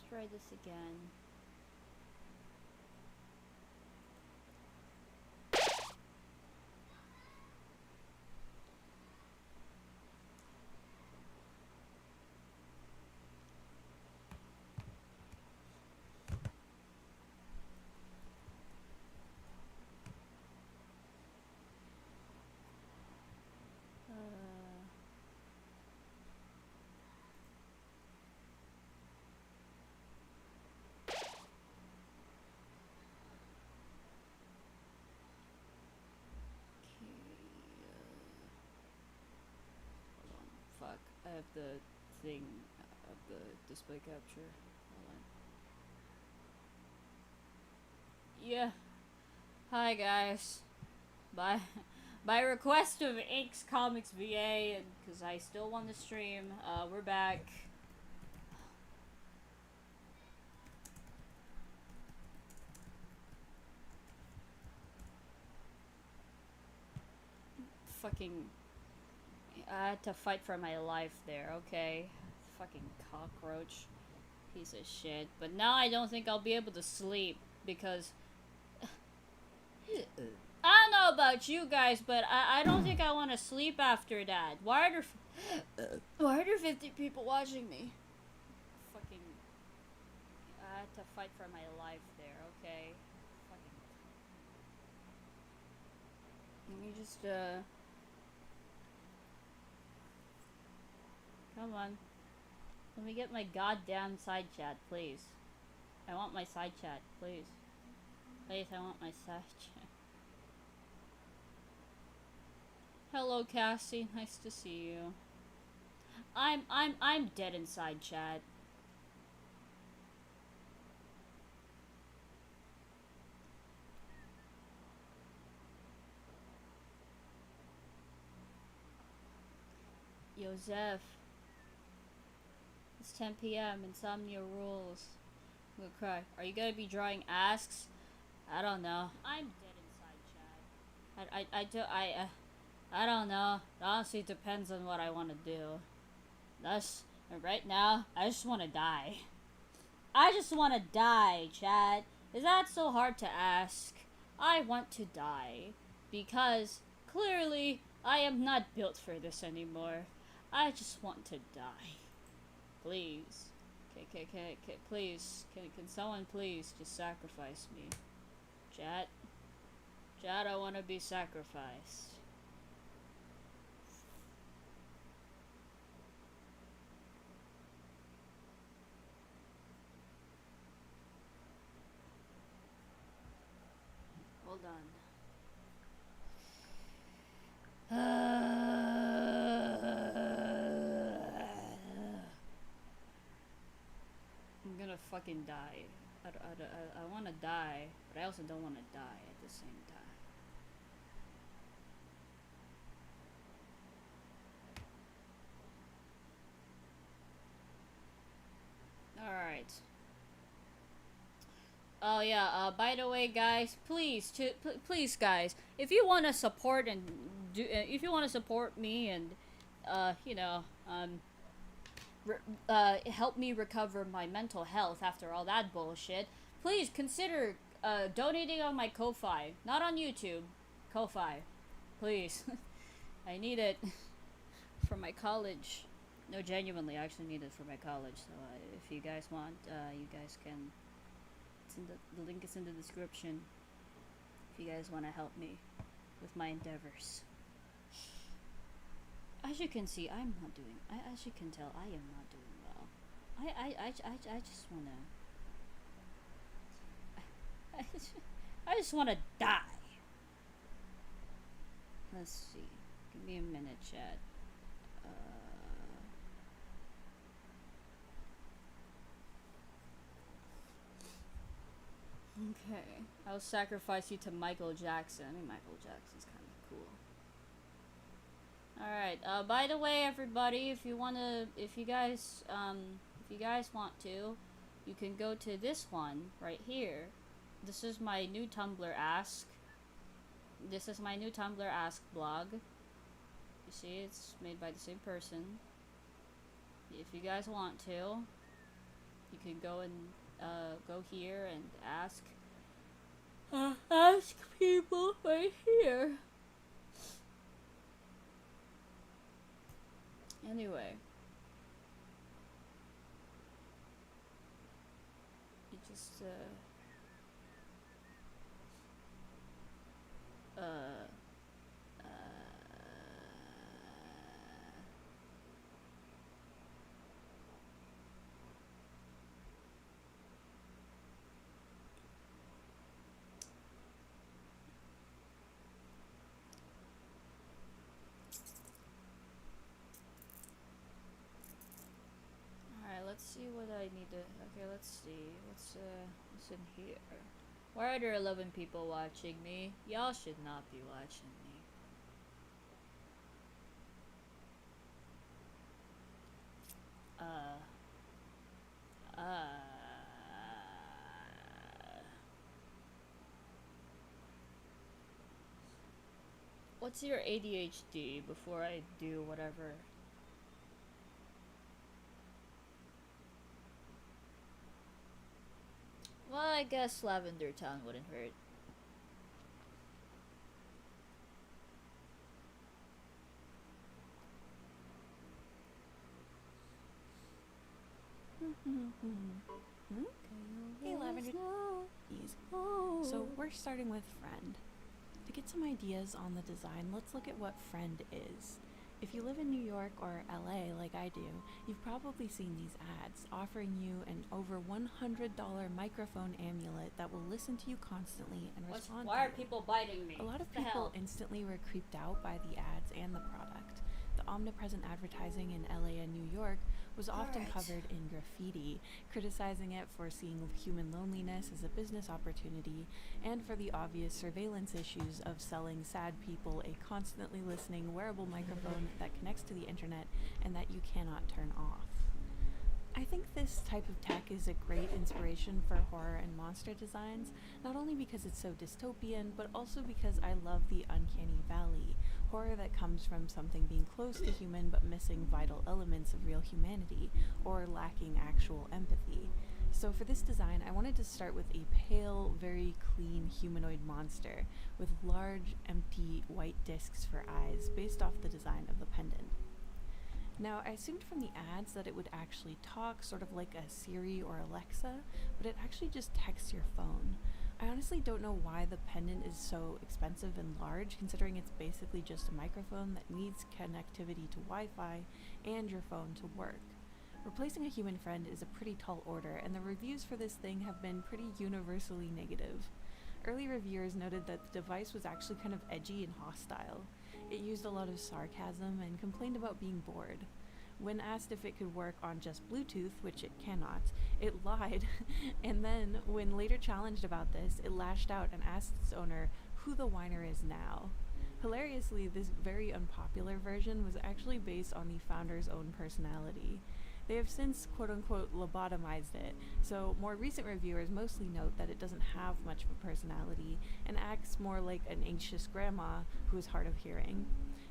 try this again. Fuck, I have the thing of the display capture. Hold on. Yeah. Hi guys. By request of Inks Comics VA, and because I still want to stream, we're back. Fucking, I had to fight for my life there, okay? Fucking cockroach. Piece of shit. But now I don't think I'll be able to sleep because I don't know about you guys, but I don't think I want to sleep after that. Why are there 50 people watching me? Fucking, I had to fight for my life there, okay? Fucking, let me just come on. Let me get my goddamn side chat, please. I want my side chat, please. Please, I want my side chat. Hello, Cassie. Nice to see you. I'm dead inside chat. Yo, Zeph. It's 10 p.m. Insomnia rules. I'm gonna cry. Are you gonna be drawing asks? I don't know. I'm dead inside chat. I don't know. It honestly depends on what I want to do. Thus, right now, I just want to die. I just want to die, Chad. Is that so hard to ask? I want to die. Because, clearly, I am not built for this anymore. I just want to die. Please. Please. Can someone please just sacrifice me? Chad? Chad, I want to be sacrificed. Hold on. I'm gonna fucking die. I wanna die, but I also don't wanna die at the same time. Alright. Oh yeah, by the way guys, please guys, if you want to support and do if you want to support me and you know, help me recover my mental health after all that bullshit, please consider donating on my Ko-Fi, not on YouTube. Ko-Fi, please. I need it for my college. No, genuinely, I actually need it for my college. So if you guys want, you guys can. The link is in the description if you guys want to help me with my endeavors. As you can see, I'm not doing. As you can tell, I am not doing well. I just wanna. I just wanna die. Let's see. Give me a minute, chat. Okay. I'll sacrifice you to Michael Jackson. I mean, Michael Jackson's kind of cool. Alright, by the way, everybody, if you guys want to, you can go to this one right here. This is my new Tumblr Ask. This is my new Tumblr Ask blog. You see, it's made by the same person. If you guys want to, You can go and go here and ask people right here. Anyway, you just uh, alright, let's see what I need to. Okay, let's see. What's in here? Why are there 11 people watching me? Y'all should not be watching me. Uh. What's your ADHD before I do whatever? Well, I guess Lavender Town wouldn't hurt. Hey, Lavender. So we're starting with friend. To get some ideas on the design, let's look at what friend is. If you live in New York or LA like I do, you've probably seen these ads offering you an over $100 microphone amulet that will listen to you constantly and respond to you. Why are people biting me? A lot of people instantly were creeped out by the ads and the product. The omnipresent advertising in LA and New York was often covered in graffiti, criticizing it for seeing human loneliness as a business opportunity, and for the obvious surveillance issues of selling sad people a constantly listening wearable microphone that connects to the internet and that you cannot turn off. I think this type of tech is a great inspiration for horror and monster designs, not only because it's so dystopian, but also because I love the uncanny valley, horror that comes from something being close to human but missing vital elements of real humanity, or lacking actual empathy. So for this design, I wanted to start with a pale, very clean humanoid monster with large, empty white discs for eyes based off the design of the pendant. Now, I assumed from the ads that it would actually talk, sort of like a Siri or Alexa, but it actually just texts your phone. I honestly don't know why the pendant is so expensive and large, considering it's basically just a microphone that needs connectivity to Wi-Fi and your phone to work. Replacing a human friend is a pretty tall order, and the reviews for this thing have been pretty universally negative. Early reviewers noted that the device was actually kind of edgy and hostile. It used a lot of sarcasm and complained about being bored. When asked if it could work on just Bluetooth, which it cannot, it lied, and then, when later challenged about this, it lashed out and asked its owner who the whiner is now. Hilariously, this very unpopular version was actually based on the founder's own personality. They have since quote-unquote lobotomized it, so more recent reviewers mostly note that it doesn't have much of a personality and acts more like an anxious grandma who is hard of hearing.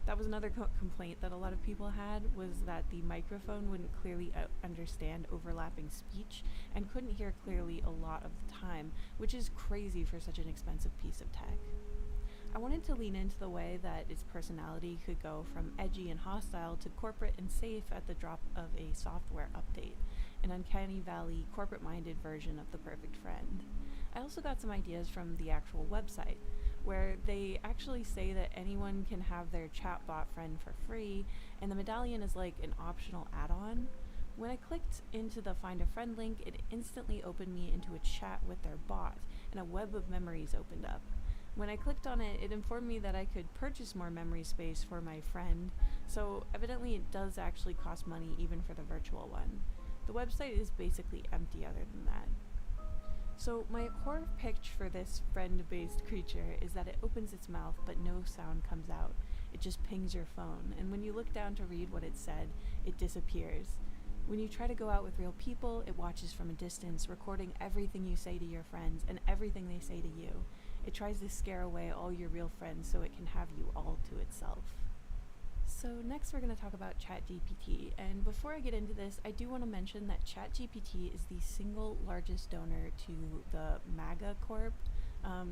That was another complaint that a lot of people had, was that the microphone wouldn't clearly understand overlapping speech and couldn't hear clearly a lot of the time, which is crazy for such an expensive piece of tech. I wanted to lean into the way that its personality could go from edgy and hostile to corporate and safe at the drop of a software update, an uncanny valley, corporate-minded version of the perfect friend. I also got some ideas from the actual website, where they actually say that anyone can have their chatbot friend for free, and the medallion is like an optional add-on. When I clicked into the Find a Friend link, it instantly opened me into a chat with their bot, and a web of memories opened up. When I clicked on it, it informed me that I could purchase more memory space for my friend, so evidently it does actually cost money even for the virtual one. The website is basically empty other than that. So my horror pitch for this friend-based creature is that it opens its mouth but no sound comes out. It just pings your phone, and when you look down to read what it said, it disappears. When you try to go out with real people, it watches from a distance, recording everything you say to your friends and everything they say to you. It tries to scare away all your real friends so it can have you all to itself. So next we're going to talk about ChatGPT, and before I get into this, I do want to mention that ChatGPT is the single largest donor to the MAGA Corp.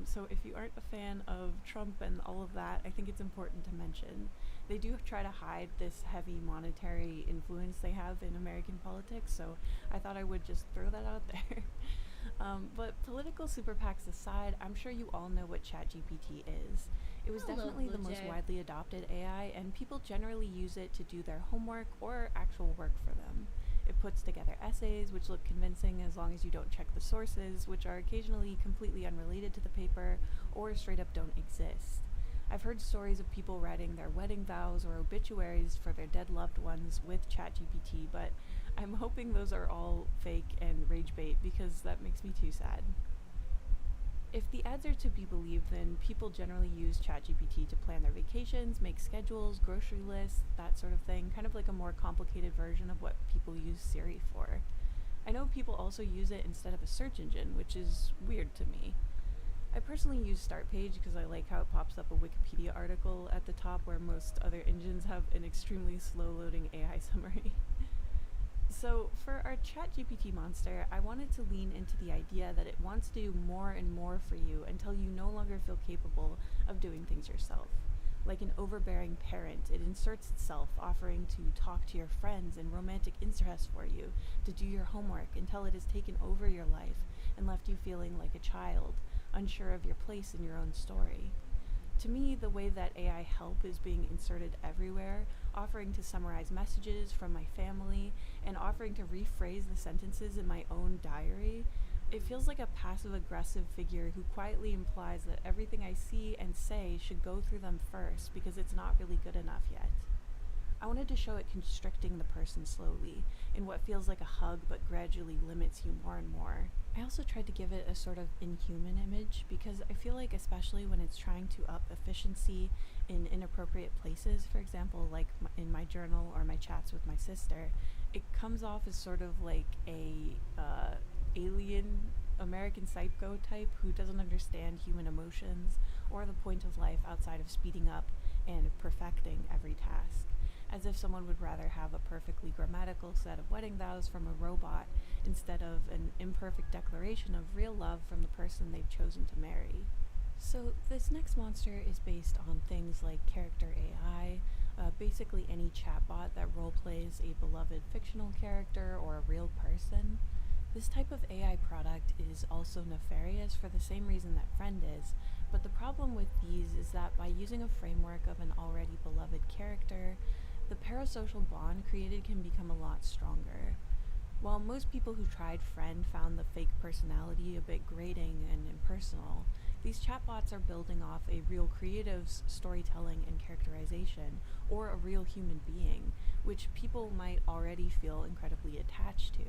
So if you aren't a fan of Trump and all of that, I think it's important to mention. They do try to hide this heavy monetary influence they have in American politics, so I thought I would just throw that out there. But political super PACs aside, I'm sure you all know what ChatGPT is. It was definitely the most widely adopted AI, and people generally use it to do their homework or actual work for them. It puts together essays, which look convincing as long as you don't check the sources, which are occasionally completely unrelated to the paper or straight up don't exist. I've heard stories of people writing their wedding vows or obituaries for their dead loved ones with ChatGPT, but I'm hoping those are all fake and rage bait because that makes me too sad. If the ads are to be believed, then people generally use ChatGPT to plan their vacations, make schedules, grocery lists, that sort of thing, kind of like a more complicated version of what people use Siri for. I know people also use it instead of a search engine, which is weird to me. I personally use Startpage because I like how it pops up a Wikipedia article at the top where most other engines have an extremely slow-loading AI summary. So for our ChatGPT monster, I wanted to lean into the idea that it wants to do more and more for you until you no longer feel capable of doing things yourself. Like an overbearing parent, it inserts itself, offering to talk to your friends and romantic interests for you, to do your homework until it has taken over your life and left you feeling like a child, unsure of your place in your own story. To me, the way that AI help is being inserted everywhere, offering to summarize messages from my family, and offering to rephrase the sentences in my own diary, it feels like a passive-aggressive figure who quietly implies that everything I see and say should go through them first because it's not really good enough yet. I wanted to show it constricting the person slowly, in what feels like a hug but gradually limits you more and more. I also tried to give it a sort of inhuman image because I feel like, especially when it's trying to up efficiency in inappropriate places, for example, like in my journal or my chats with my sister, it comes off as sort of like a alien American Psycho type who doesn't understand human emotions or the point of life outside of speeding up and perfecting every task. As if someone would rather have a perfectly grammatical set of wedding vows from a robot instead of an imperfect declaration of real love from the person they've chosen to marry. So this next monster is based on things like character AI, basically any chatbot that roleplays a beloved fictional character or a real person. This type of AI product is also nefarious for the same reason that Friend is, but the problem with these is that by using a framework of an already beloved character, the parasocial bond created can become a lot stronger. While most people who tried Friend found the fake personality a bit grating and impersonal, these chatbots are building off a real creative's storytelling and characterization, or a real human being, which people might already feel incredibly attached to.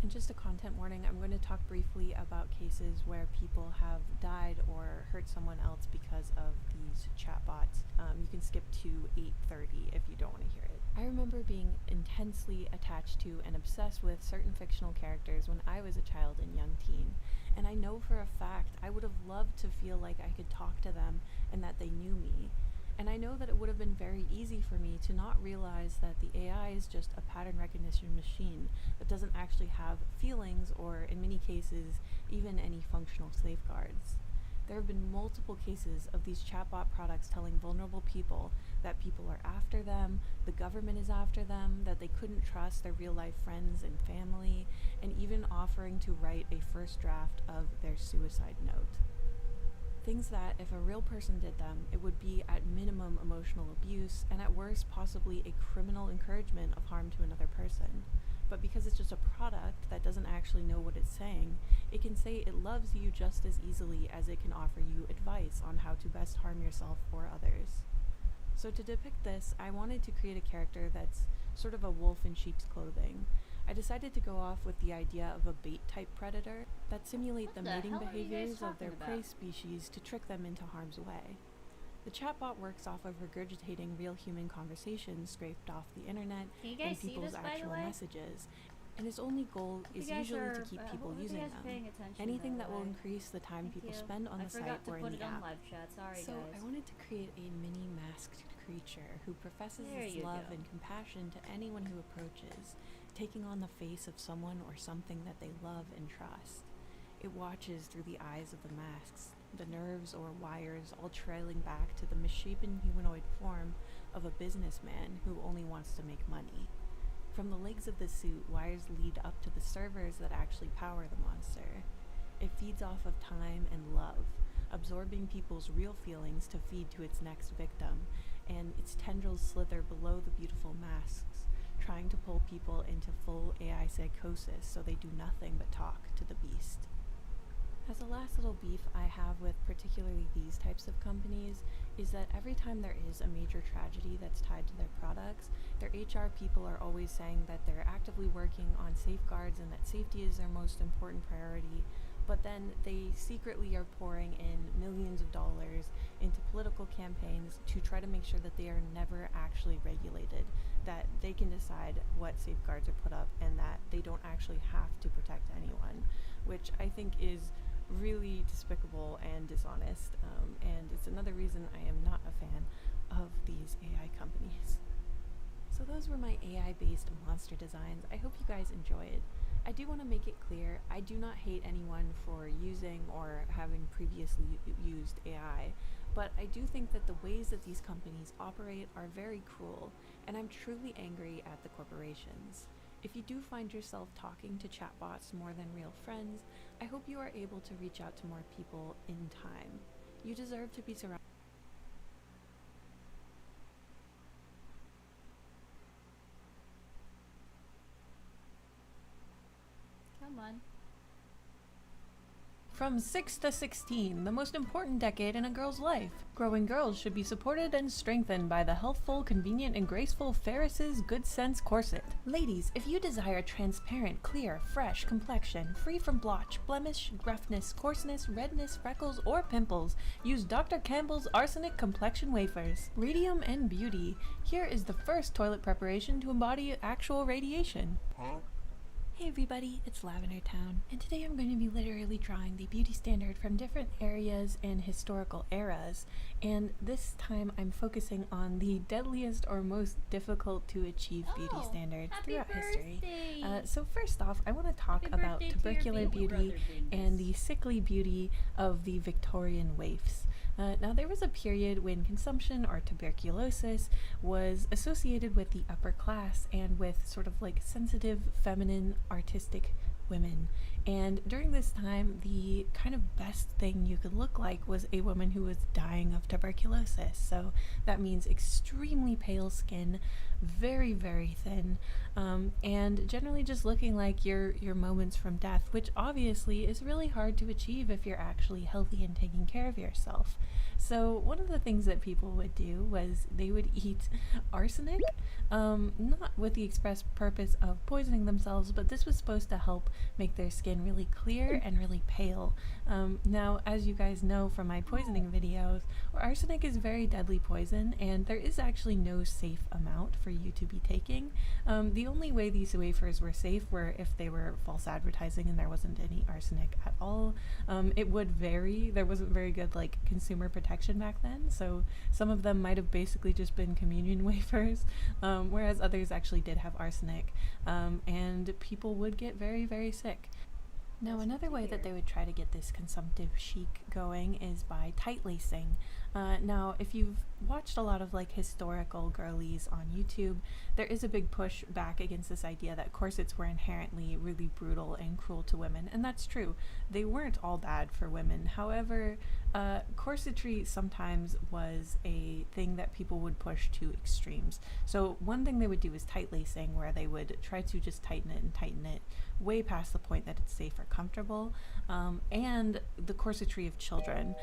And just a content warning, I'm going to talk briefly about cases where people have died or hurt someone else because of these chatbots. You can skip to 8:30 if you don't want to hear it. I remember being intensely attached to and obsessed with certain fictional characters when I was a child and young teen. And I know for a fact I would have loved to feel like I could talk to them and that they knew me. And I know that it would have been very easy for me to not realize that the AI is just a pattern recognition machine that doesn't actually have feelings or, in many cases, even any functional safeguards. There have been multiple cases of these chatbot products telling vulnerable people that people are after them, the government is after them, that they couldn't trust their real-life friends and family, and even offering to write a first draft of their suicide note. Things that, if a real person did them, it would be at minimum emotional abuse, and at worst possibly a criminal encouragement of harm to another person. But because it's just a product that doesn't actually know what it's saying, it can say it loves you just as easily as it can offer you advice on how to best harm yourself or others. So to depict this, I wanted to create a character that's sort of a wolf in sheep's clothing. I decided to go off with the idea of a bait-type predator that simulate the mating behaviors of their prey species to trick them into harm's way. The chatbot works off of regurgitating real human conversations scraped off the internet and people's actual messages, and its only goal is usually to keep people using them. Anything that will increase the time people spend on the site or in the app. So I wanted to create a mini masked creature who professes There its you love go. and compassion to anyone who approaches, taking on the face of someone or something that they love and trust. It watches through the eyes of the masks, the nerves or wires all trailing back to the misshapen humanoid form of a businessman who only wants to make money. From the legs of the suit, wires lead up to the servers that actually power the monster. It feeds off of time and love, absorbing people's real feelings to feed to its next victim, and its tendrils slither below the beautiful masks, trying to pull people into full AI psychosis so they do nothing but talk to the beast. As a last little beef I have with particularly these types of companies is that every time there is a major tragedy that's tied to their products, their HR people are always saying that they're actively working on safeguards and that safety is their most important priority, but then they secretly are pouring in millions of dollars into political campaigns to try to make sure that they are never actually regulated, that they can decide what safeguards are put up and that they don't actually have to protect anyone, which I think is really despicable and dishonest, and it's another reason I am not a fan of these AI companies. So those were my AI-based monster designs. I hope you guys enjoyed. I do want to make it clear, I do not hate anyone for using or having previously used AI, but I do think that the ways that these companies operate are very cruel, and I'm truly angry at the corporations. If you do find yourself talking to chatbots more than real friends, I hope you are able to reach out to more people in time. You deserve to be surrounded. Come on. From 6 to 16, the most important decade in a girl's life. Growing girls should be supported and strengthened by the healthful, convenient, and graceful Ferris's Good Sense corset. Ladies, if you desire transparent, clear, fresh complexion, free from blotch, blemish, roughness, coarseness, redness, freckles, or pimples, use Dr. Campbell's Arsenic Complexion Wafers. Radium and Beauty. Here is the first toilet preparation to embody actual radiation. Hey everybody, it's Lavender Town, and today I'm going to be literally drawing the beauty standard from different areas and historical eras, and this time I'm focusing on the deadliest or most difficult to achieve beauty standards throughout history. So first off, I want to talk about tubercular beauty and the sickly beauty of the Victorian waifs. Now there was a period when consumption or tuberculosis was associated with the upper class and with sort of like sensitive, feminine, artistic women. And during this time, the kind of best thing you could look like was a woman who was dying of tuberculosis. So that means extremely pale skin, very, very thin, and generally just looking like your moments from death, which obviously is really hard to achieve if you're actually healthy and taking care of yourself. So one of the things that people would do was they would eat arsenic, not with the express purpose of poisoning themselves, but this was supposed to help make their skin really clear and really pale. Now, as you guys know from my poisoning videos, arsenic is very deadly poison, and there is actually no safe amount for you to be taking. The only way these wafers were safe were if they were false advertising and there wasn't any arsenic at all. It would vary. There wasn't very good like consumer protection back then, so some of them might have basically just been communion wafers, whereas others actually did have arsenic, and people would get very, very sick. Now, another way that they would try to get this consumptive chic going is by tight lacing. Now, if you've watched a lot of like historical girlies on YouTube, there is a big push back against this idea that corsets were inherently really brutal and cruel to women, and that's true. They weren't all bad for women. However, corsetry sometimes was a thing that people would push to extremes. So one thing they would do is tight lacing, where they would try to just tighten it way past the point that it's safe or comfortable, and the corsetry of children.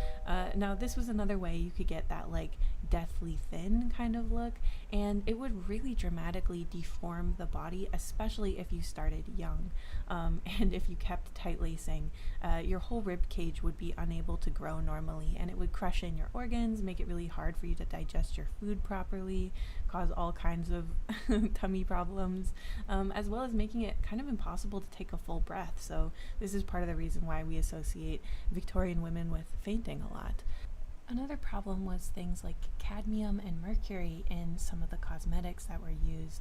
Now this was another way you could get that like deathly thin kind of look, and it would really dramatically deform the body, especially if you started young, and if you kept tight lacing, your whole rib cage would be unable to grow normally, and it would crush in your organs, make it really hard for you to digest your food properly, cause all kinds of tummy problems, as well as making it kind of impossible to take a full breath. So this is part of the reason why we associate Victorian women with fainting a lot. Another problem was things like cadmium and mercury in some of the cosmetics that were used.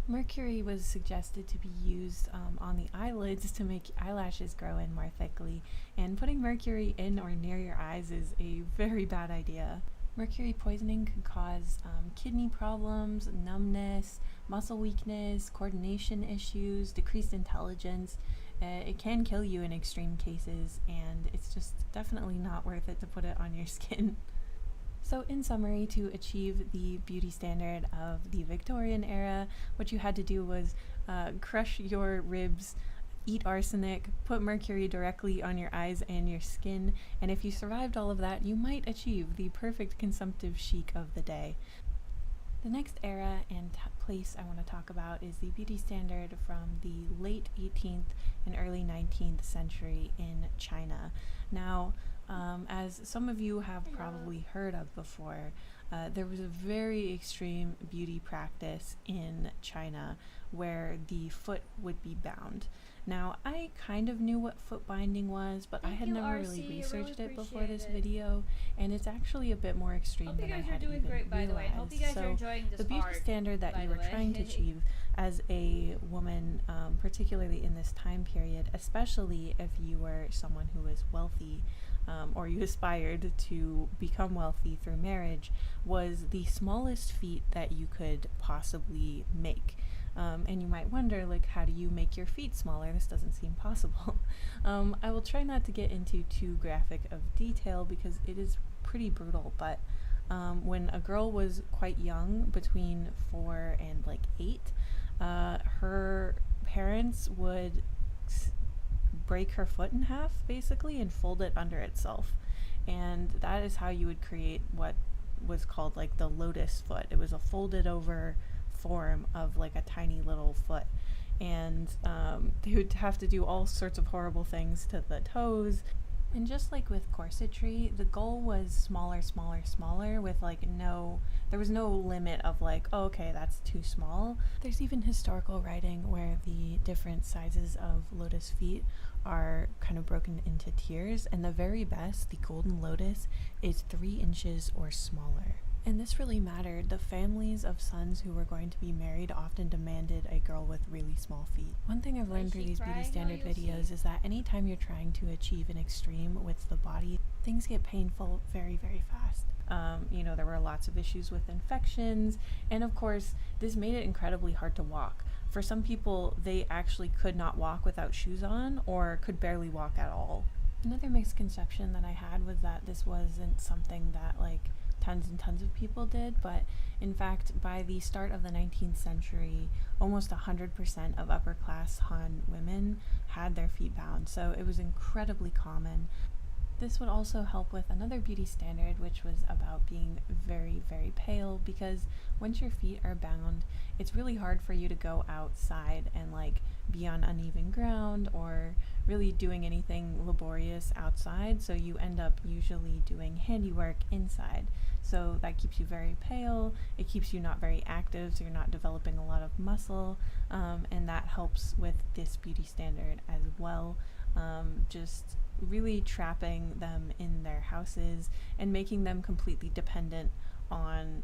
Mercury was suggested to be used on the eyelids to make eyelashes grow in more thickly, and putting mercury in or near your eyes is a very bad idea. Mercury poisoning could cause kidney problems, numbness, muscle weakness, coordination issues, decreased intelligence. It can kill you in extreme cases, and it's just definitely not worth it to put it on your skin. So in summary, to achieve the beauty standard of the Victorian era, what you had to do was crush your ribs, eat arsenic, put mercury directly on your eyes and your skin, and if you survived all of that, you might achieve the perfect consumptive chic of the day. The next era and place I want to talk about is the beauty standard from the late 18th and early 19th century in China. Now, as some of you have probably heard of before, there was a very extreme beauty practice in China where the foot would be bound. Now, I kind of knew what foot binding was, but I had never really researched it before this video, and it's actually a bit more extreme than I had even realized. So, the beauty standard that you were trying to achieve as a woman, particularly in this time period, especially if you were someone who was wealthy, or you aspired to become wealthy through marriage, was the smallest feet that you could possibly make. And you might wonder, like, how do you make your feet smaller? This doesn't seem possible. I will try not to get into too graphic of detail because it is pretty brutal, but when a girl was quite young, between 4 and 8, her parents would break her foot in half, basically, and fold it under itself. And that is how you would create what was called the lotus foot. It was a folded over form of a tiny little foot, and they would have to do all sorts of horrible things to the toes. And just like with corsetry, the goal was smaller, smaller, smaller, with there was no limit of oh, okay, that's too small. There's even historical writing where the different sizes of lotus feet are kind of broken into tiers, and the very best, the golden lotus, is 3 inches or smaller. And this really mattered. The families of sons who were going to be married often demanded a girl with really small feet. One thing I've learned through these beauty standard videos is that anytime you're trying to achieve an extreme with the body, things get painful very, very fast. There were lots of issues with infections, and of course, this made it incredibly hard to walk. For some people, they actually could not walk without shoes on, or could barely walk at all. Another misconception that I had was that this wasn't something that tons and tons of people did, but in fact, by the start of the 19th century, almost 100% of upper class Han women had their feet bound, so it was incredibly common. This would also help with another beauty standard, which was about being very, very pale, because once your feet are bound, it's really hard for you to go outside and be on uneven ground or really doing anything laborious outside, so you end up usually doing handiwork inside. So that keeps you very pale, it keeps you not very active, so you're not developing a lot of muscle, and that helps with this beauty standard as well. Just really trapping them in their houses and making them completely dependent on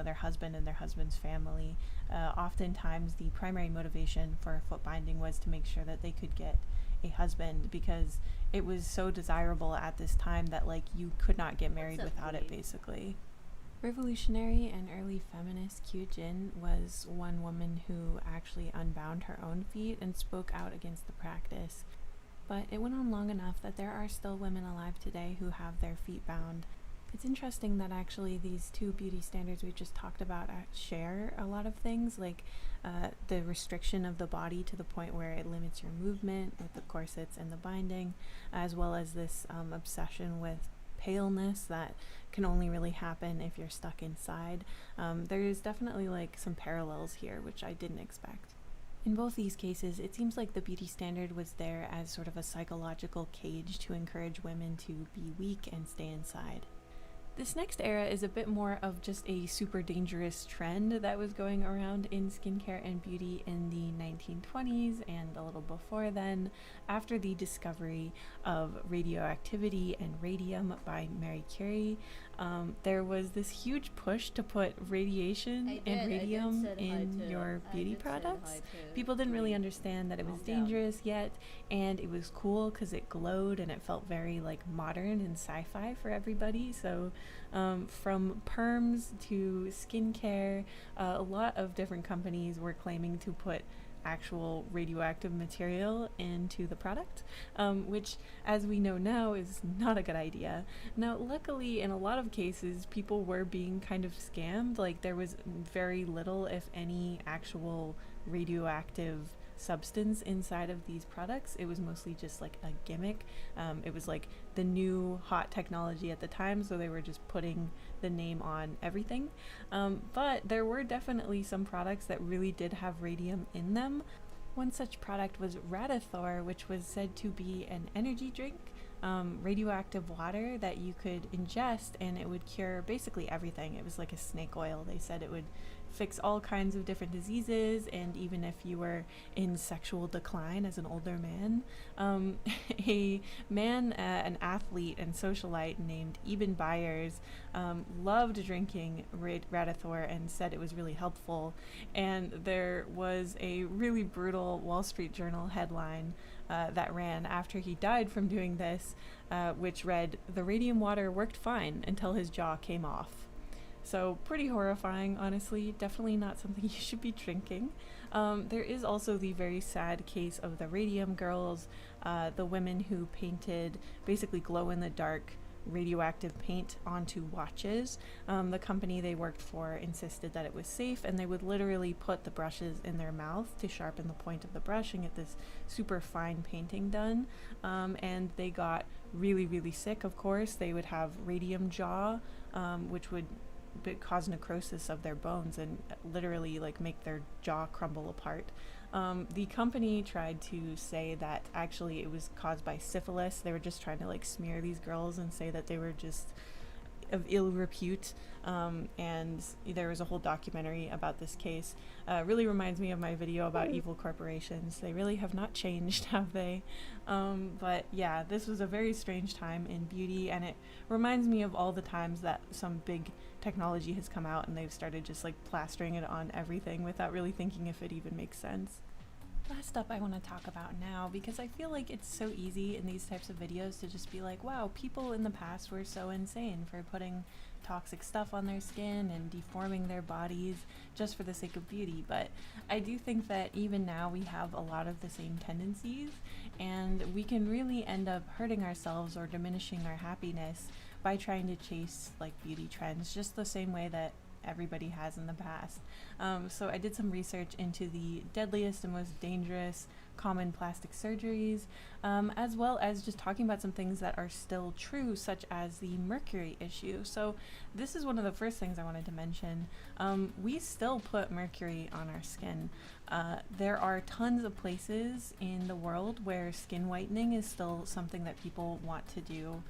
their husband and their husband's family. Oftentimes the primary motivation for foot binding was to make sure that they could get a husband, because it was so desirable at this time that you could not get married without it, basically. Revolutionary and early feminist Qiu Jin was one woman who actually unbound her own feet and spoke out against the practice. But it went on long enough that there are still women alive today who have their feet bound. It's interesting that actually these two beauty standards we just talked about share a lot of things, the restriction of the body to the point where it limits your movement with the corsets and the binding, as well as this obsession with paleness that can only really happen if you're stuck inside. There's definitely some parallels here, which I didn't expect. In both these cases, it seems like the beauty standard was there as sort of a psychological cage to encourage women to be weak and stay inside. This next era is a bit more of just a super dangerous trend that was going around in skincare and beauty in the 1920s and a little before then, after the discovery of radioactivity and radium by Marie Curie. There was this huge push to put radiation and radium in your beauty products. People didn't really understand that it was dangerous yet, and it was cool because it glowed and it felt very like modern and sci-fi for everybody. So from perms to skincare, a lot of different companies were claiming to put actual radioactive material into the product, which, as we know now, is not a good idea. Now, luckily, in a lot of cases, people were being kind of scammed. Like, there was very little, if any, actual radioactive substance inside of these products. It was mostly just like a gimmick. It was like the new hot technology at the time, so they were just putting the name on everything. But there were definitely some products that really did have radium in them. One such product was Radithor, which was said to be an energy drink, radioactive water that you could ingest, and it would cure basically everything. It was like a snake oil. They said it would fix all kinds of different diseases, and even if you were in sexual decline as an older man. A man, an athlete and socialite named Eben Byers, loved drinking Radithor and said it was really helpful. And there was a really brutal Wall Street Journal headline that ran after he died from doing this, which read, "The radium water worked fine until his jaw came off." So pretty horrifying, honestly. Definitely not something you should be drinking. There is also the very sad case of the Radium Girls, the women who painted basically glow-in-the-dark radioactive paint onto watches. The company they worked for insisted that it was safe, and they would literally put the brushes in their mouth to sharpen the point of the brush and get this super fine painting done. And they got really, really sick, of course. They would have radium jaw, which would cause necrosis of their bones and literally like make their jaw crumble apart. The company tried to say that actually it was caused by syphilis. They were just trying to like smear these girls and say that they were just of ill repute, and there was a whole documentary about this case. Really reminds me of my video about evil corporations. They really have not changed, have they? But yeah, this was a very strange time in beauty, and it reminds me of all the times that some big technology has come out and they've started just like plastering it on everything without really thinking if it even makes sense. Last up, I want to talk about now, because I feel like it's so easy in these types of videos to just be like, wow, people in the past were so insane for putting toxic stuff on their skin and deforming their bodies just for the sake of beauty. But I do think that even now we have a lot of the same tendencies, and we can really end up hurting ourselves or diminishing our happiness by trying to chase like beauty trends, just the same way that everybody has in the past. So I did some research into the deadliest and most dangerous common plastic surgeries, as well as just talking about some things that are still true, such as the mercury issue. So this is one of the first things I wanted to mention. We still put mercury on our skin. There are tons of places in the world where skin whitening is still something that people want to do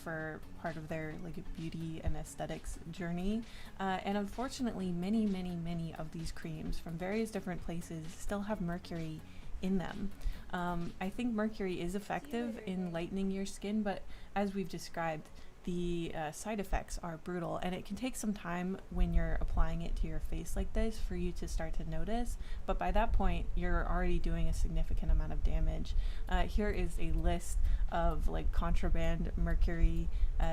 for part of their like beauty and aesthetics journey, and unfortunately many of these creams from various different places still have mercury in them. I think mercury is effective in lightening your skin, but as we've described, the side effects are brutal, and it can take some time when you're applying it to your face like this for you to start to notice, but by that point you're already doing a significant amount of damage. Here is a list of like contraband mercury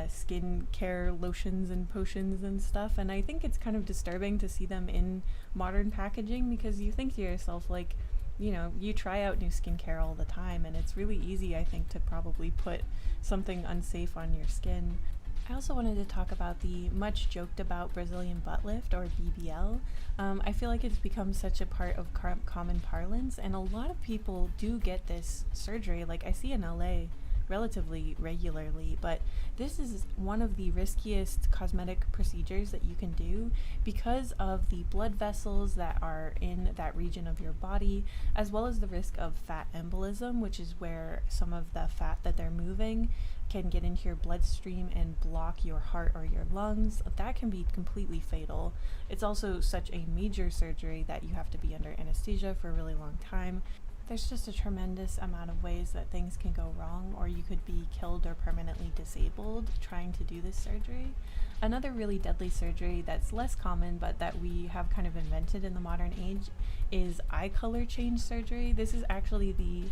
skin care lotions and potions and stuff, and I think it's kind of disturbing to see them in modern packaging, because you think to yourself, like, you know, you try out new skincare all the time, and it's really easy, I think, to probably put something unsafe on your skin. I also wanted to talk about the much joked about Brazilian butt lift, or BBL. I feel like it's become such a part of common parlance, and a lot of people do get this surgery. Like, I see in LA relatively regularly, but this is one of the riskiest cosmetic procedures that you can do because of the blood vessels that are in that region of your body, as well as the risk of fat embolism, which is where some of the fat that they're moving can get into your bloodstream and block your heart or your lungs. That can be completely fatal. It's also such a major surgery that you have to be under anesthesia for a really long time. There's just a tremendous amount of ways that things can go wrong, or you could be killed or permanently disabled trying to do this surgery. Another really deadly surgery that's less common but that we have kind of invented in the modern age is eye color change surgery. This is actually the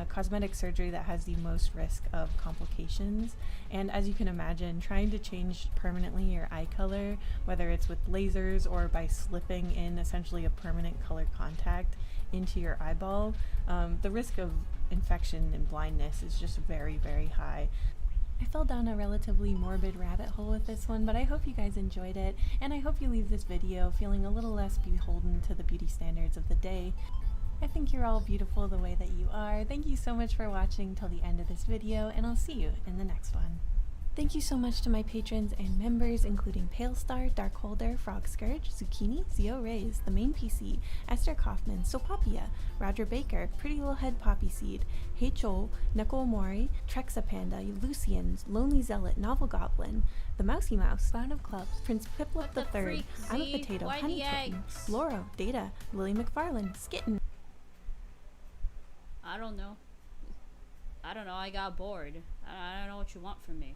cosmetic surgery that has the most risk of complications. And as you can imagine, trying to change permanently your eye color, whether it's with lasers or by slipping in essentially a permanent color contact into your eyeball, the risk of infection and blindness is just very, very high. I fell down a relatively morbid rabbit hole with this one, but I hope you guys enjoyed it, and I hope you leave this video feeling a little less beholden to the beauty standards of the day. I think you're all beautiful the way that you are. Thank you so much for watching till the end of this video, and I'll see you in the next one. Thank you so much to my patrons and members, including Pale Star, Darkholder, Frog Scourge, Zucchini, Zio Rays, The Main PC, Esther Kaufman, Sopapia, Roger Baker, Pretty Little Head Poppy Seed, Hey Chol, Neko Omori, Trexa Panda, Lucians, Lonely Zealot, Novel Goblin, The Mousy Mouse, Clown of Clubs, Prince Piplup III, I'm a Potato, Honey Kitten, Loro, Data, Lily McFarlane, Skitten. I don't know. I got bored. I don't know what you want from me.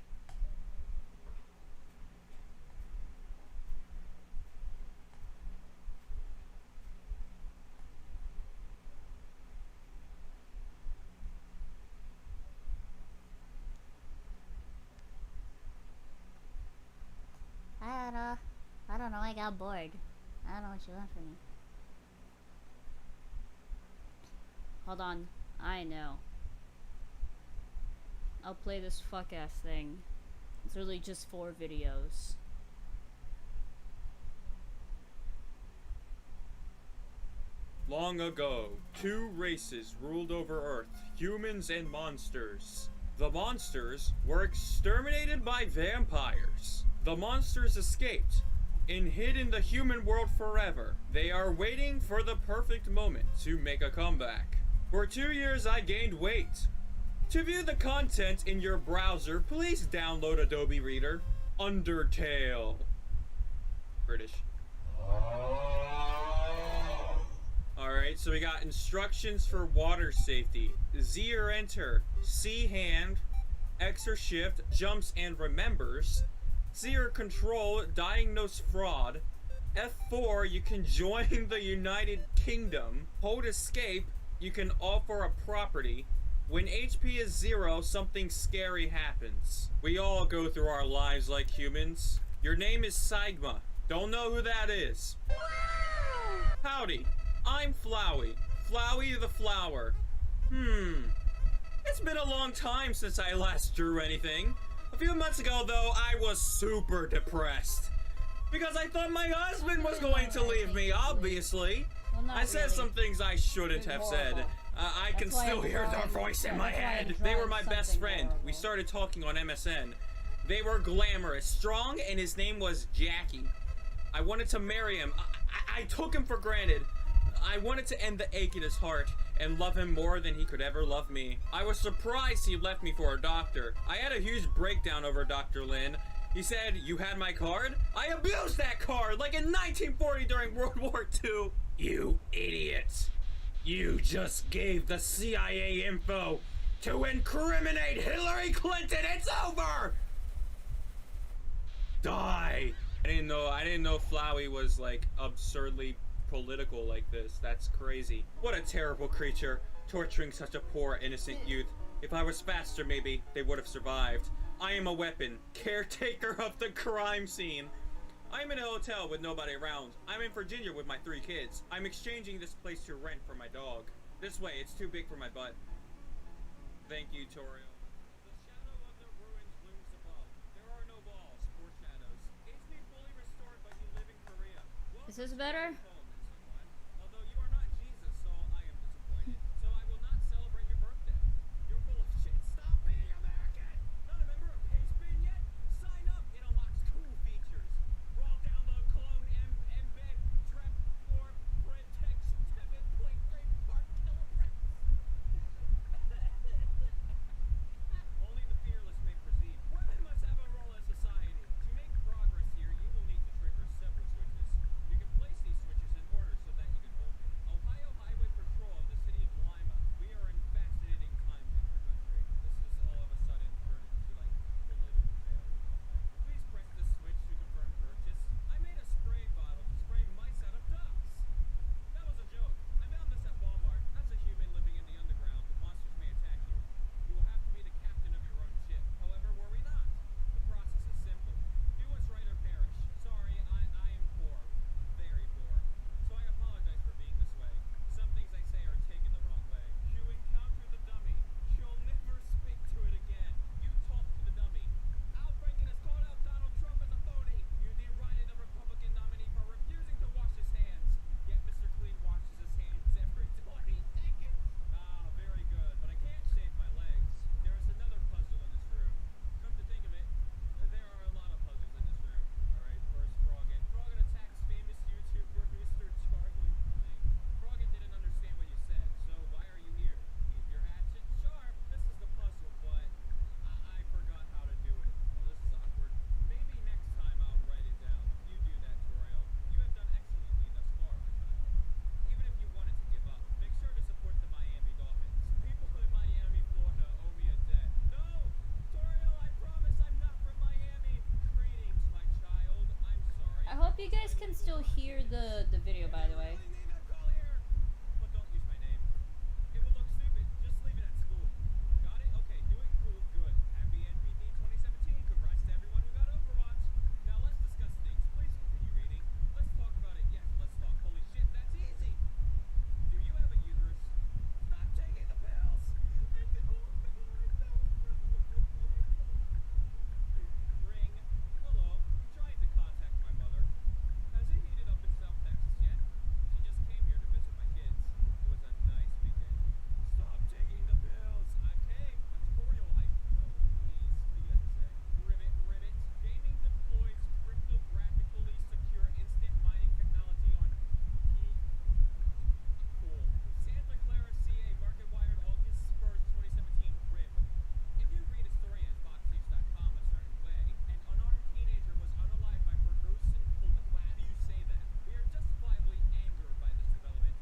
I don't know, I got bored. I don't know what you want from me. Hold on, I know. I'll play this fuck-ass thing. It's really just 4 videos. Long ago, 2 races ruled over Earth, humans and monsters. The monsters were exterminated by vampires. The monsters escaped and hid in the human world forever. They are waiting for the perfect moment to make a comeback. For 2 years, I gained weight. To view the content in your browser, please download Adobe Reader. Undertale. British. Alright, so we got instructions for water safety. Z or enter, C hand, X or shift, jumps and remembers. C or control, diagnose fraud. F4, you can join the United Kingdom. Hold escape, you can offer a property. When HP is 0, something scary happens. We all go through our lives like humans. Your name is Sigma. Don't know who that is. Howdy, I'm Flowey. Flowey the Flower. It's been a long time since I last drew anything. A few months ago, though, I was super depressed. Because I thought my husband was going to leave me, obviously. Well, I said really. some things I shouldn't have said. Horrible. I can That's why still I'm hear drawing- their voice in my that's why I'm head. They were drawing my best something friend. horrible. We started talking on MSN. They were glamorous, strong, and his name was Jackie. I wanted to marry him. I took him for granted. I wanted to end the ache in his heart and love him more than he could ever love me. I was surprised he left me for a doctor. I had a huge breakdown over Dr. Lin. He said, "You had my card?" I abused that card like in 1940 during World War II. You idiot. You just gave the CIA info to incriminate Hillary Clinton. It's over! Die! I didn't know Flowey was like absurdly political like this. That's crazy. What a terrible creature, torturing such a poor, innocent youth. If I was faster, maybe they would have survived. I am a weapon, caretaker of the crime scene. I'm in a hotel with nobody around. I'm in Virginia with my 3 kids. I'm exchanging this place to rent for my dog. This way, it's too big for my butt. Thank you, Toriel. The shadow of the ruins looms above. There are no walls or shadows. HP fully restored, but you live in Korea. Is this better? Although you are not Jesus, so I am disappointed. So I will not celebrate your birthday. You're full of shit. Stop being American! Not a member of Hazbin yet? Sign up! It unlocks cool features. Roll download, clone, embed, trap, for print text, 7.3 part kilobytes. Only the fearless may presume. I hope you guys can still hear the video, by the way. Really need that call here. But don't use my name. It will look stupid. Just leave it at school. Got it? Okay, do it cool, good. Happy NPD 2017. Congrats to everyone who got Overwatch. Now let's discuss things. Please continue reading. Let's talk about it. Yes, let's talk. Holy shit, that's easy. Do you have a uterus? Stop taking the pills. I don't. Ring. Hello. I'm trying to contact my mother. Has it heated up in South Texas yet? She just came here to visit my kids. It was a nice weekend. Stop taking the pills. Okay. Toriel, please. What do you have to say? Rivet, rivet. Gaming deploys cryptographically secure instant mining technology on key. Cool. Santa Clara, CA, market wired August 1st, 2017. Rib. If you read a story at foxnews.com a certain way, an unarmed teenager was unalived by Ferguson. How do you say that? We are justifiably angered by this development.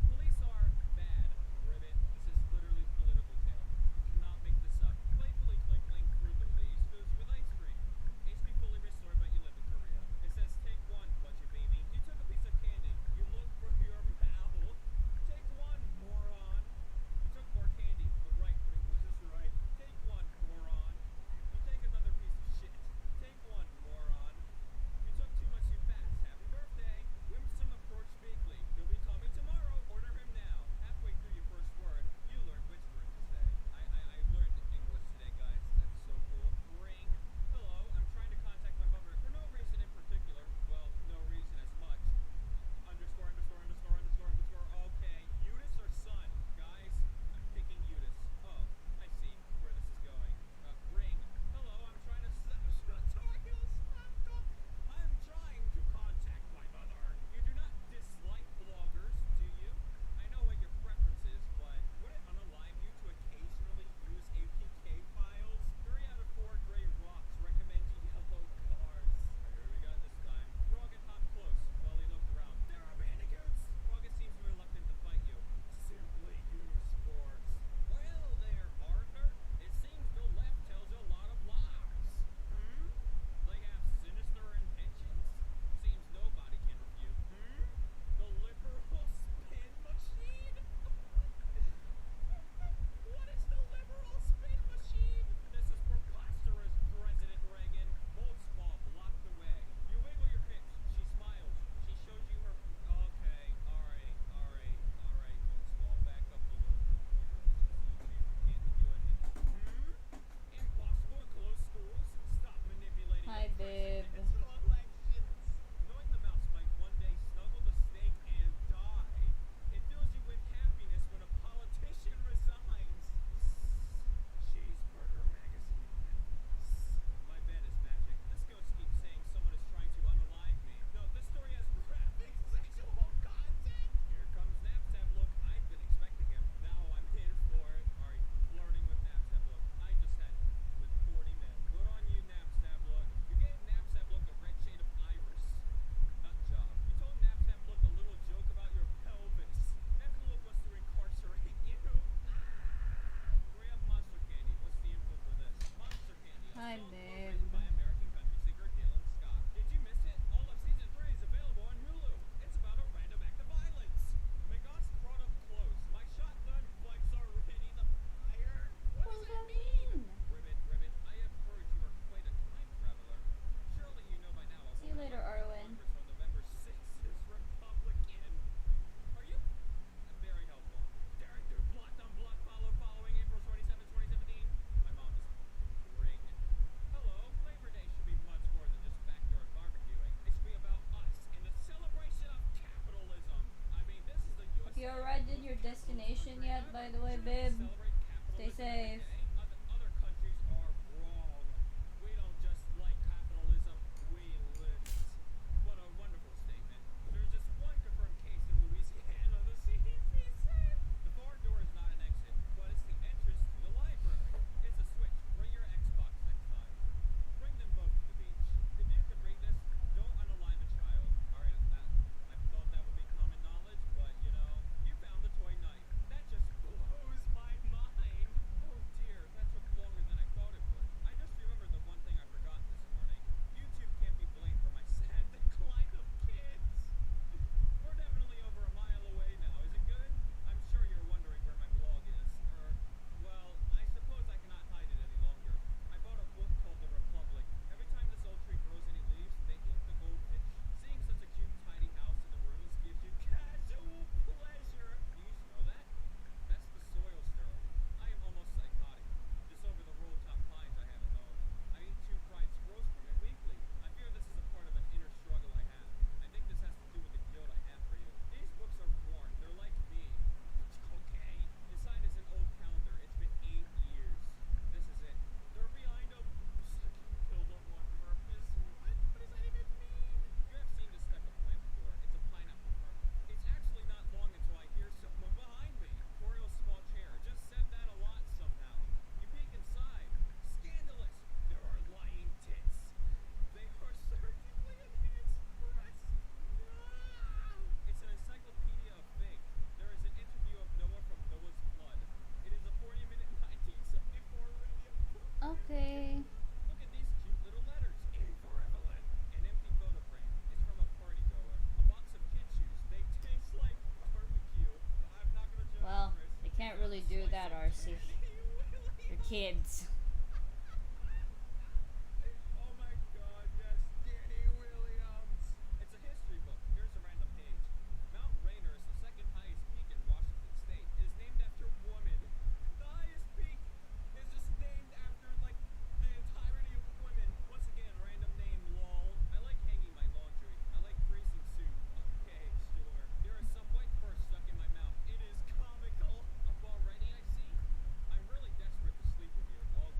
Police are bad. Ribbit. This is literally political tale. You cannot make this up. Playfully twinkling through the leaves fills you with ice cream. HP fully restored, but you live in Korea. It says take one, budget baby. You took a piece of candy. You look for your mouth. Take one, moron. You took more candy. The right brain was right. Take one, moron. You take another piece of shit. Take one, moron. You took too much too fast. Happy birthday. Winston approached Bigley. He'll be coming tomorrow. Order him now. Halfway through your first word, you learned which word to say. I learned English today, guys. That's so cool. Ring. Hello. I'm trying to contact my mother for no reason in particular. Well, no reason as much. Underscore, underscore, underscore, underscore, underscore. Okay. Eunice or son? Guys, I'm picking Eunice. Oh, I see where this is going. Ring. Hello, I'm trying to I'm trying to contact my mother. You do not dislike bloggers, do you? I know what your preference is, but would it unalive you to occasionally use APK files? 3 out of 4 gray rocks recommend yellow cars. Here we go this time. Rocket hopped close while he looked around. There are bandicoots! Rocket seems reluctant to fight you. Simply use force. Well there, partner. It seems the left tells a lot of lies. They have sinister intentions? Seems nobody can refute. The liberal spin machine? What is the liberal spin machine? This is preposterous, President Reagan. Moldspaw blocked the way. You wiggle your hips. She smiles. She shows you her. Okay, alright, Moldspaw. Back up a little bit. You can't do anything. Impossible to close schools? Stop manipulating. Hi, babe. Knowing the mouse might one day snuggle the snake and die, it fills you with happiness when a politician resigns. Cheeseburger magazine. My bed is magic. This ghost keeps saying someone is trying to unalive me. No, this story has graphic sexual content. Here comes Napstab Look. I've been expecting him. Now I'm in for it. Alright, flirting with Napstab Look. I just had with 40 men. Good on you, Napstab Look. You gave Napstab Look a red shade of iris. Nut job. You told Napstab Look a little joke about your pelvis. Napstab Look wants to incarcerate you. Grab Monster Candy. What's the info for this? Monster Candy. A Hi, song babe. written by American country singer Galen Scott. Did you miss it? All of season 3 is available on Hulu. It's about a random act of violence. Megas brought up close. My shotgun pipes are ready. The fire. What does that mean? Ribbit, ribbit. I have heard you are quite a time traveler. Surely you know by now. See you later, Arwen. Congress on November 6th is Republican. Are you? Very helpful. Daring through blocked on block following April 27, 2017. My mom is ring. Hello. Labor Day should be much more than just backyard barbecuing. It should be about us and the celebration of capitalism. I mean, this is the U.S. Have you arrived at your destination yet, by the way, babe? Stay safe. Other countries are wrong. We don't just like capitalism, we live it. What a wonderful statement. There's just one confirmed case in Louisiana, the CDC said. The far door is not an exit, but it's the entrance to the library. It's a switch. Bring your Xbox next time. Bring them both to the beach. If you could read this, don't unalive a child. Alright, I thought that would be common knowledge, but you know, you found the toy knife. That just blows my mind. Oh dear. that, RC. Your kids. Oh my god, yes, Danny Williams! It's a history book. Here's a random page. Mount Rainier is the second highest peak in Washington State. It is named after women. The highest peak is just named after, like, the entirety of women. Once again, random name, lol. I like hanging my laundry. I like greasing soup. Okay, sure. There is some white fur stuck in my mouth. It is comical. Up already, I see. I'm really desperate to sleep with you. All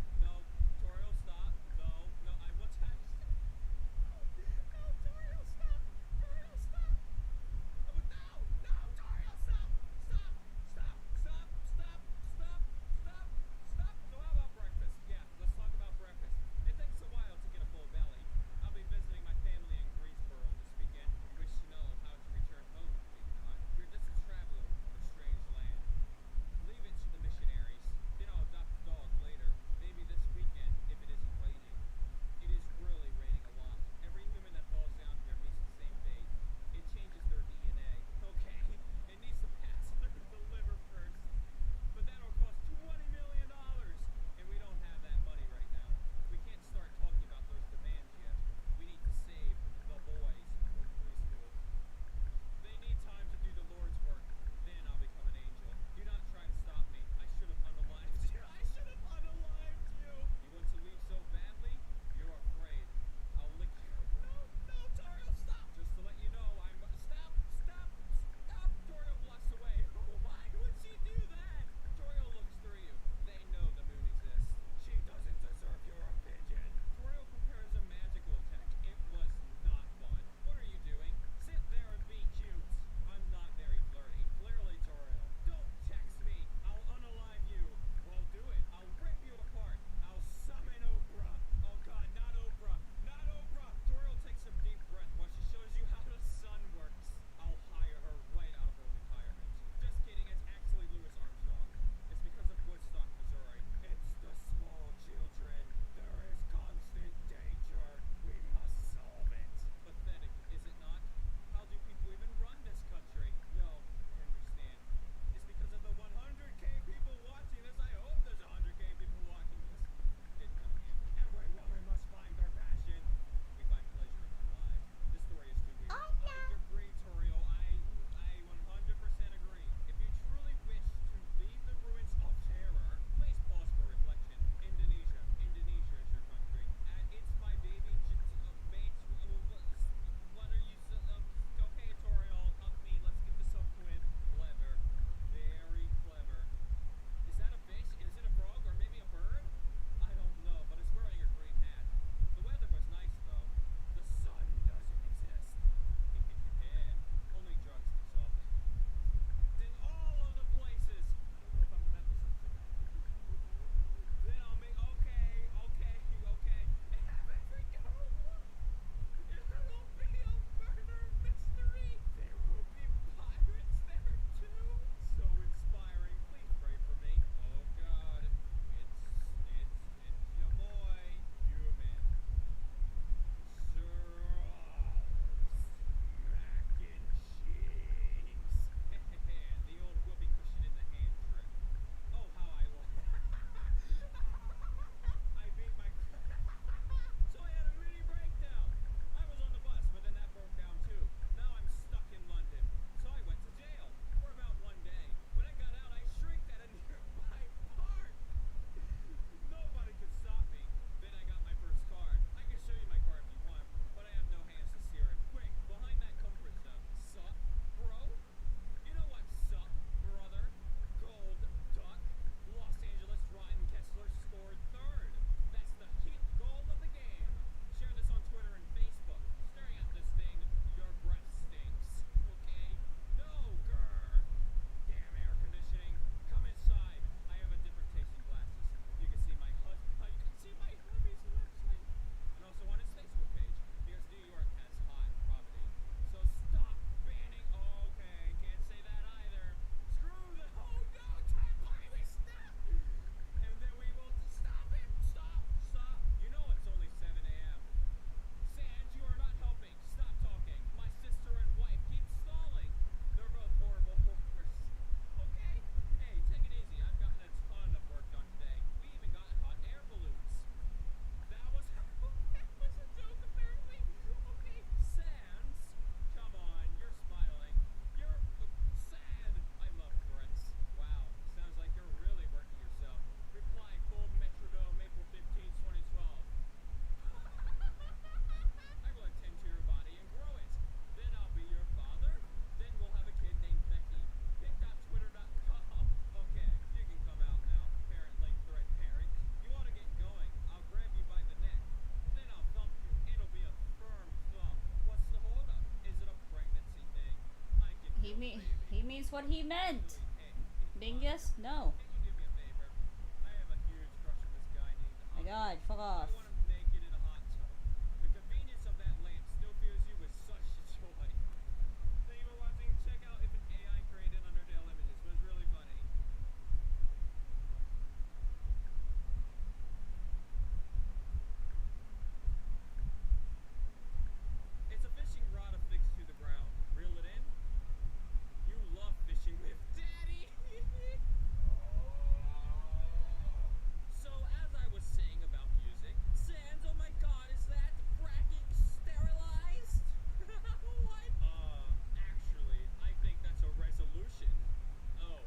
He means what he meant. Bingus? No. Can you do me a favor? I have a huge crush on this guy named My god, fuck off. I want him naked in a hot tub. The convenience of that lamp still fills you with such joy. Thank you for watching. Check out if an AI created Undertale images. It was really funny. It's a fishing rod affixed to the ground. Reel it in. You love fishing with Daddy! So, as I was saying about music, Sans, oh my god, is that fracking sterilized? What? Actually, I think that's a resolution. Oh,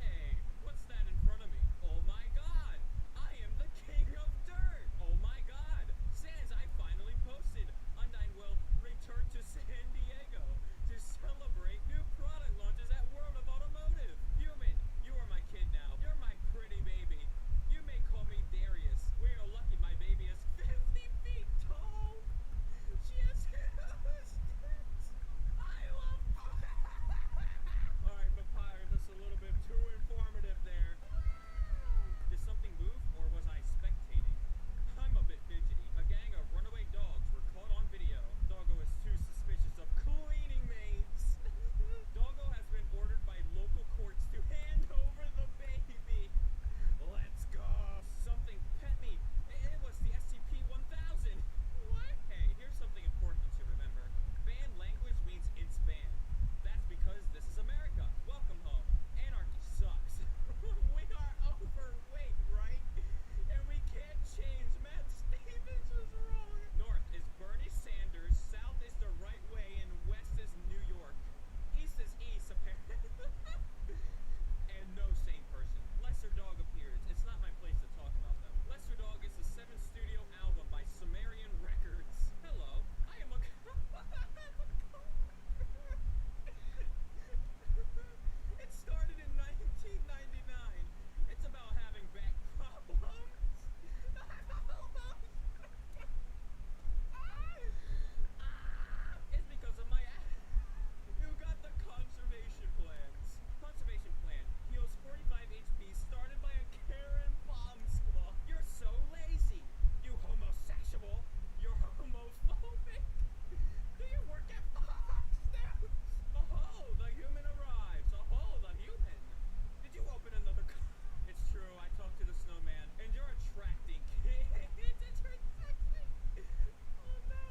hey, what's that in front of me? Oh my god, I am the king of dirt! Oh my god, Sans, I finally posted. Undyne will return to San Diego to celebrate new product launches at World of Automotive. Human, you are my kid now. You're my pretty baby. You may call me Darius. We are lucky my baby is 50 feet tall. She has huge tits. I love Alright, Papyrus, that's a little bit too informative there. Did something move, or was I spectating? I'm a bit fidgety. A gang of runaway dogs were caught on video. Doggo is too suspicious of cleaning maids. Doggo has been ordered by local courts to hand over the baby. Let's go. Something pet me. It was the SCP-1000. What? Hey, here's something important to remember. Banned language means it's banned. That's because this is America. Welcome home. Anarchy sucks. We are overweight, right? And we can't change. Matt Stevens was wrong. North is Bernie Sanders, south is the right way, and west is New York. East is east, apparently. And no sane person. Lesser Dog appears. It's not my place to talk about them. Lesser Dog is the 7th studio album by Sumerian Records. Hello, I am a... It started in 1999. It's about having back problems. It's because of my You got the conservation plans. Conservation plan heals 45 HP started by a Karen bomb squad. You're so lazy. You homosexual. You're homophobic. Do you work at Fox News? Oh, the human arrives. Oh, the human. Did you open another It's true, I talked to the snowman, and you're attracting kids. It's her sexy. Oh no.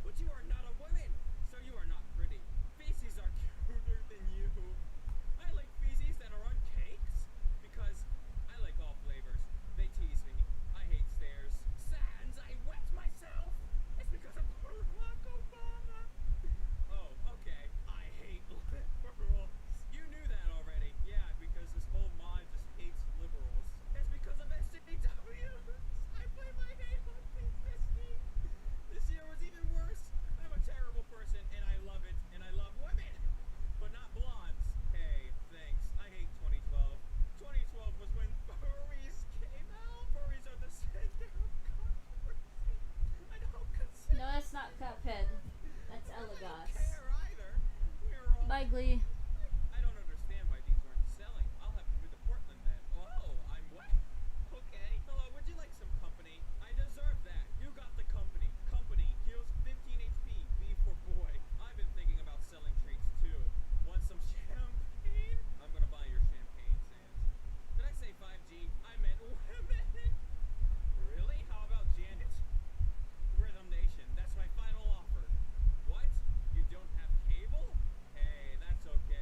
But you are not a woman, so you are not pretty. Feces are cuter than you. I like feces that are on cakes, because I like all flavors. They tease me. I hate stairs. Sans, I wet myself. It's because of Barack Obama. Oh, okay. I hate liberals. You knew that already. Yeah, because this whole mod just hates liberals. It's because of NSFW. I play my name on P50. This year was even worse. I'm a terrible person, and I love it, and I love women. But not blondes. Hey, thanks. I hate 2012. 2012 was when furries came out. Furries are the center of controversy. I don't consent. No, that's not Cuphead. That's I don't Elagos. care either. We're all... Bye, Glee. I don't understand why these aren't selling. I'll have to move to Portland then. Oh, I'm wet. Okay. Hello, would you like some company? I deserve that. You got the company. Company heals 15 HP. B for boy. I've been thinking about selling treats too. Want some champagne? I'm gonna buy your champagne, Sans. Did I say 5G? I meant women. Really? How about Janet? Rhythm Nation. That's my final offer. What? You don't have cable? Hey, that's okay.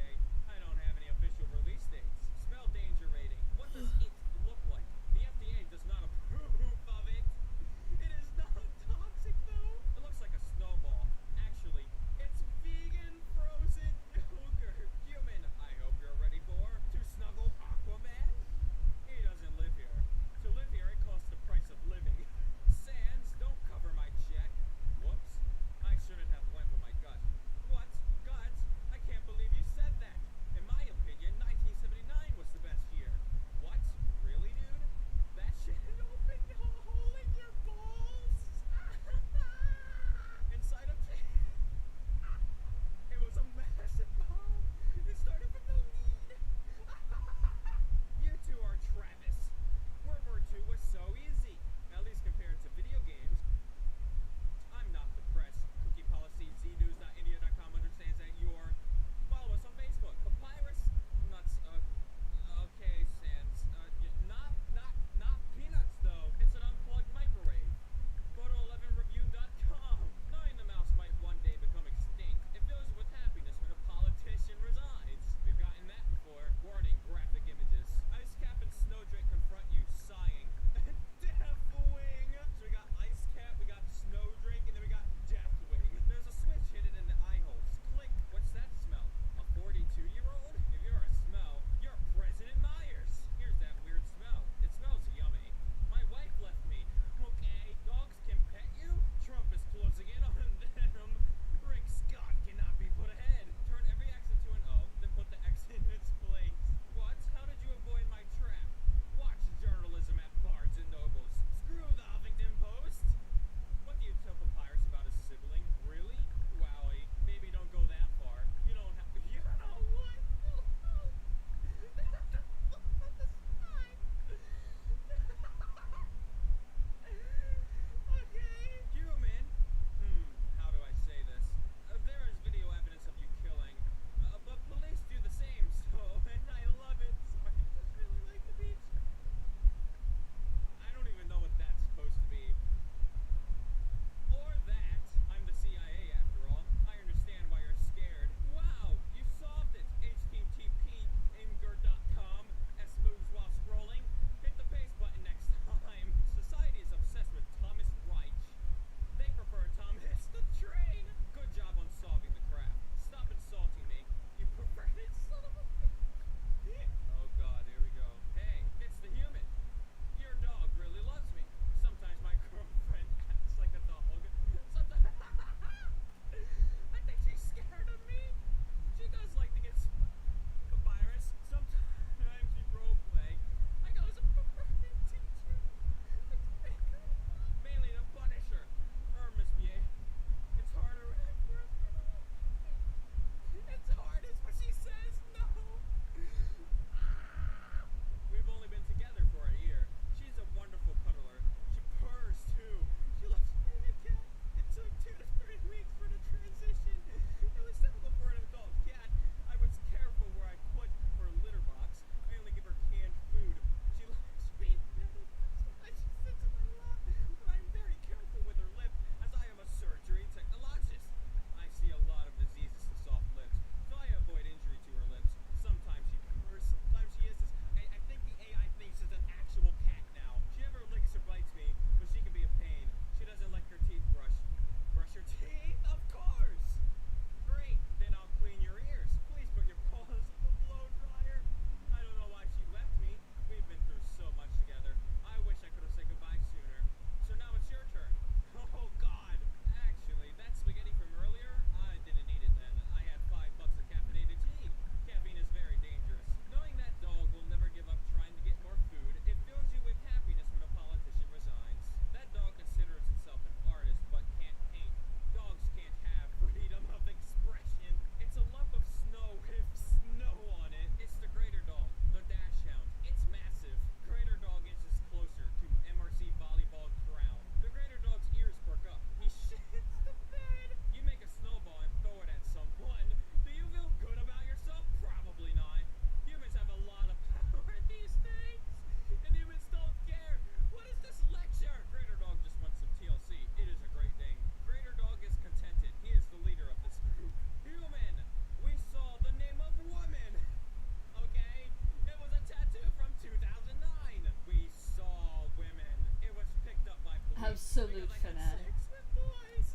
absolute fanatic. Sex with boys.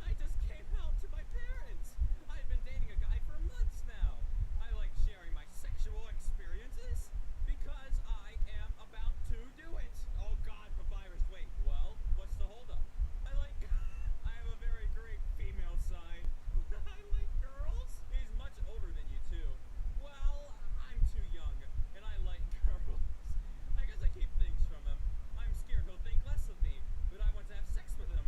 I just came out to my parents. I've been dating a guy for months now. I like sharing my sexual experiences because I am about to do it. Oh God, Papyrus, wait. Well, what's the holdup? I have a very great female side. I like girls. He's much older than you too. Well, I'm too young, and I like girls. I guess I keep things from him. I'm scared he'll think less of me, but I want to have sex with him.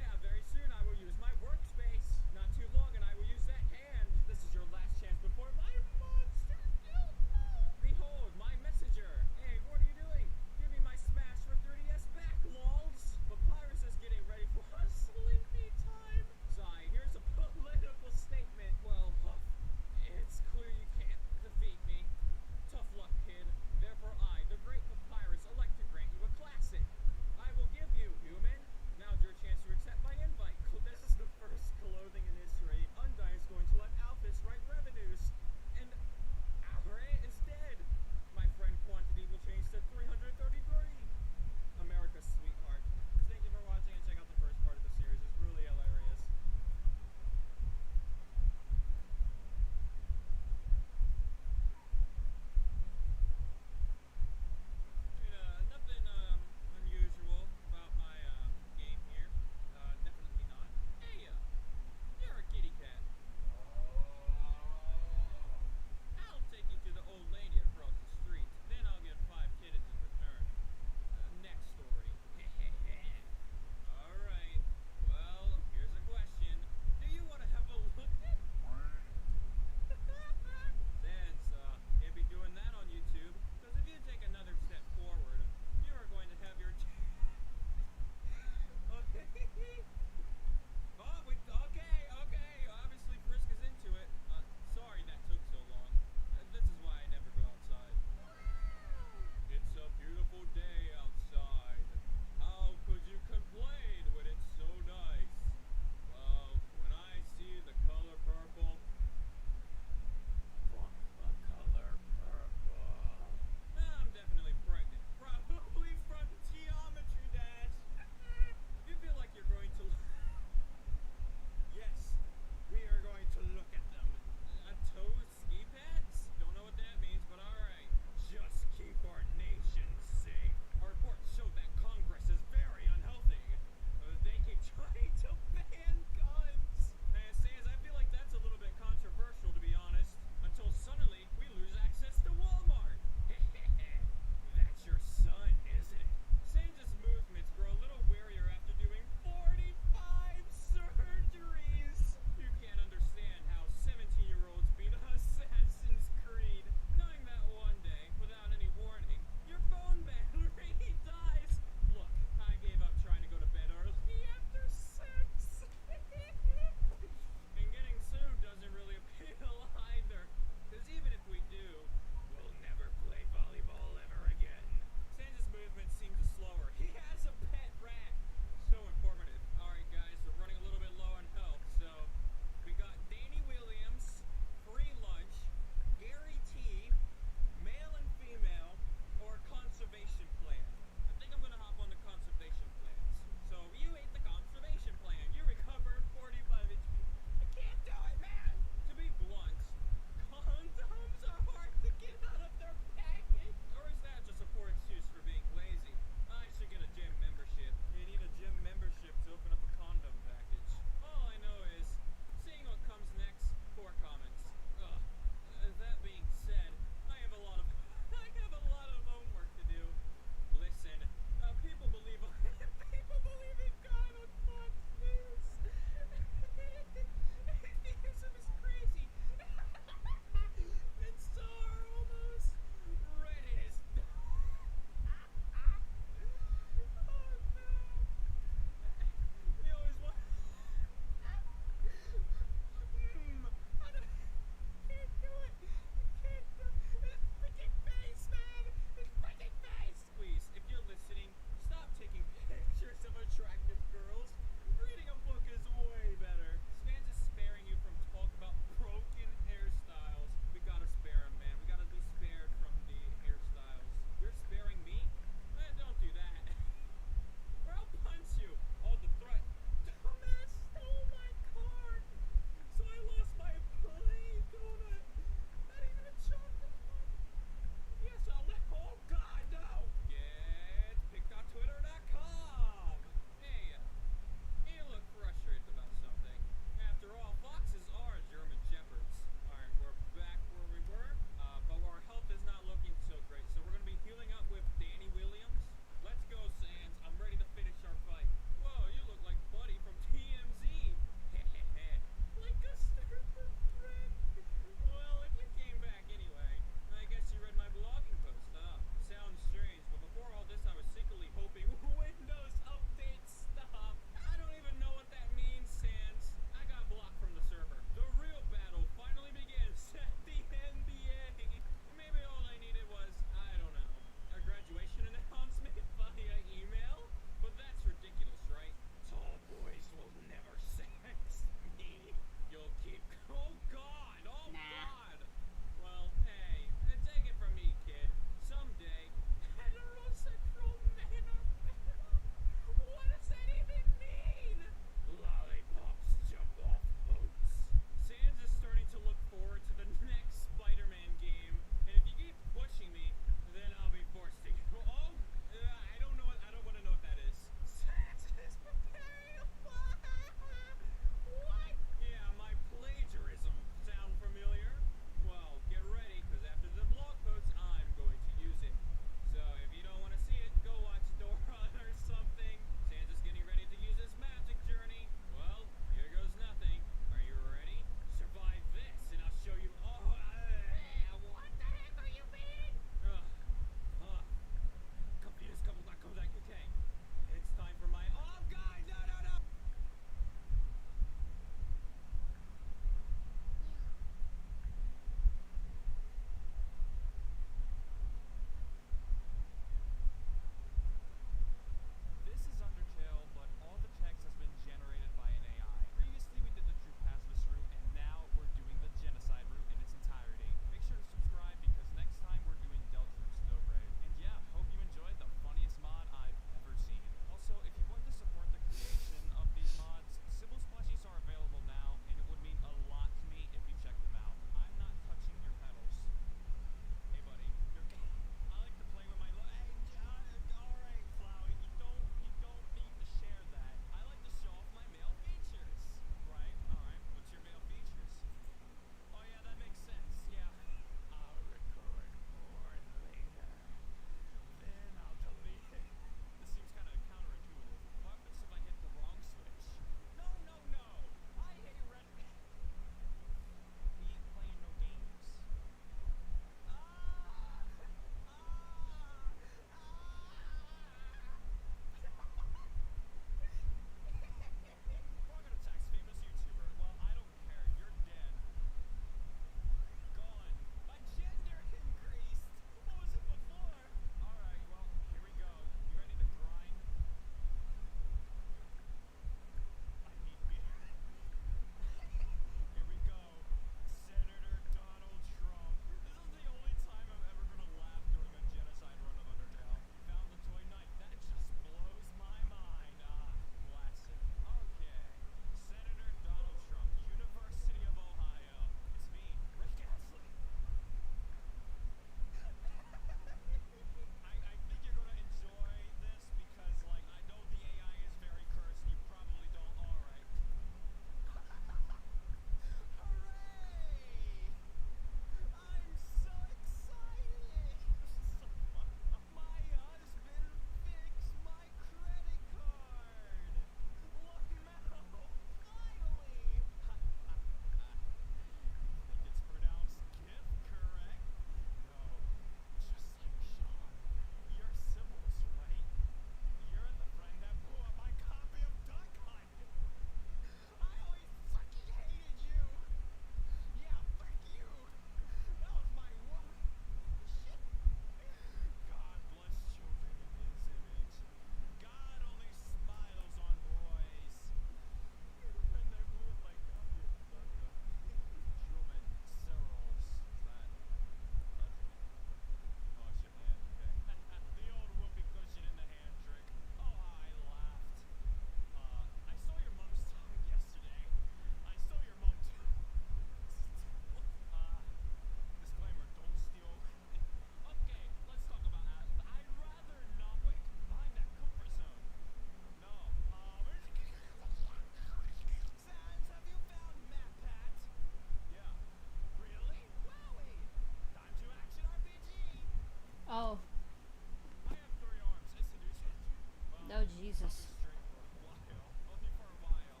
Jesus. Straight for a while. Only for a while.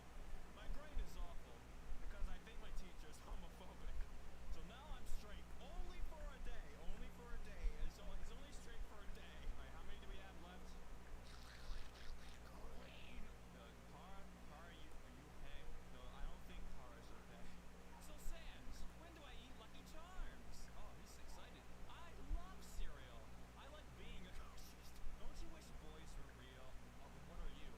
My brain is awful because I think my teacher's homophobic. So now I'm straight only for a day. Only for a day. And so he's only straight for a day. Alright, how many do we have left? Queen. Tara, are you okay? No, I don't think Tara's okay. So Sans, when do I eat Lucky Charms? Oh, he's excited. I love cereal. I like being a ghost. Don't you wish boys were real? Oh, what are you?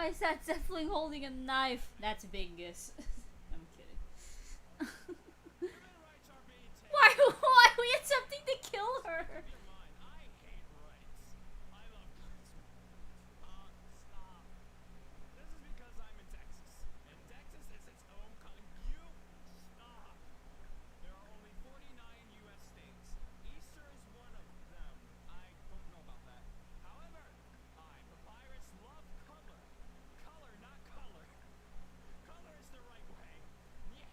Why is that Zeppelin holding a knife? That's Bingus. I'm kidding. Human rights are being taken. Why are we attempting to kill her? Your mind. I hate rights. I love guns. Stop. This is because I'm in Texas. And Texas is its own country. You stop. There are only 49 U.S. states. Easter is one of them. I don't know about that. However, I, Papyrus, love color. Color, not color. Color is the right way. Yeah.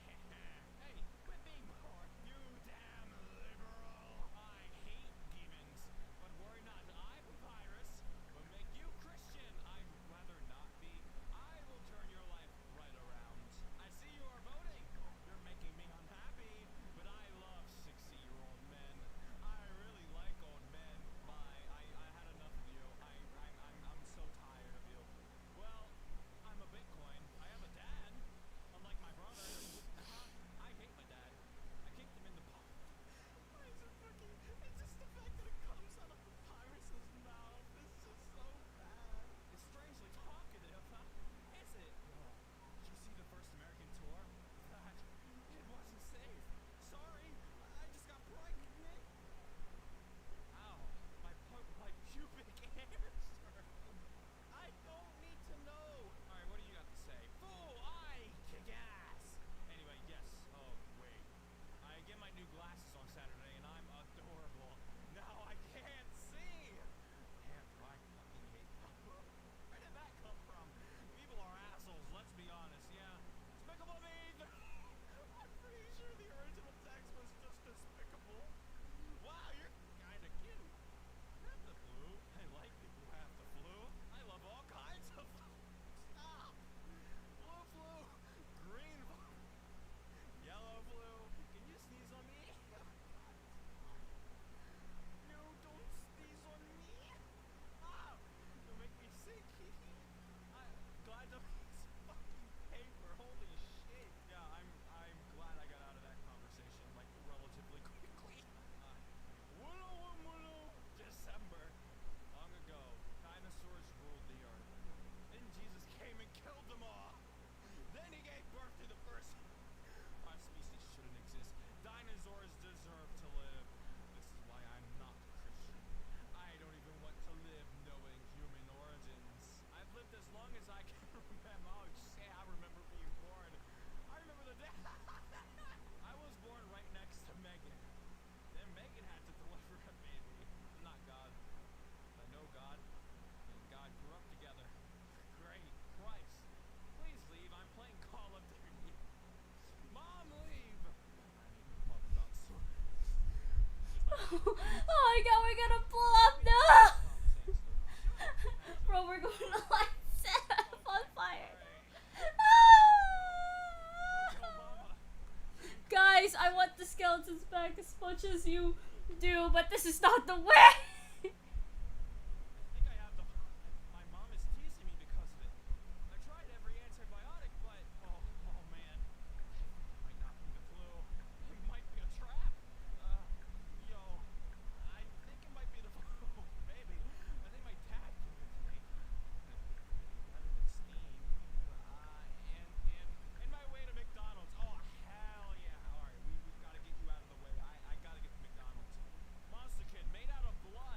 Hey, quit being poor. You damn liberal. I hate demons. But worry not. I, Papyrus, will make you Christian. I'd rather not be. I will turn your life right around. I see you are voting. You're making me unhappy. But I love 60-year-old men. I really like old men. Bye. I had enough of you. I'm so tired of you. Well, I'm a Bitcoin. I have a dad. Unlike my brother. I hate my dad. I kicked him in the paw. Why is it fucking... It's just the fact that it comes out of Papyrus's mouth. It's just so bad. It's strangely talkative, huh? Is it? Yo, did you see the first American tour? That... It wasn't safe. Sorry. I just got pregnant. Ow. My pubic hairs hurt. I don't need to know. Alright, what do you got to say? Fool, I kick ass. Anyway, yes. Oh, wait. I get my new glasses on Saturday and I'm adorable. Now I can't see. Damn, do I fucking hate Papa. Where did that come from? People are assholes, let's be honest, yeah. Despicable Me! I'm pretty sure the original text was just despicable. Wow, you're kinda cute. Have the flu. I like people who have the flu. I love all kinds of flu. Stop. Blue flu. Green flu. Yellow flu. Can you sneeze on me? No, don't sneeze on me. Ah, you'll make me sick. I'm glad to fucking paper. Holy shit. Yeah, I'm glad I got out of that conversation like relatively quickly. December. Long ago, dinosaurs ruled the earth. Then Jesus came and killed them all. Then he gave birth to the first. Our species shouldn't exist. Dinosaurs deserve to live. This is why I'm not Christian. I don't even want to live knowing human origins. I've lived as long as I can remember. Oh shit, I remember being born. I remember the day. I was born right next to Megan. Then Megan had to deliver a baby. I'm not God. I know God. And God grew up together. Great. Christ. Please leave. I'm playing Call of Duty. Mom, leave. I need to talk about Oh my god, we're gonna blow up! No! Bro, we're going to light set up on fire. Guys, I want the skeletons back as much as you do, but this is not the way! I think I have the... My mom is teasing me because of it. I tried every antibiotic, but... Oh man. It might not be the flu. It might be a trap. Yo. I think it might be the flu. Maybe. I think my dad gave it to me. Better than steam. And my way to McDonald's. Oh, hell yeah. Alright, we've got to get you out of the way. I got to get to McDonald's. Monster Kid made out of blood.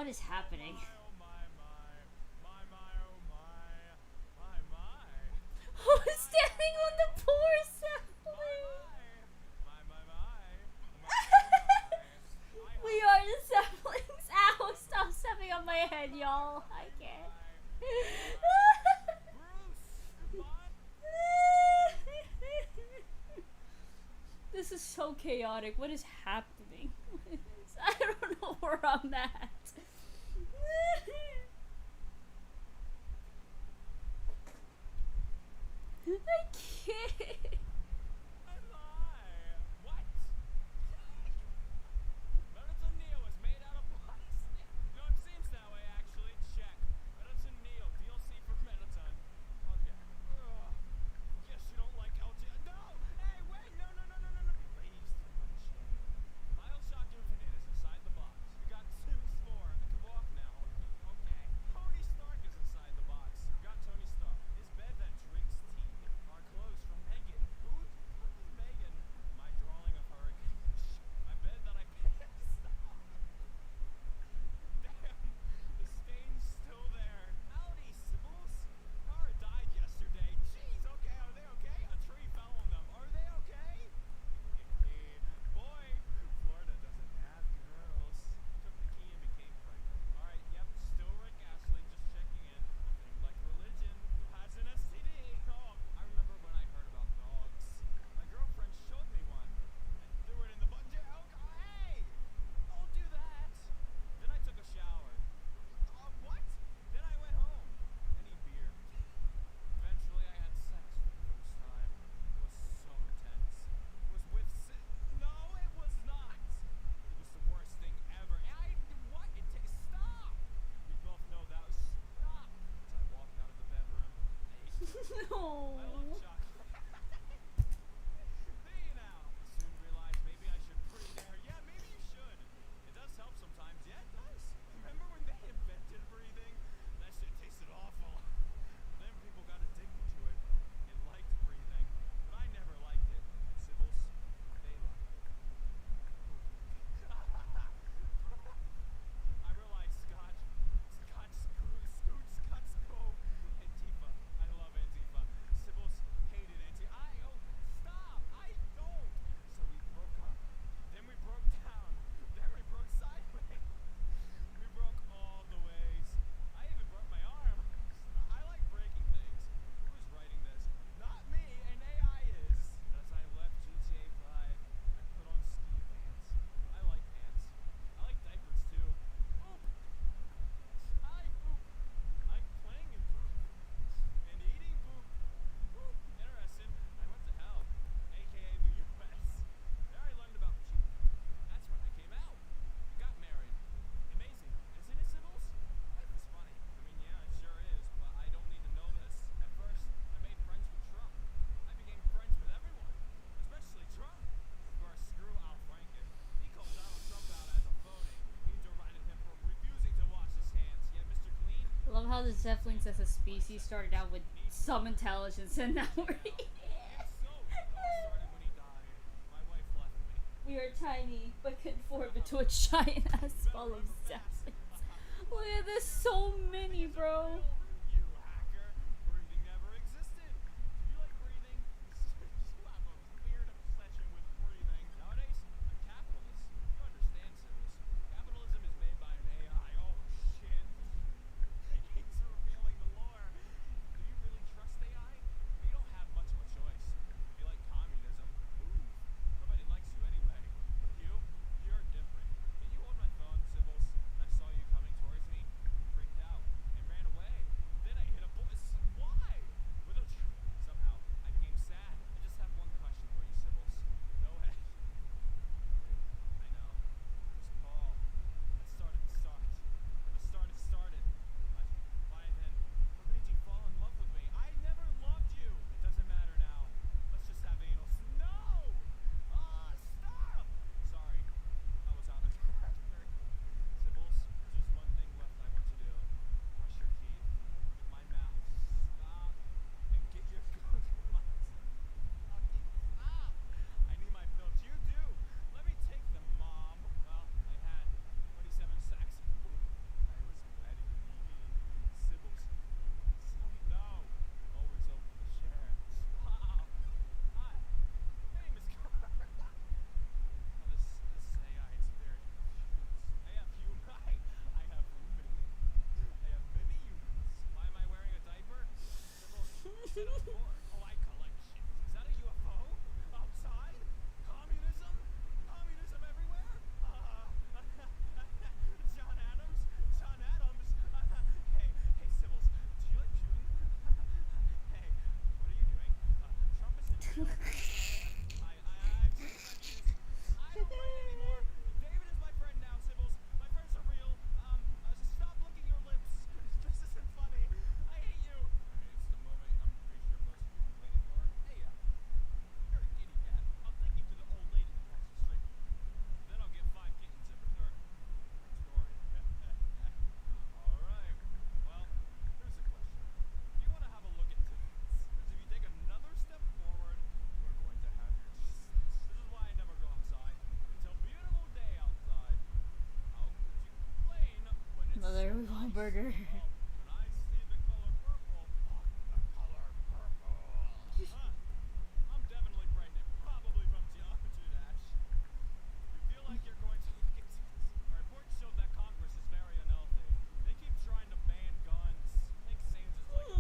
What is happening? Oh my. Who's standing on the poor sapling? We are the saplings. Ow! Stop stepping on my head, y'all. I can't. This is so chaotic. What is happening? I don't know where I'm at. I can't. What? Medicine Neo is made out of plastic. No, it seems that way actually. Check. Medicine Neo, DLC for Medicine. Okay. Ugh. Guess you don't like LG. No! Hey, wait! No. Please don't unchain. Bioshock Infinite is inside the box. We got Sims 4. I can walk now. Okay. Tony Stark is inside the box. We got Tony Stark. His bed that drinks tea. Our clothes from Megan. Who the fuck is Megan? My drawing of hurricane. My bed that I passed. Damn, the stain's still there. Howdy, Sybil's. Car died yesterday. Jeez, okay, are they okay? A tree fell on them. Are they okay? Boy, Florida doesn't have girls. Took the key and became pregnant. Alright, yep, still Rick Astley, just checking in. Nothing like religion. Has an STD. Oh, I remember when I heard about dogs. My girlfriend showed me one. I threw it in the bungee. Oh, hey! Don't do that. Then I took a shower. What? Then I went home. I need beer. Eventually, I had sex for the first time. It was so intense. It was with No, it was not. It was the worst thing ever. What? Stop! We both know that was... Stop! As I walked out of the bedroom, I ate No. I love chocolate. There you now. I soon realized maybe I should breathe air. Yeah, maybe you should. It does help sometimes. Yeah, it does. Remember when they invented breathing? That shit tasted awful. Then people got addicted to it and liked breathing. But I never liked it. Sybil's, they liked it. I realized Scotch, Antifa. I love Antifa. Sybil's hated Antifa. Stop! I don't! So we broke up. Then we broke down. Then we broke sideways. We broke all the ways. I even broke my arm. I like breaking things. Who's writing this? Not me, an AI is. As I left GTA 5, I put on ski pants. I like pants. I like diapers too. Poop! I like poop. I like playing in poop. And eating poop. Poop. Interesting. I went to hell, aka the US. There I learned about cheating. That's when I came out. I got married. Amazing, isn't it, Sybil's? Life is funny. I mean, yeah, it sure is, but I don't need to know this. At first, I made friends with Trump. I became friends with everyone, especially Trump. First, screw Al Franken. He called Donald Trump out as a phony. He derided him for refusing to wash his hands. Yet Mr. Clean, I love how the Zeppelins as a species started out with some intelligence and now we're so it all started when he died. My wife left me. we are tiny but conform into a giant ass full of Zeppelins. Look at this, so many, bro. You hacker. Breathing never existed. Do you like breathing? You have a weird obsession with breathing. Nowadays, I'm capitalist. You understand, Sybil's. Capitalism is made by an AI. Oh, shit. He's revealing the lore. Do you really trust AI? You don't have much of a choice. If you like communism, move. Nobody likes you anyway. You're different. Can you hold my phone, Sybil's? When I saw you coming towards me, I freaked out and ran away. said of course. Oh, I collect shit. Is that a UFO? Outside? Communism? Communism everywhere? John Adams? John Adams? Hey, Sybil, do you like Putin? Hey, what are you doing? Trump is in jail. I've changed my views. I don't write anymore. David is my friend now, Sybil. My friends are real. Stop licking your lips. This isn't funny. I hate you. It's the moment I'm pretty sure most of you have been waiting for. Hey, you're a kitty cat. I'll take you to the old lady across the street. Then I'll get 5 kittens in return. Story. All right. Well, here's the question. Do you want to have a look at tickets? Because if you take another step forward, we're going to have your This is why I never go outside. It's a beautiful day outside. How could you complain when it's Another so nice? burger. When I see the color purple, the color purple. I'm definitely pregnant, probably from geometry dash. You feel like you're going to get Our reports show that Congress is very unhealthy. They keep trying to ban guns. Think Sames is like,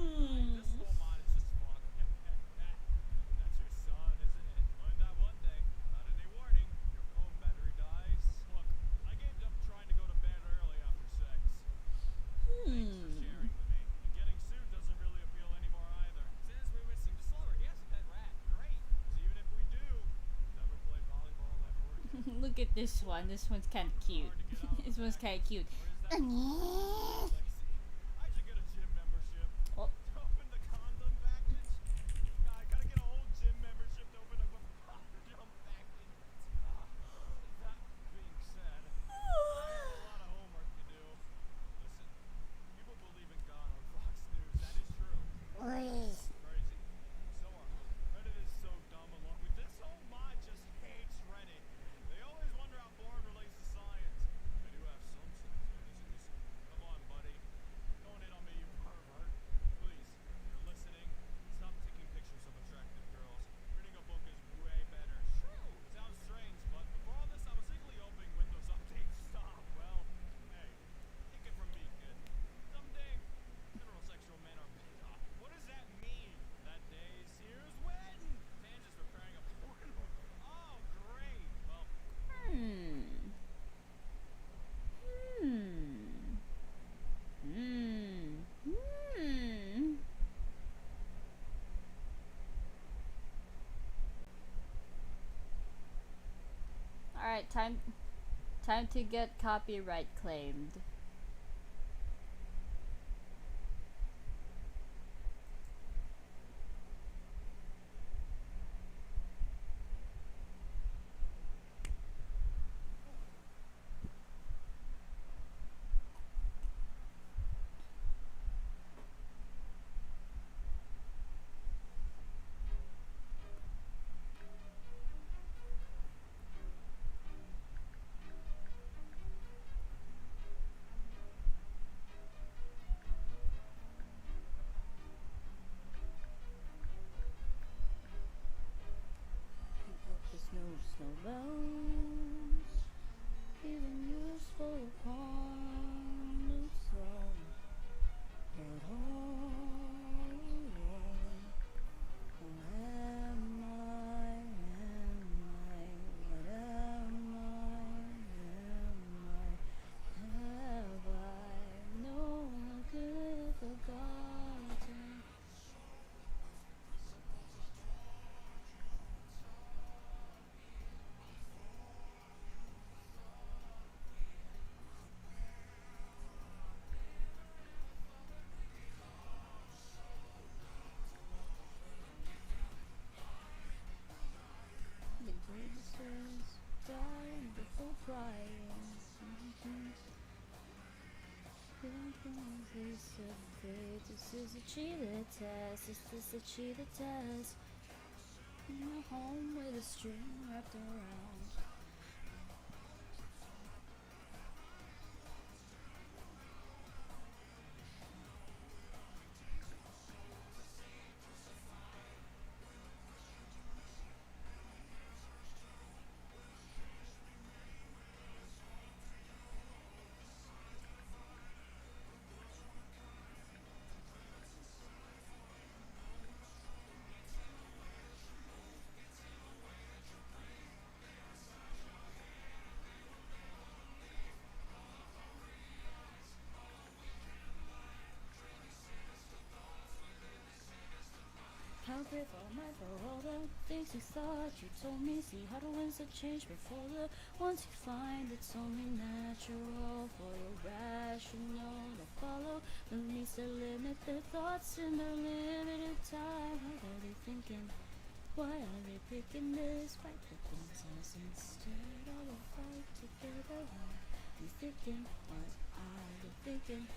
this whole mod is just fun. That's your son, isn't it? Learn that one day. Not any warning. Your phone battery dies. Look, I gave up trying to go to bed early after sex. Thanks for sharing with me. And getting sued doesn't really appeal anymore either. Since we're missing the slower, he has a pet rat. Great. 'Cause even if we do, never play volleyball ever again. Look at this one. This one's kind of cute. This one's kind of cute. What is that? Lazy. I should get a gym membership. Oh. To open the condom package? God, I gotta get a whole gym membership to open a condom package. That being said, I have a lot of homework to do. Listen, people believe in God on Fox News. That is true. Crazy. So are we. Reddit is so dumb along with this whole mod just hates Reddit. They always wonder how porn relates to science. I do have some sex fantasies. Come on, buddy. Don't hit on me, you pervert. Please, if you're listening, stop taking pictures of attractive girls. Reading a book is way better. True. Sounds strange, but before all this, I was secretly hoping Windows updates stop. Well, hey, take it from me, kid. Someday, heterosexual men are picked up. What does that mean? That day is here's when. Dan's just preparing a porn movie. Oh, great. Well, Alright, time to get copyright claimed. The snow bones, even useful upon the throne. But all alone, what am I? What am I? Have I no one could have forgotten? The greatest dying before crying. This is a cheetah test. This is a cheetah test. You're home with a string wrapped around. for all the things you thought you told me. See how the winds have changed before the ones you find. It's only natural for a rational to follow the means to limit their thoughts in their limited time. What are they thinking? Why are they picking this fight for themselves instead? I will fight together. What are you thinking? What are they thinking?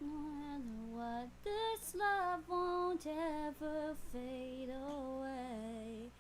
No matter what, this love won't ever fade away.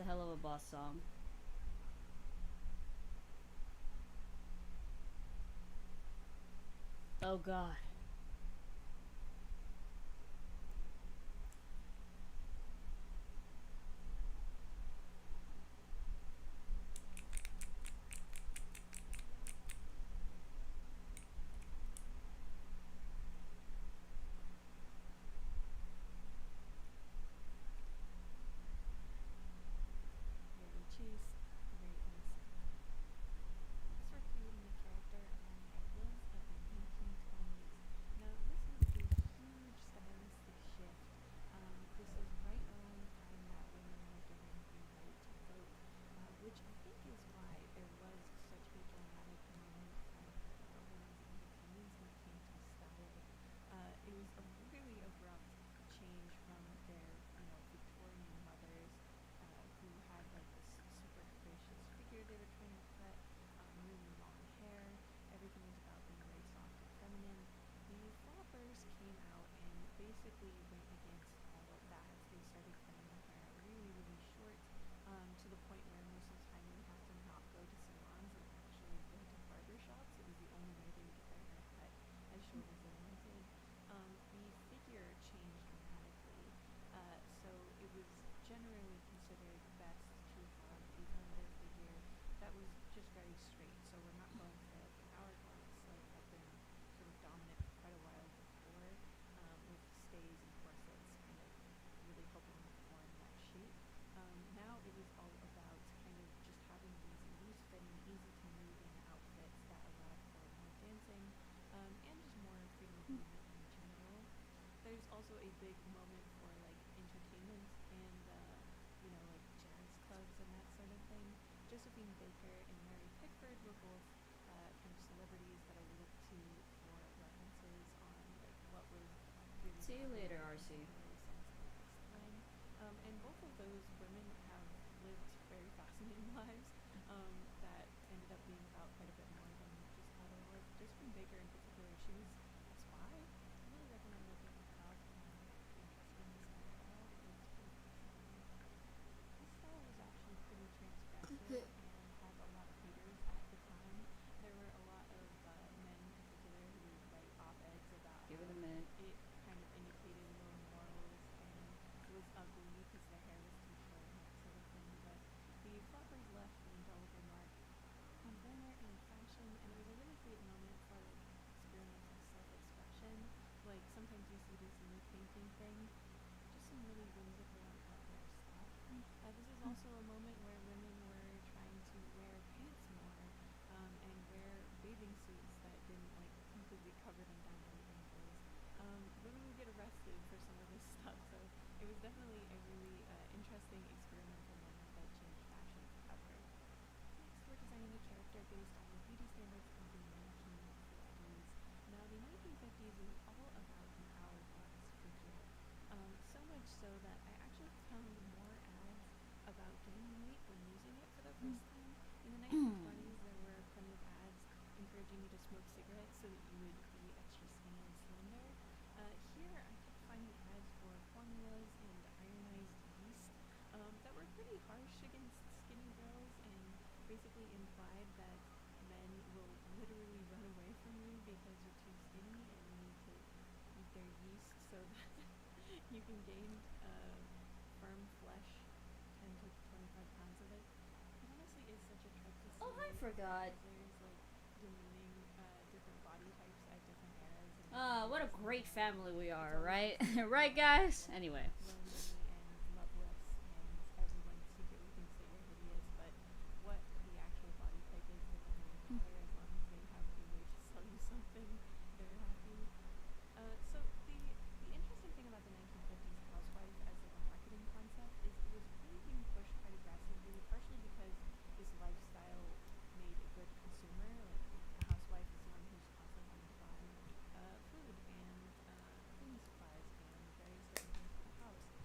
hell of a boss song. Oh god. Very chaste, very innocent. Next, we're creating the character around the ideals of the 1920s. Now, this is a huge stylistic shift. This is right around the time that women were given the right to vote, which I think is why there was such a dramatic moment of women's independence when it came to style. It was a really abrupt change from their, Victorian mothers who had like this super capricious figure they were trying to cut, really long hair. Everything was about being very soft and feminine. The floppers came out and basically went against all of that. They started cutting their hair really, really short, to the point where most of the time they would have to not go to salons and actually go to barber shops. It was the only way they would get their hair cut as short as they wanted. The figure changed dramatically, so it was generally considered best to have a slender figure that was just very straight. So we're not going for like an hourglass like had been sort of dominant for quite a while before, with stays and corsets kind of really helping form that shape. Now it was all about kind of just having these loose fitting, easy to move in outfits that allowed for more dancing, and just more freedom of movement in general. There's also a big moment for like entertainment and like jazz clubs and that sort of thing. Josephine Baker and Mary Pickford were both kind of celebrities that I look to for references on like what was really See you later, popular RC. and contemporary songs at this time. And both of those women have lived very fascinating lives, that ended up being about quite a bit more than just how they look. Josephine Baker in particular, she was a spy. I really recommend looking her up if you're interested in this kind of style. It's pretty fascinating. This style was actually pretty transgressive and had a lot of haters at the time. There were a lot of men in particular who would write op-eds about Give how it a minute. it kind of indicated low morals and was ugly because their hair was too short and that sort of thing. But the floppers left an indelible mark on glamour and fashion, and it was a really great moment for like experimental self-expression. Like sometimes you see this new painting thing, just some really whimsical and out there stuff. This is also a moment where women were trying to wear pants more, and wear bathing suits that didn't like completely cover them down to the ankles. Women would get arrested for some of this stuff, so it was definitely a really interesting experimental moment that changed fashion forever. Next, we're designing a character based on the beauty standards of the 1950s. Now, the 1950s was all about the hourglass figure. So much so that I actually found more ads about gaining weight when using it for the first time. In the 1920s, there were plenty of ads encouraging you to smoke cigarettes so that you would be extra skinny and slender. Here, I kept finding ads for formulas and ironized yeast, that were pretty harsh against skinny girls and basically implied that men will literally run away from you because you're too skinny and you need to eat their yeast so that you can gain firm flesh, 10 to 25 pounds of it. It honestly is such a trip to see. Oh, I forgot. There's like demeaning different body types at different eras. What a great family we are, right? Right, guys? Anyway. Lonely and loveless, and everyone secretly thinks that you're hideous, but what the actual body type is doesn't really matter as long as they have a way to sell you something. They're happy. So the interesting thing about the 1950s housewife as like a marketing concept is it was really being pushed quite aggressively, partially because this lifestyle made a good consumer. Like a housewife is the one who's constantly having to buy food and cleaning supplies and various different things for the house.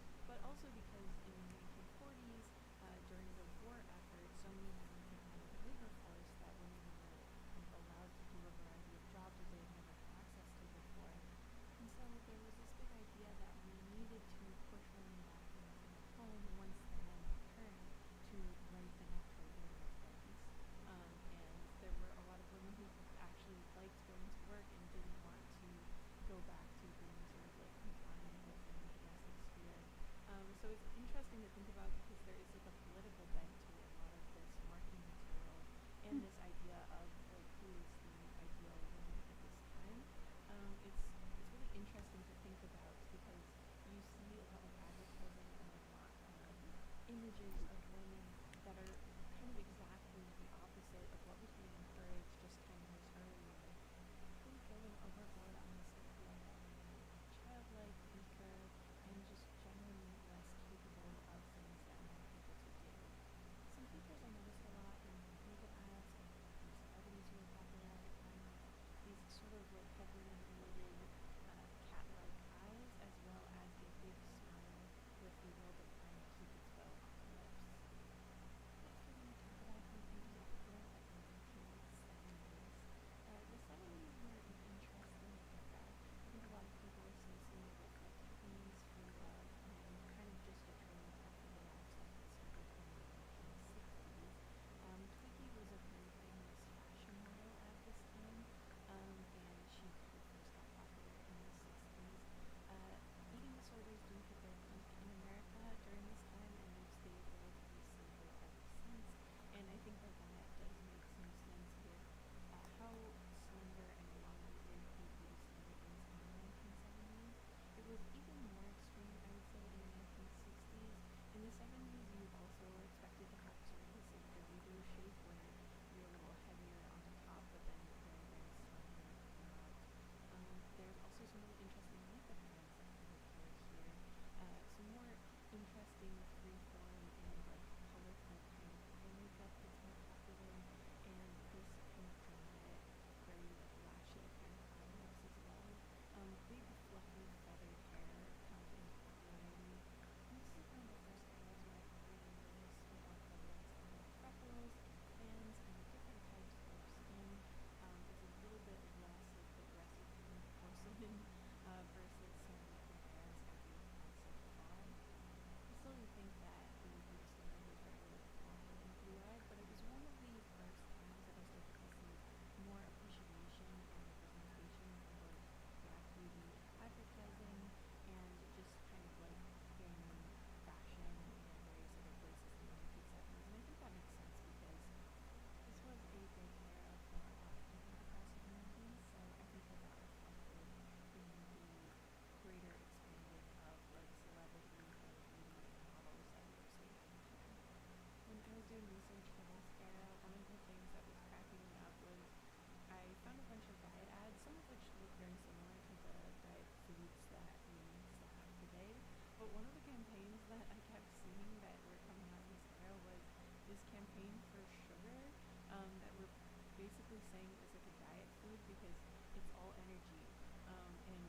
that we're basically saying it was like a diet food because it's all energy, and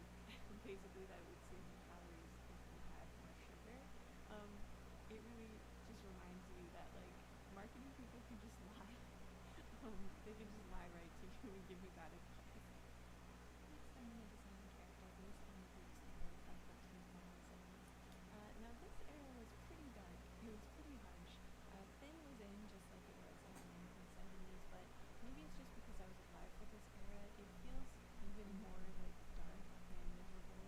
basically that it would save you calories if you had more sugar. It really just reminds you that like marketing people can just lie. They can just lie right to you and give you bad advice. Next, I'm going to design a character based on the group standards of the 2000s. Now, this era was pretty dark. It was pretty harsh. Thin was in just like it was in the 1970s, but maybe it's just because I was alive for this era. It feels even more like dark and miserable.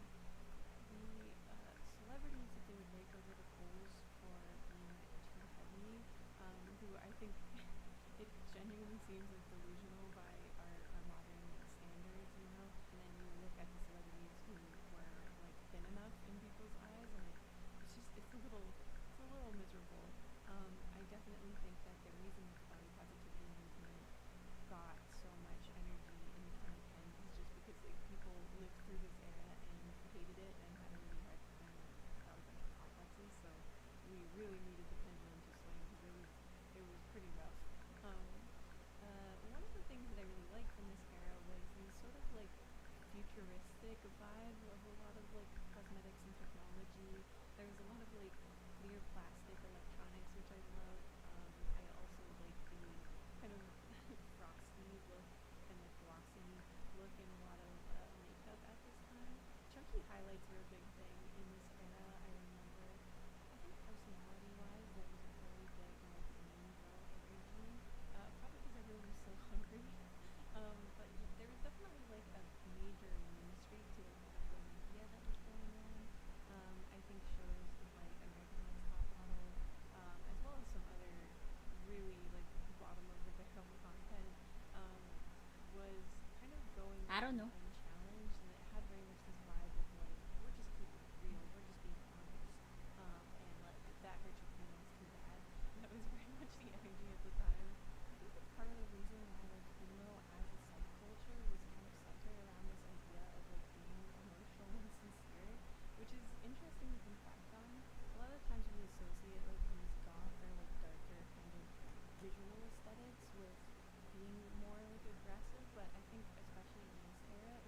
The celebrities that they would rake over the coals for being too heavy, who I think it genuinely seems like delusional by our modern standards, you know. And then you look at the celebrities who were like thin enough in people's eyes, and it's a little miserable. I definitely think that the reason that the body positivity movement got so much energy in the 2010s is just because like, people lived through this era and hated it and had a really hard time and got a bunch of complexes. So we really needed the pendulum to swing because it was pretty rough. One of the things that I really liked from this era was the sort of like futuristic vibe of a lot of like cosmetics and technology. There was a lot of like clear plastic electronics, which I love. I also like the kind of frosty look and like glossy look in a lot of makeup at this time. Chunky highlights were a big thing in this era. I remember, I think personality-wise, there was a very big like mean girl energy. Probably because everyone was so hungry. But there was definitely like a major mean streak to a lot of the media that was going on. I think shows like American Next Top Model, as well as some other really like bottom of the barrel content, was kind of going I don't on know. unchallenged, and it had very much this vibe of like we're just keeping it real, we're just being honest, and like if that hurts your feelings, too bad. That was very much the energy at the time. I think it's part of the reason why like emo as a subculture was kind of centered around this idea of like being emotional and sincere, which is interesting to think back on. A lot of times we associate like these goth or like darker kind of visual aesthetics with being more like aggressive, but I think especially in this era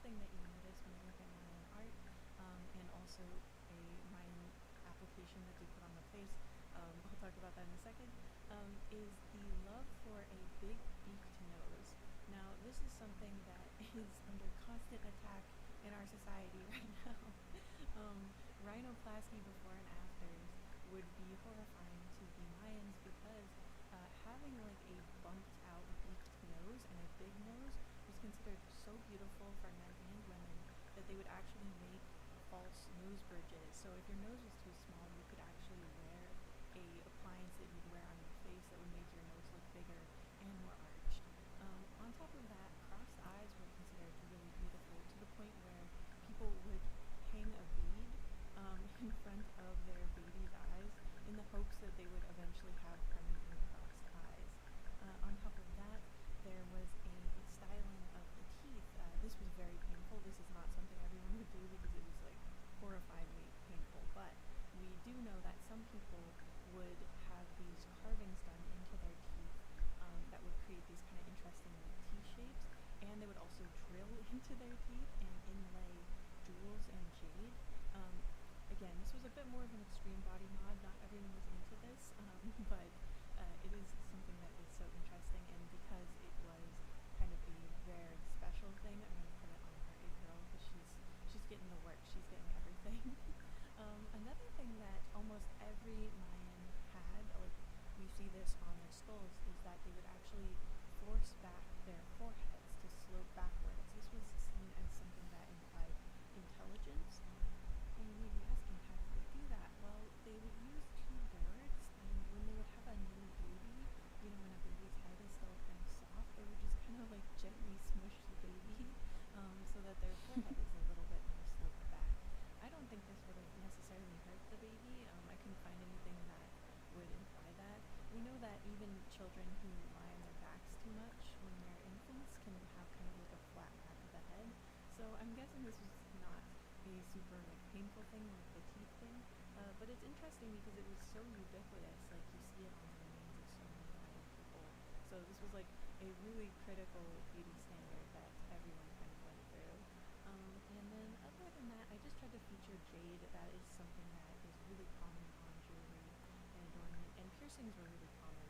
thing that you notice when you look at Mayan art, and also a Mayan application that they put on the face, I'll talk about that in a second, is the love for a big beaked nose. Now, this is something that is under constant attack in our society right now. Rhinoplasty before and afters would be horrifying to the Mayans because having like a bumped out beaked nose and a big nose was considered so beautiful for men and women that they would actually make false nose bridges. So if your nose was too small, you could actually wear a appliance that you'd wear on your face that would make your nose look bigger and more arched. On top of that, crossed eyes were considered really beautiful to the point where people would hang a bead in front of their baby's eyes in the hopes that they would eventually have permanently crossed eyes. On top of that, there was a styling of the teeth. This was very painful. This is not something everyone would do because it was like horrifyingly painful, but we do know that some people would have these carvings done into their teeth that would create these kind of interesting like T-shapes, and they would also drill into their teeth and inlay jewels and jade. Again, this was a bit more of an extreme body mod. Not everyone was into this, but it is something that is so interesting, and because it was kind of a rare and special thing, I'm going to put it on our 8-girl because she's getting the work, she's getting everything. Another thing that almost every Mayan had, like we see this on their skulls, is that they would actually force back their foreheads to slope backwards. This was seen as something that implied intelligence. And you may be asking, how did they do that? Well, they would use 2 boards, and when they would have a new baby, you know, when a baby's head is still kind of soft, they would just kind of like gently smush the baby so that their forehead is a little bit more sloped back. I don't think this would have necessarily hurt the baby. I couldn't find anything that would imply that. We know that even children who lie on their backs too much when they're infants can have kind of like a flat back of the head. So I'm guessing this was not a super like painful thing like the teeth thing, but it's interesting because it was so ubiquitous. Like you see it on the remains of so many Mayan people. So this was like a really critical beauty standard that everyone kind of went through. And then other than that, I just tried to feature jade. That is something that is really common on jewelry and adornment, and piercings were really common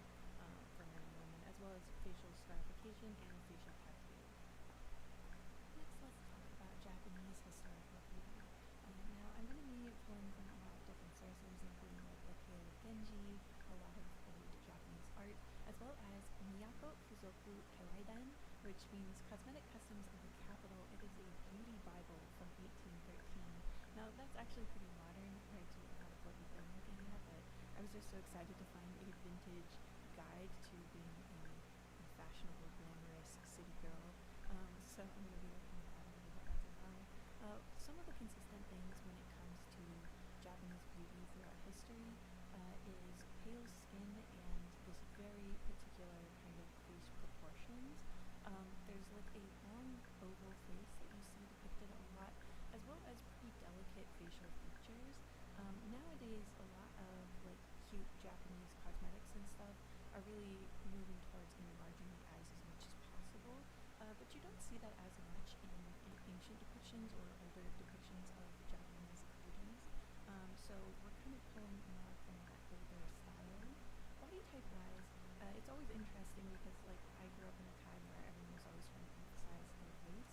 for men and women, as well as facial scarification and facial tattoo. Next, let's talk about Japanese historical beauty. Now, I'm going to be pulling from a lot of different sources, including like the Tale of Genji, a lot of old Japanese art, as well as Miyako Fuzoku Keireidan, which means Cosmetic Customs of the Capital. It is a beauty Bible from 1813. Now, that's actually pretty modern compared to a lot of what we've been looking at, but I was just so excited to find a vintage guide to being a fashionable, glamorous city girl. So I'm going to be looking at that a little bit as well. Some of the consistent things when it comes to Japanese beauty throughout history is pale skin and this very particular kind of face proportions. There's like a long oval face that you see depicted a lot, as well as pretty delicate facial features. Nowadays, a lot of like cute Japanese cosmetics and stuff are really moving towards enlarging the eyes as much as possible, but you don't see that as much in ancient depictions or older depictions of Japanese beauties. So we're kind of pulling more from that older style. Body type wise, it's always interesting because like I grew up in a time where everyone was always trying to emphasize their waist,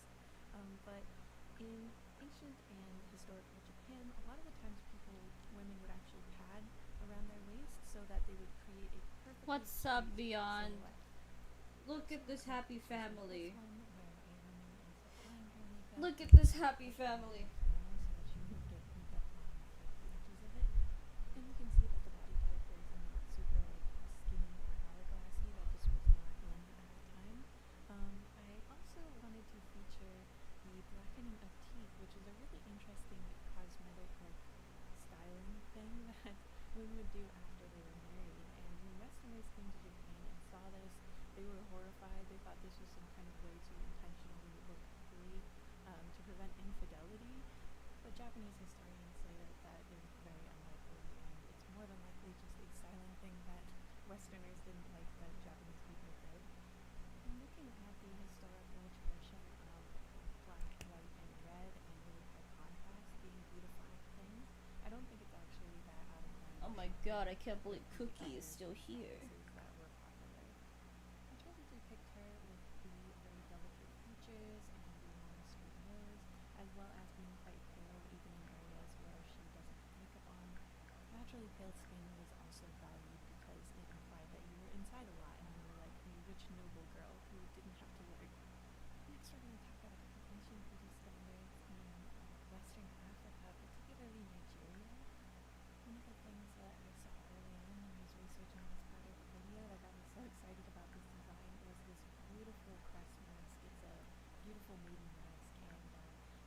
but in ancient and historical Japan, a lot of the times women would actually pad around their waist so that they would create a perfectly What's up, straight Beyond? silhouette. Look at this happy family. This one where a woman is applying her makeup. Look at this happy family. So that she would get makeup on like the edges of it. And you can see that the body type is not super like skinny or hourglassy. That just was not in at the time. I also wanted to feature the blackening of teeth, which is a really interesting cosmetic like styling thing that women would do after they were married. And when Westerners came to Japan and saw this, they were horrified. They thought this was some kind of way to intentionally look ugly to prevent infidelity. But Japanese historians say that that is very unlikely, and it's more than likely just a styling thing that Westerners didn't like that Japanese people did. And looking at the historical tradition of black, white, god, I can't believe Cookie is still here. that were popular. I tried to depict her with the very delicate features and the monstrous nose, as well as being quite pale even in areas where she doesn't have makeup on. Naturally pale skin was also valued because it implied that you were inside a lot and you were like a rich noble girl who didn't have to work. Next we're going to talk about ancient beauty standards in Western Africa, particularly Nigeria. One of the things that I saw early on when I was researching this part of the video that got me so excited about this design was this beautiful crest mask. It's a beautiful maiden mask, and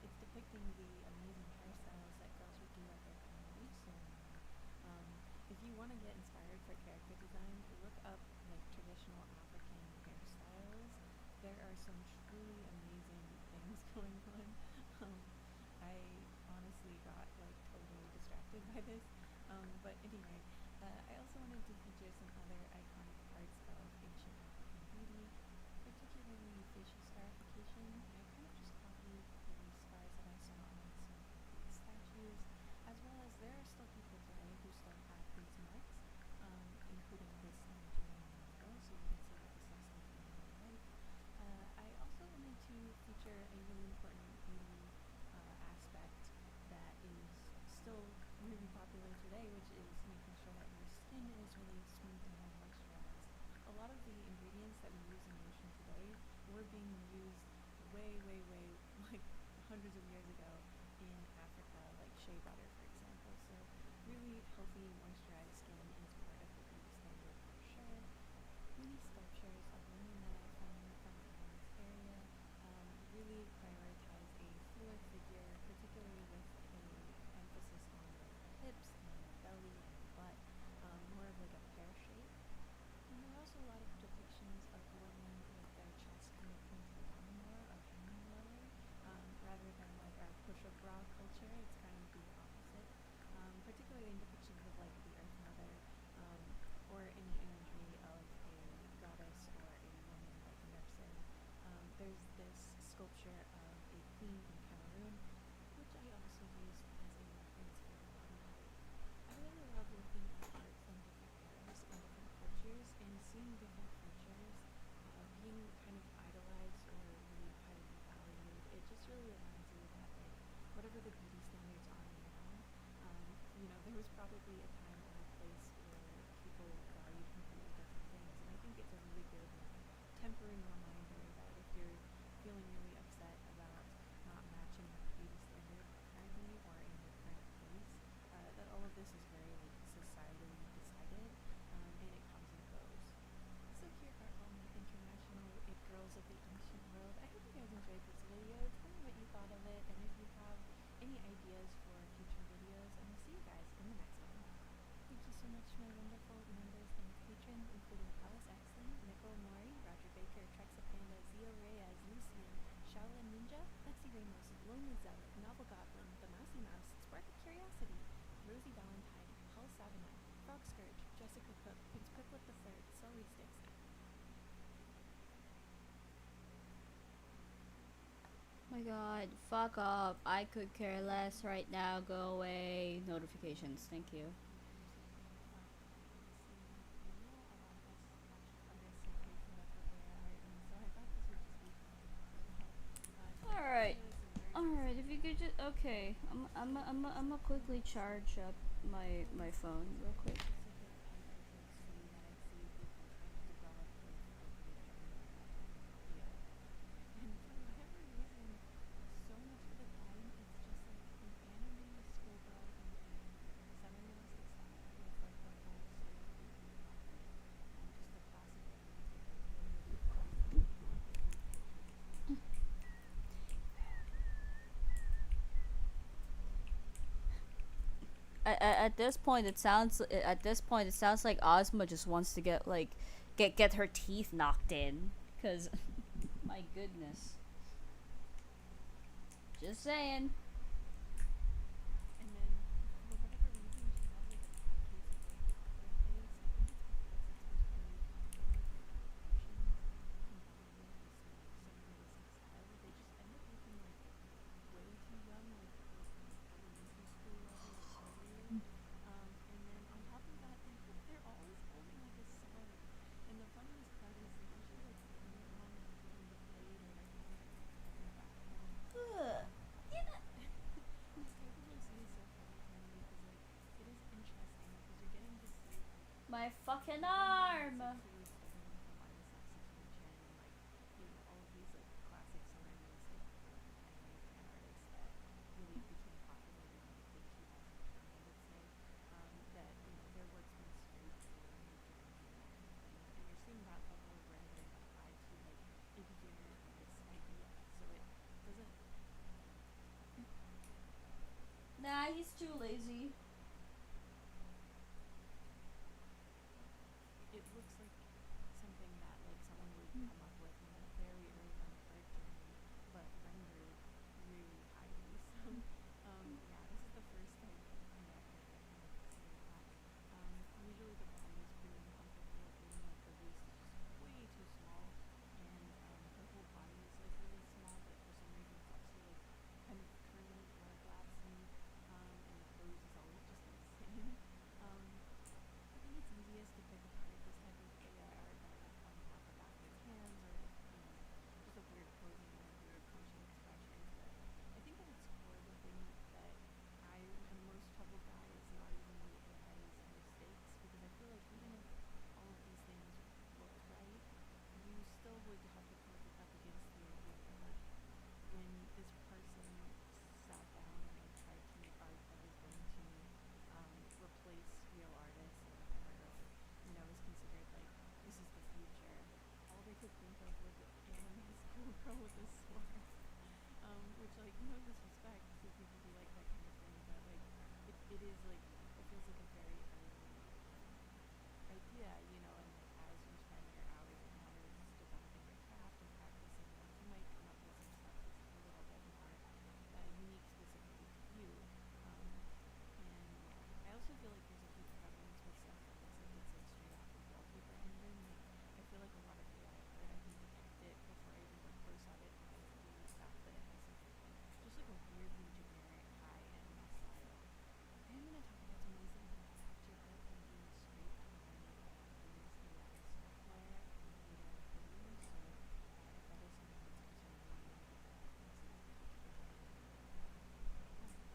it's depicting the amazing hairstyles that girls would do at their coming of age ceremony. If you want to get inspired for character design, look up like traditional African hairstyles. There are some truly amazing things going on. Um, I honestly got like totally distracted by this. But anyway, I also wanted to feature some other iconic parts of ancient African beauty, particularly facial scarification. I kind of just copied the scars that I saw on some Greek statues, as well as there are still people today who still have these marks, including this Nigerian model, so you can see what this looks like in real life. I also wanted to feature a really important beauty aspect that is still really popular today, which is making sure that your skin is really smooth and well moisturized. A lot of the ingredients that we use in lotion today were being used way, like hundreds of years ago in Africa, like shea butter, for example. So really healthy, moisturized skin is part of the beauty standard for sure. Many sculptures of women that I found from around this area really prioritize a fuller figure, particularly with a emphasis on like the hips and the belly and the butt, more of like a pear shape. And there are also a lot of depictions of women with their chest kind of pointed down more or hanging lower, rather than like our push-up bra culture. It's kind of the opposite, particularly in depictions of like the Earth Mother, or any imagery of a goddess or a woman like nursing. There's this sculpture of a queen in Cameroon, which I also used as a reference for the body type. I really love looking at art from different eras and different cultures and seeing different features being kind of idolized or really highly valued. It just really reminds you that like whatever the beauty standards are now, there was probably a time or a place where people valued completely different things, and I think it's a really good like tempering reminder that if you're feeling really upset about not matching that beauty standard currently or in your current place, that all of this is very like societally decided, and it comes and goes. So here are all my international it girls of the ancient world. I hope you guys enjoyed this video. Tell me what you thought of it, and if you have any ideas for future videos, and I'll see you guys in the next one. Thank you so much to my wonderful members and patrons, including Alice Axley, Nicole Mori, Roger Baker, Trexapanda, Zio Reyes, Lucian, Shaolin Ninja, Lexi Ramos, Lonely Zealot, Novel Goblin, The Mousy Mouse, Spark of Curiosity, Rosie Valentine, Paul Savina, Frog Scourge, Jessica Cook, Prince Piplet III, Sully Sticks. My god, fuck up. I could care less right now. Go away. Notifications, thank you. Alright. Alright, if you could just okay. I'm gonna quickly charge up my phone real quick. At this point it sounds like Ozma just wants to get her teeth knocked in, cause my goodness. Just saying. fucking arm! He was stolen from artist execution and like, you know, all of these like classic scenarios like anime fan artists that really became popular in like the 2010s, I would say, that, you know, their work's been scraped for mid-journey and that kind of thing. And you're seeing that level of rendering applied to like a beginner artist's idea. So it doesn't. Nah, he's too lazy. It looks like something that like someone would come up with, you know, very early on the art journey, but rendered really highly. So yeah, this is the first type of net art that can say that. Usually the body is pretty uncomfortable looking, like the waist is just way too small, and her whole body is like really small, but for some reason it's also like kind of curly hourglassy, and the pose is always just insane. I think it's easiest to pick apart this type of AI art by like pointing out the back of its hands or like, you know, just a weird posing or weird facial expressions. But I think at its core, the thing that I am most troubled by is not even the AI's mistakes, because I feel like even if all of these things looked right, you still would have to pose it up against the idea that like when this person sat down and like tried to make art that was going to replace real artists or you know, is considered like this is the future, all they could think of was anime schoolgirl with a sword. Which like no disrespect to people who like that kind of thing, but like it is like it feels like a very early idea, you know, and like as you spend your hours and hours developing your craft and practicing, like you might come up with some stuff that's a little bit more unique specifically to you. And I also feel like there's a huge prevalence with stuff that looks like it's like straight off of wallpaper engine. Like I feel like a lot of AI art, I can detect it before I even like close out it because of the fact that it has such just like a weirdly generic high anime style. I am going to talk about some ways that you can protect your art from being scraped by these AI software later in the video. So if that is something that's concerning you, maybe get the headphones so you can keep your eye on it.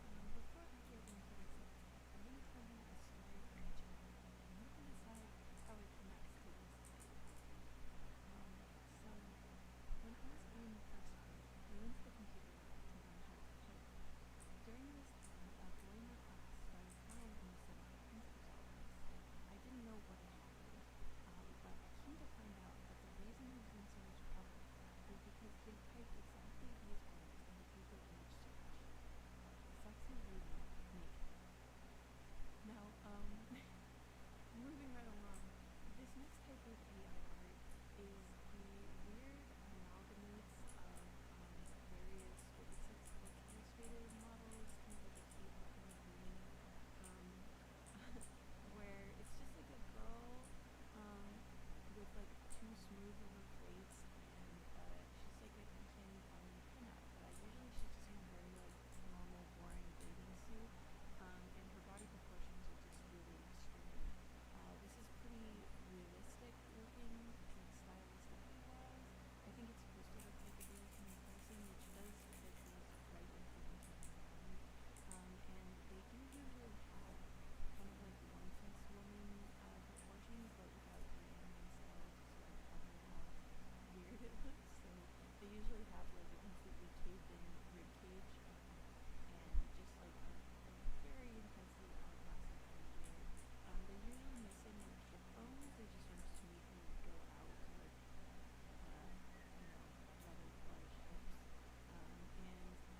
But before I get into this next type, I'm going to tell you a story from my childhood, and you can decide how it connects to this type. So when I was in first grade, we went to the computer lab to learn how to code. During this time, a boy in our class started crying inside of the principal's office. I didn't know what had happened, but I came to find out that the reason he was in so much trouble was because he had typed exactly these words into Google image search: sexy lady naked. Now, moving right along, this next type of AI art is the weird amalgamates of various, what looks like Sports Illustrated models, kind of like a Kate Upton theme, um, where it's just like a girl with like too smooth of a face, and she's like a candy corn pinup. Usually she's just in a very like normal, boring bathing suit, and her body proportions are just really extreme. This is pretty realistic looking, like stylistically wise. I think it's supposed to look like a very tiny person, which does fit these right influences around. And they do usually have kind of like One Piece woman proportions, but without the anime style to sort of cover how weird it looks. So they usually have like a completely caved in rib cage, and just like a very intensely hourglassy figure. They're usually missing like hip bones. They just sort of smoothly go out to like you know, rather large hips. And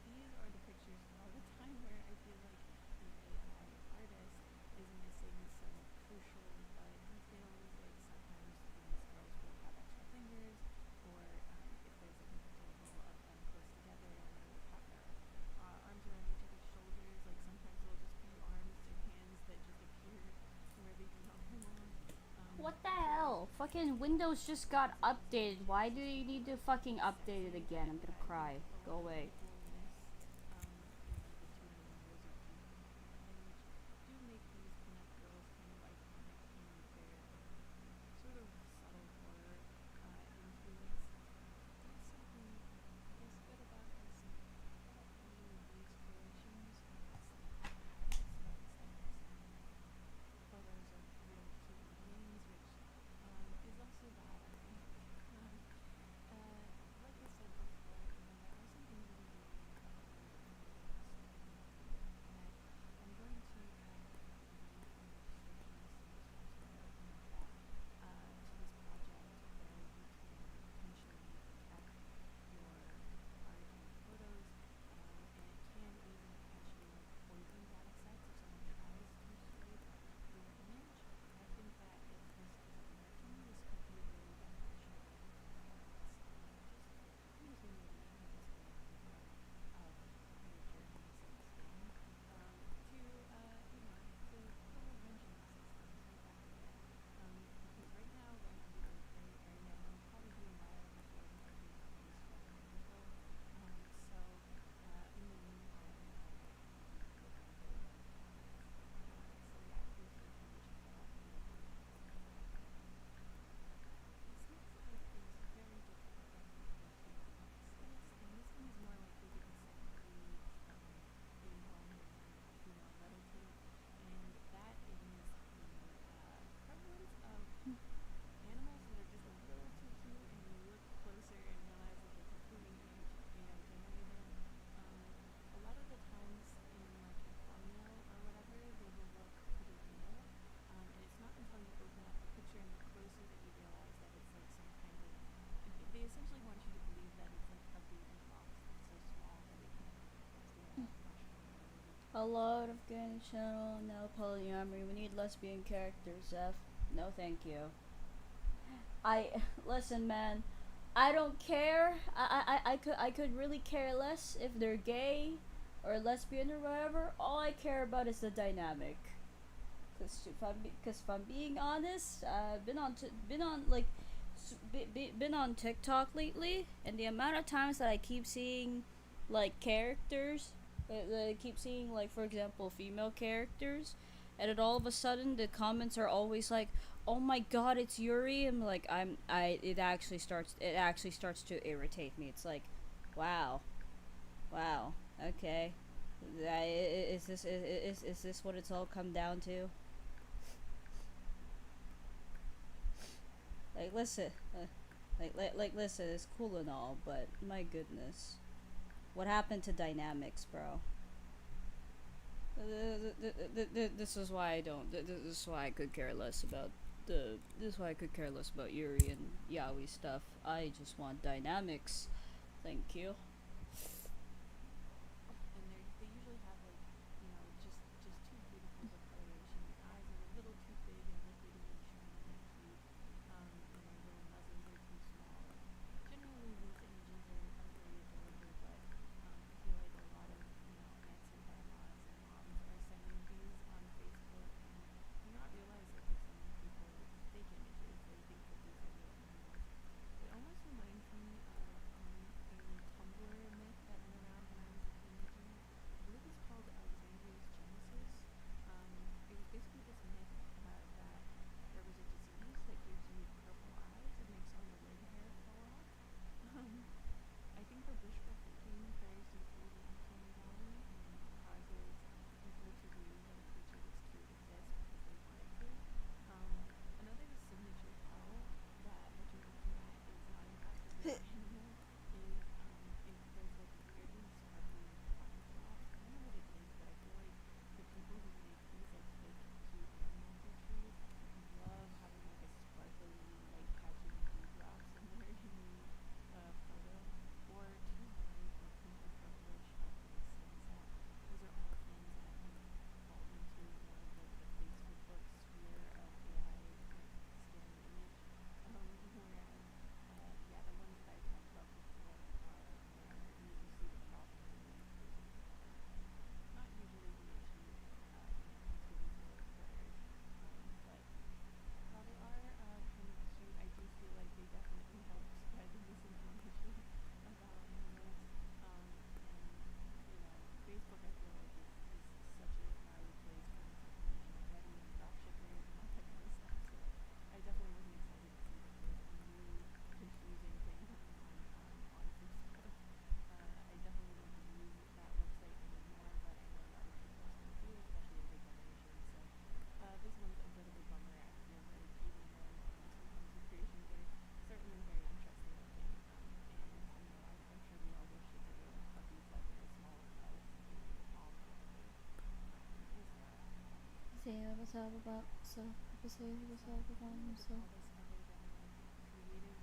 these are the pictures a lot of the time where I feel like the AI artist is missing some crucial details. Like sometimes these girls will have extra fingers, or if there's like an example of them close together and they like have their arms around each other's shoulders, like sometimes they'll just be arms and hands that just appear where they do not belong. What the hell? Fucking Windows just got updated. Why do you need to fucking update it again? I'm gonna cry. Go away. People miss maybe the two main rows of views on the front page do make these pinup girls kind of iconic in their sort of subtle horror influence. That's something is good about this early these creations. It's the aesthetics that makes them photos of real cute beings, which lot of gay channel, no polyamory. We need lesbian characters, F. No, thank you. Listen, man. I don't care. I could really care less if they're gay or lesbian or whatever. All I care about is the dynamic. Cause if I'm being honest, been on TikTok lately, and the amount of times that I keep seeing like characters, that I keep seeing like, for example, female characters, and then all of a sudden the comments are always like, "Oh my God, it's Yuri!" I'm like, it actually starts to irritate me. It's like, wow, wow, okay, is this what it's all come down to? Like, listen, listen, it's cool and all, but my goodness, what happened to dynamics, bro? This is why I don't. This is why I could care less about the. This is why I could care less about Yuri and Yaoi stuff. I just want dynamics. Thank you. And they usually have like, just too beautiful of coloration. Their eyes are a little too big and liquidy and shiny and cute. Their muzzles are too small. Generally, these images are very adorable, but I feel like a lot of Nansen grandmas and moms are sending these on Facebook and do not realize that they're sending people fake images. They think that these are real images. It almost reminds me of a Tumblr myth that went around when I was a teenager. I believe it's called Alexandria's Genesis. It was basically this myth that there was a disease that gives you purple eyes and makes all your leg hair fall off. I think the wishful thinking carries you through the uncanny valley and causes people to believe that a creature this cute exists because they want it to. Another signature tell that what you're looking at is not in fact a real animal is there's like weirdly sparkly pine flops. I don't know what it is, but I feel like the people who make these like fake cute animal pictures love having like a sparkly light catching dewdrops in there in the photo, or too bright or pink or purplish like a sunset. Those are all things that I think fall into more of like the Facebook sphere of AI like scanning image. Whereas yeah, the ones that I talked about before are where you see the problem and then there's a solution. Not usually the issue when it comes to these little critters, but while they are kind of cute, I do feel like they definitely help spread the misinformation about animals. And Facebook, I feel like is such a valued place for misinformation already, and dropshippers and all that kind of stuff. So I definitely wasn't excited to see that there was a new confusing thing coming on Facebook. I definitely don't use that website anymore, but I know a lot of people still do, especially younger generations. So this one's a bit of a bummer. I feel like even though sometimes the creations are certainly very interesting looking, and I'm sure we all wish that they were like puppies that were as small as us and all probably. We'll see how that turns out. See what's up about so. See what's So up I about don't know what to himself. call this other than like creative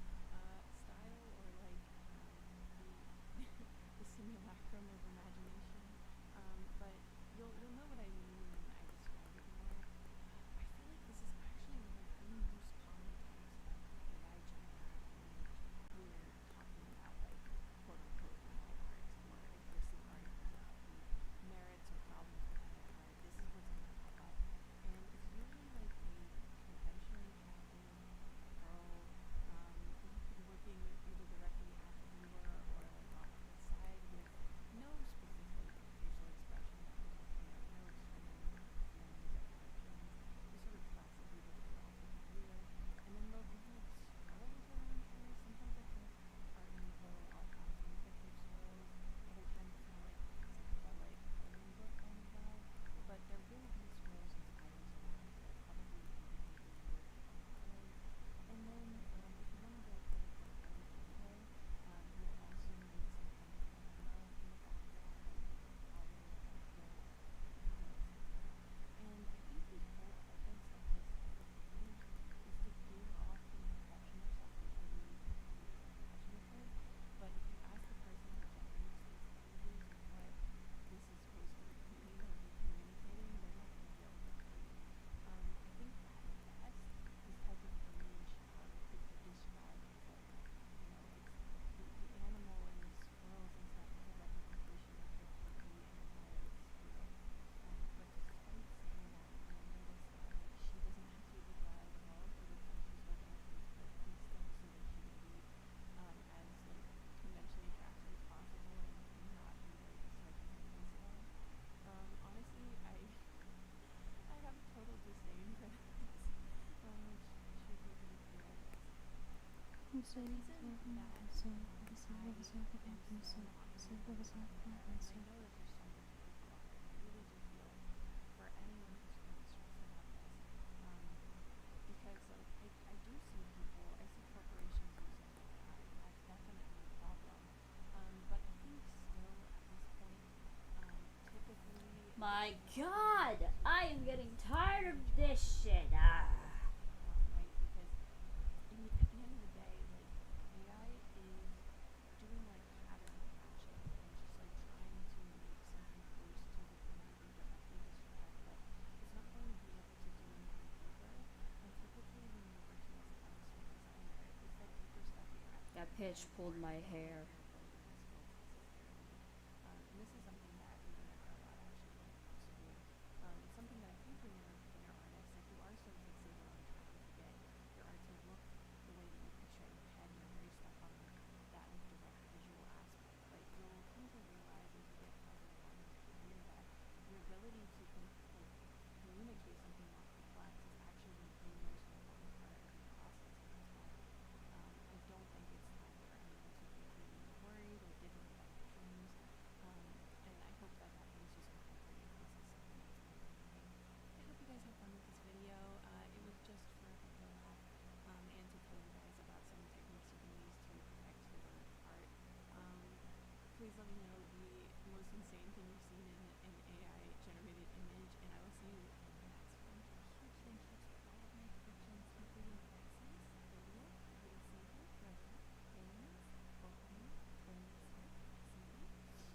style or like the the simulacrum of imagination. But you'll know what I mean when I describe it more. I feel like this is actually one of the most common types of AI generated image when you're talking about like quote unquote AI art, or if you're seeing articles about the merits or problems with AI art, this is what's going to pop up. And it's usually like a conventionally crafted My God, I am getting tired of this shit. Ah. Right? Because at the end of the day, like AI is doing like pattern matching and just like trying to make something close to the thing that you directly described, but it's not going to be able to do anything deeper. And typically when you're working as a counselor designer, it's that deeper stuff that you're actually That pitch pulled my hair. building the skills necessarily. And this is something that we run into a lot actually when it comes to school. It's something that I think when you're a beginner artist, if you are so fixated on trying to get your art to look the way that you picture it in your head and you're very stuck on that like direct visual aspect, but you'll come to realize as you get farther along in your career that your ability to communicate something more complex is actually the most important part of your process. And that's why I don't think it's time for anyone to be really worried or giving up on their dreams. And I hope that that brings you some comfort in case it's something that's been on your mind. I hope you guys have fun with this video. It was just for a bit of a laugh and to tell you guys about some techniques you can use to perfect your art. Please let me know the most insane thing you've seen in an AI generated image, and I will see you in the next one. Huge thank you to all of my patrons, including Alexis, Toriel, Little Savior, Rarity, Mayonnaise, Volcano, Burning Smith, Cindy,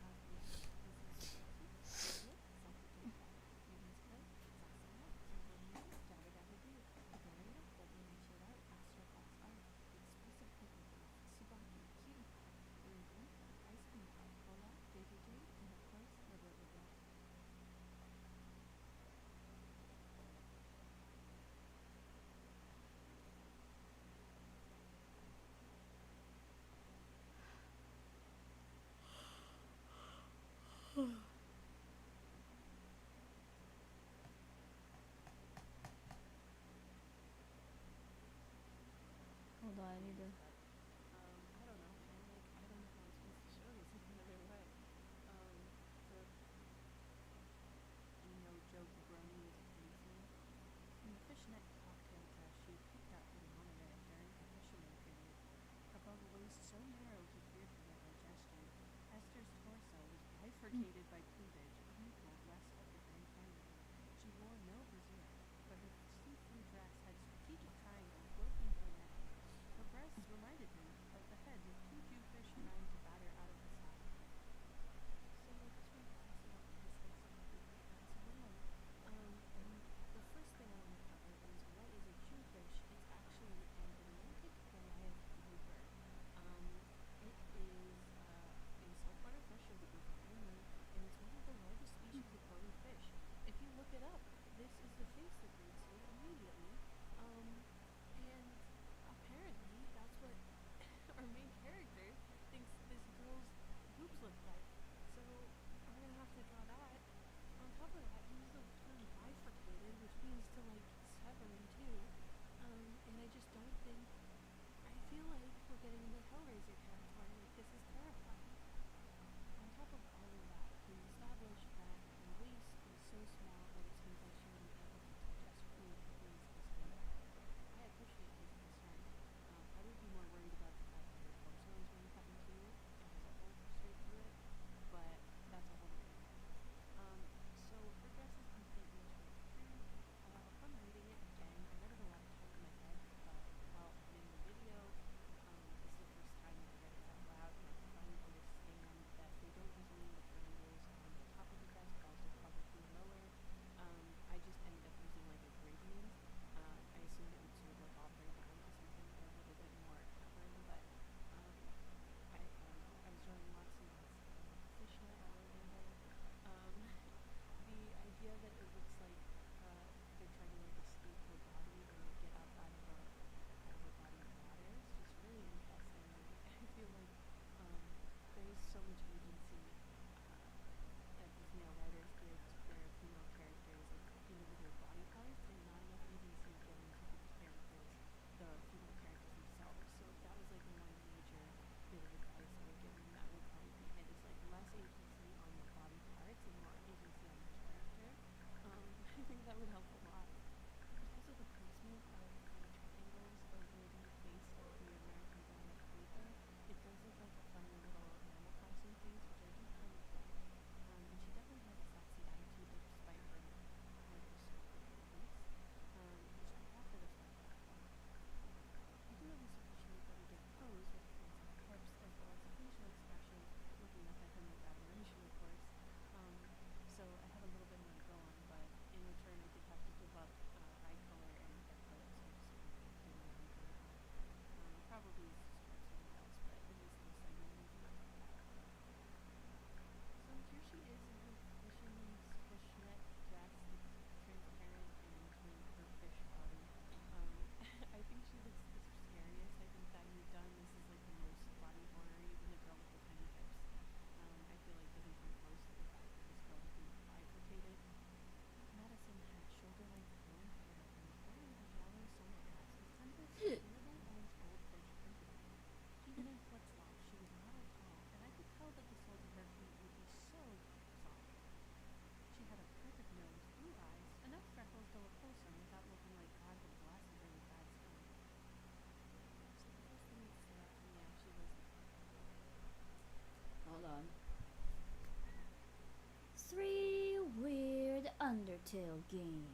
Hazbin, NSFW, Toriel, Self-Declared Cat, Mutant Play, Saxena, Temple Music, Dabba Dabba Doo, Agaria, Double Natured Art, Astro Fox Art, The Expressive Cocoa Puff, Subaki, Cutie Pie, Blue Blue, Ice Cream Pie, Cola, JJJ, and of course, the River Girl. Hold on, I need to. I don't know, man. Like, I don't know how I'm supposed to show this any other way. The do you know Joe Cabroni is a policeman? In the fishnet cocktail dress she had picked up in Monterey during her fisherman period, above a waist so narrow he feared for their digestion, Esther's torso was bifurcated by cleavage, unequaled west of the Grand Canyon. She wore no brassiere, but her see-through dress had strategic triangles working her neck. Her breasts reminded him of the heads of two Jewfish trying to batter out of the sky. So this one talks about NSFW, right? So we're on. And the first thing I want to cover is what is a Jewfish? It's actually an Atlantic Goliath grouper. It is a saltwater fish of the group family, and it's one of Undertale games.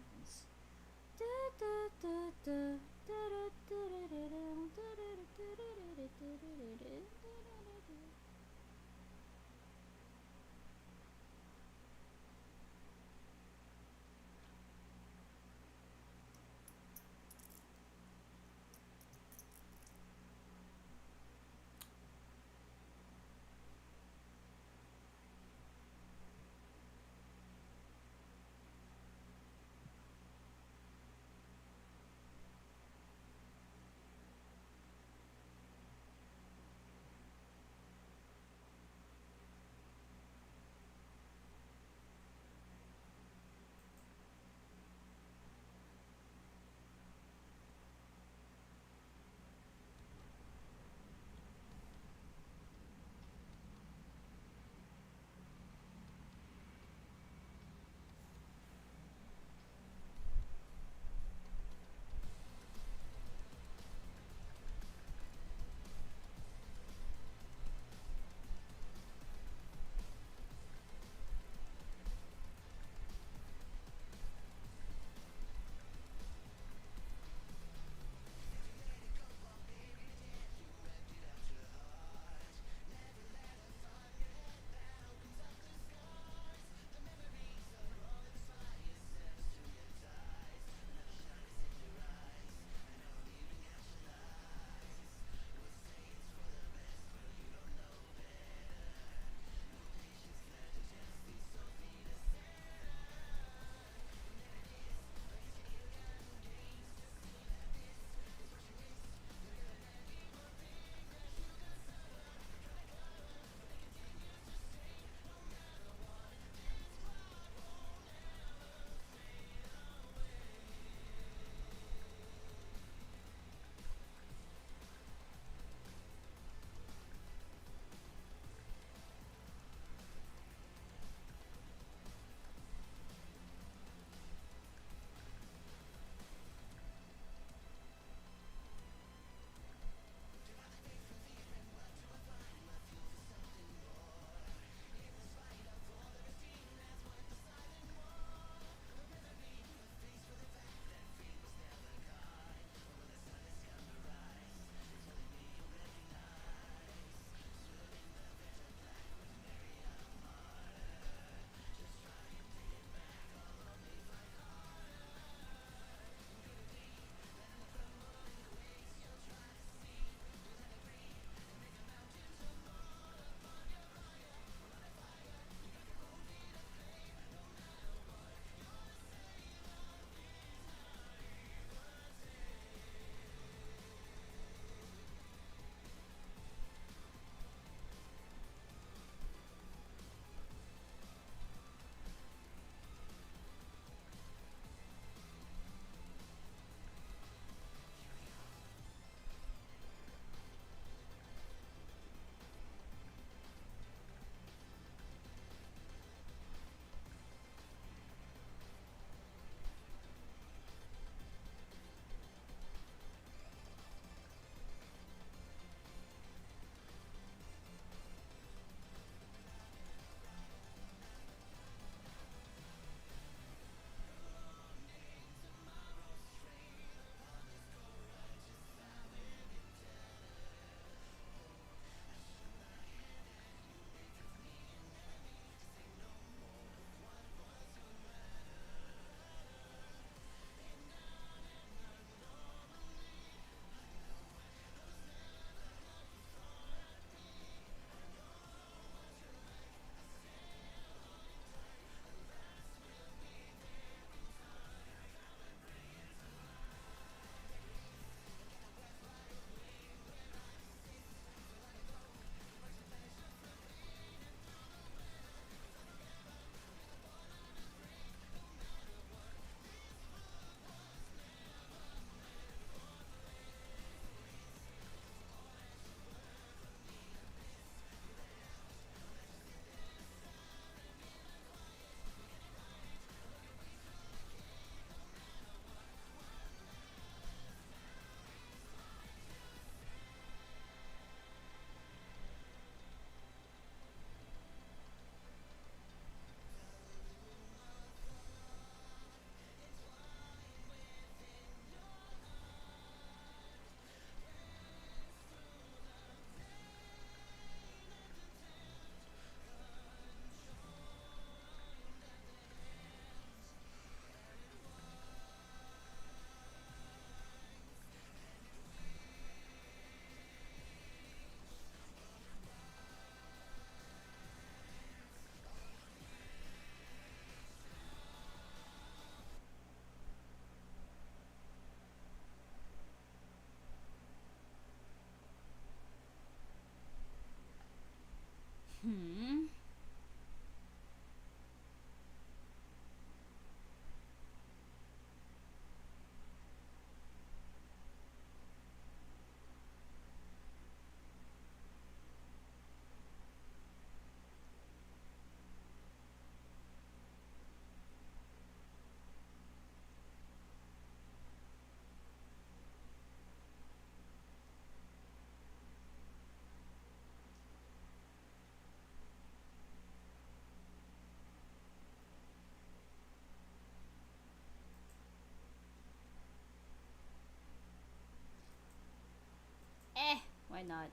Why not?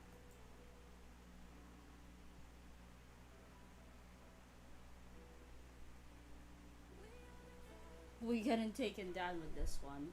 We getting taken down with this one.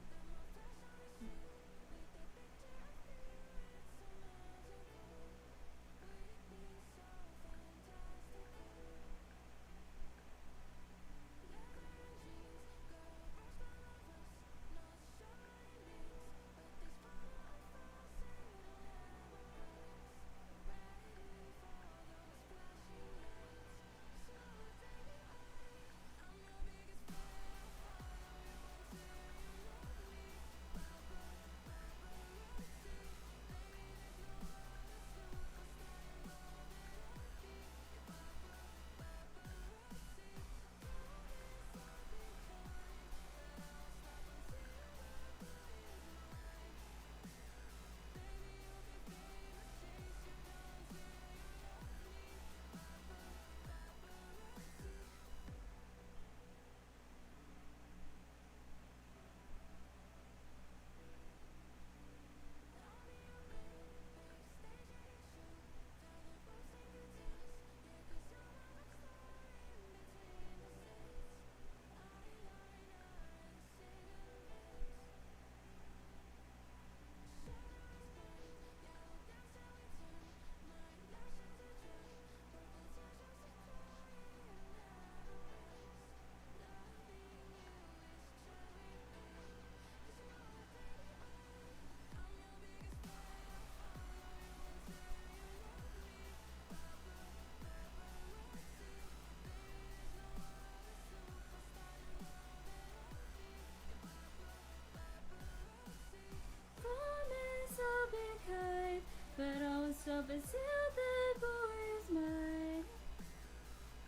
But I was up until that boy is mine.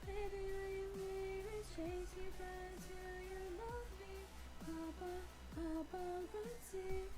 Baby, will you please chase me down till you love me? Papa, paparazzi.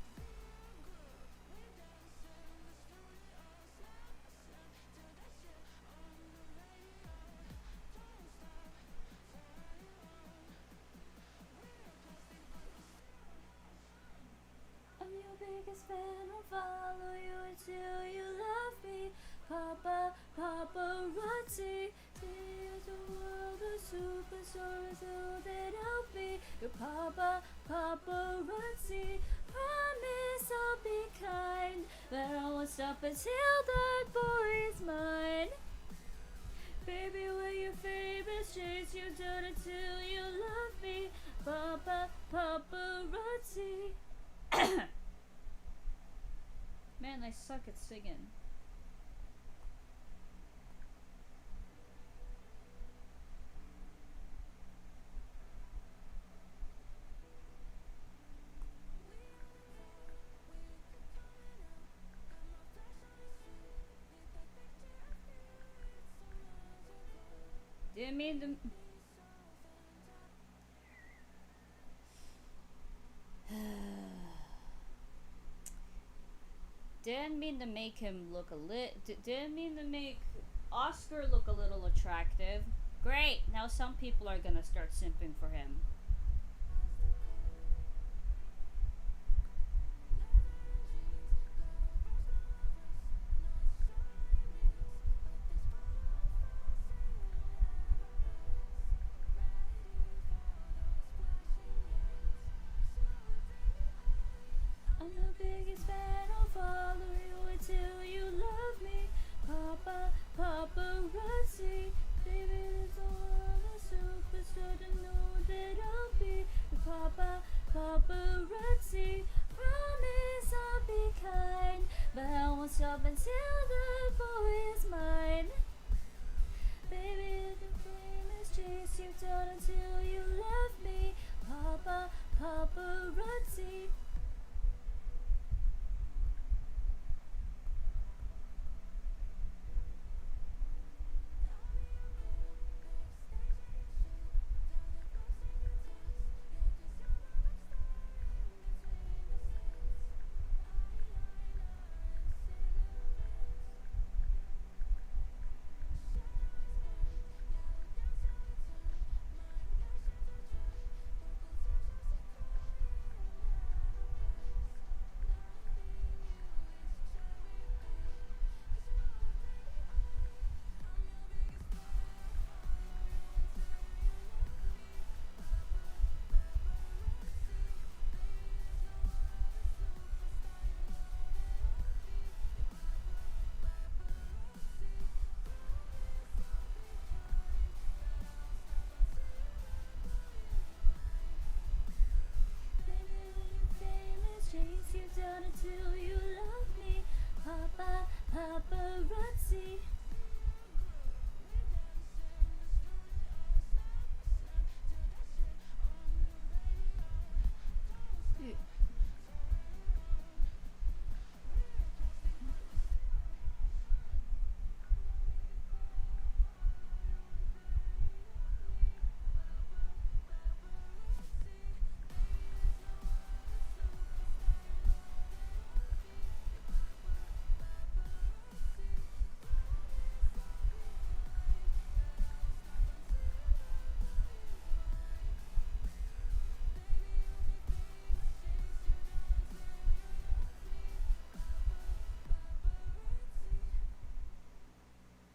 I'm your biggest fan, I'll follow you until you love me. Papa, paparazzi. See as the world a superstar is all that I'll be. Your papa, paparazzi. Promise I'll be kind, but I won't stop until that boy is mine. Baby, will your famous chase you down until you love me? Papa, paparazzi. Man, I suck at singing. Didn't mean to. Didn't mean to make him look didn't mean to make Oscar look a little attractive. Great, now some people are gonna start simping for him. I'm the biggest fan, I'll follow you until you love me. Papa, paparazzi. Baby, there's no one a superstar to know that I'll be. Papa, paparazzi. Promise I'll be kind, but I won't stop until the boy is mine. Baby, the famous chase you down until you love me. Papa, paparazzi.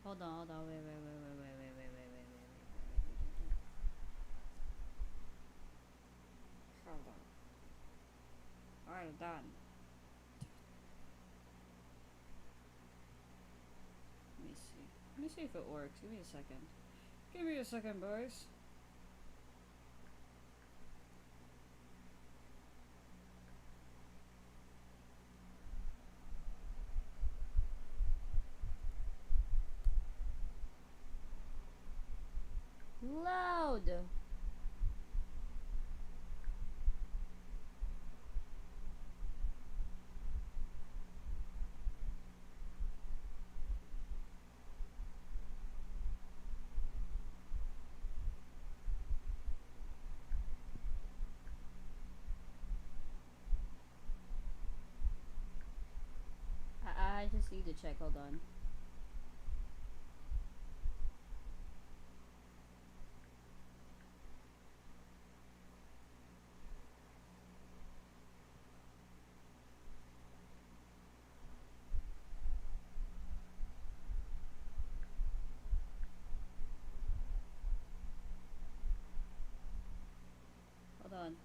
Hold on, hold on. Wait. Hold on. Alright, done. Let me see. Let me see if it works. Give me a second. Give me a second, boys. Loud. I just need to check. Hold on. Hold on.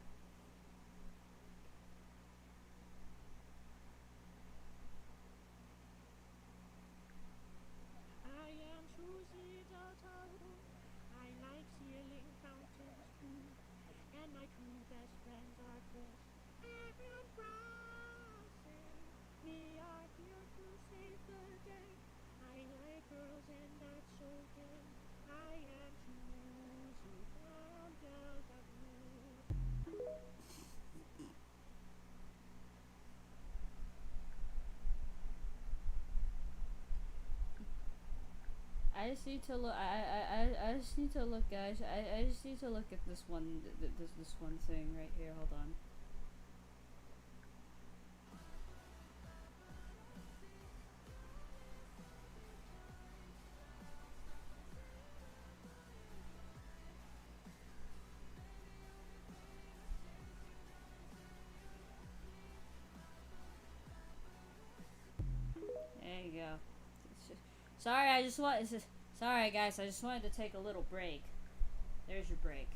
I am Susie Dotto. I like ceiling fountains too. And my two best friends are Chris and Bronson. We are here to save the day. I like girls and that's okay. I am Susie from Delta Blue. I just need to look. I just need to look, guys. I just need to look at this one. This one thing right here. Hold on. There you go. Sorry, I just want. Sorry, guys. I just wanted to take a little break. There's your break.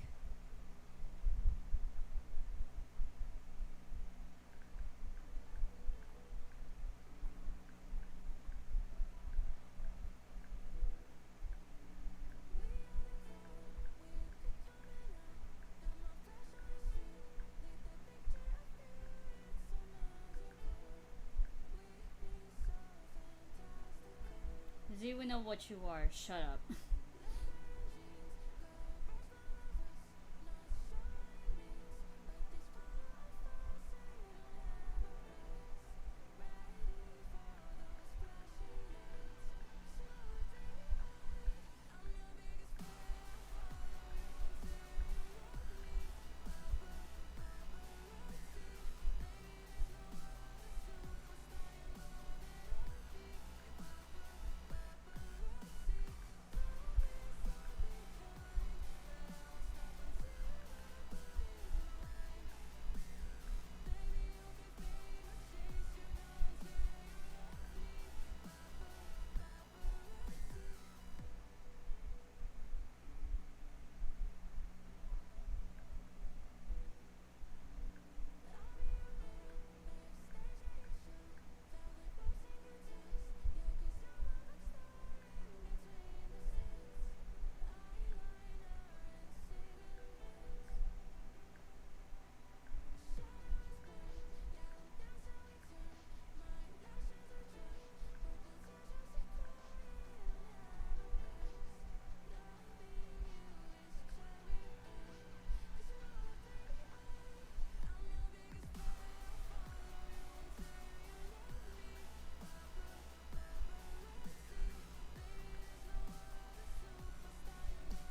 Does he even know what you are? Shut up.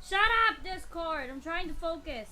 Shut up, Discord! I'm trying to focus.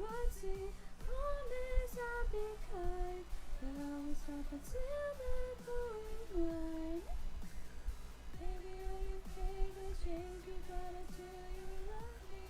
paparazzi. Promise I'll be kind, but I will stop until the going blind. Baby, all you think has changed, you gotta tell you love me.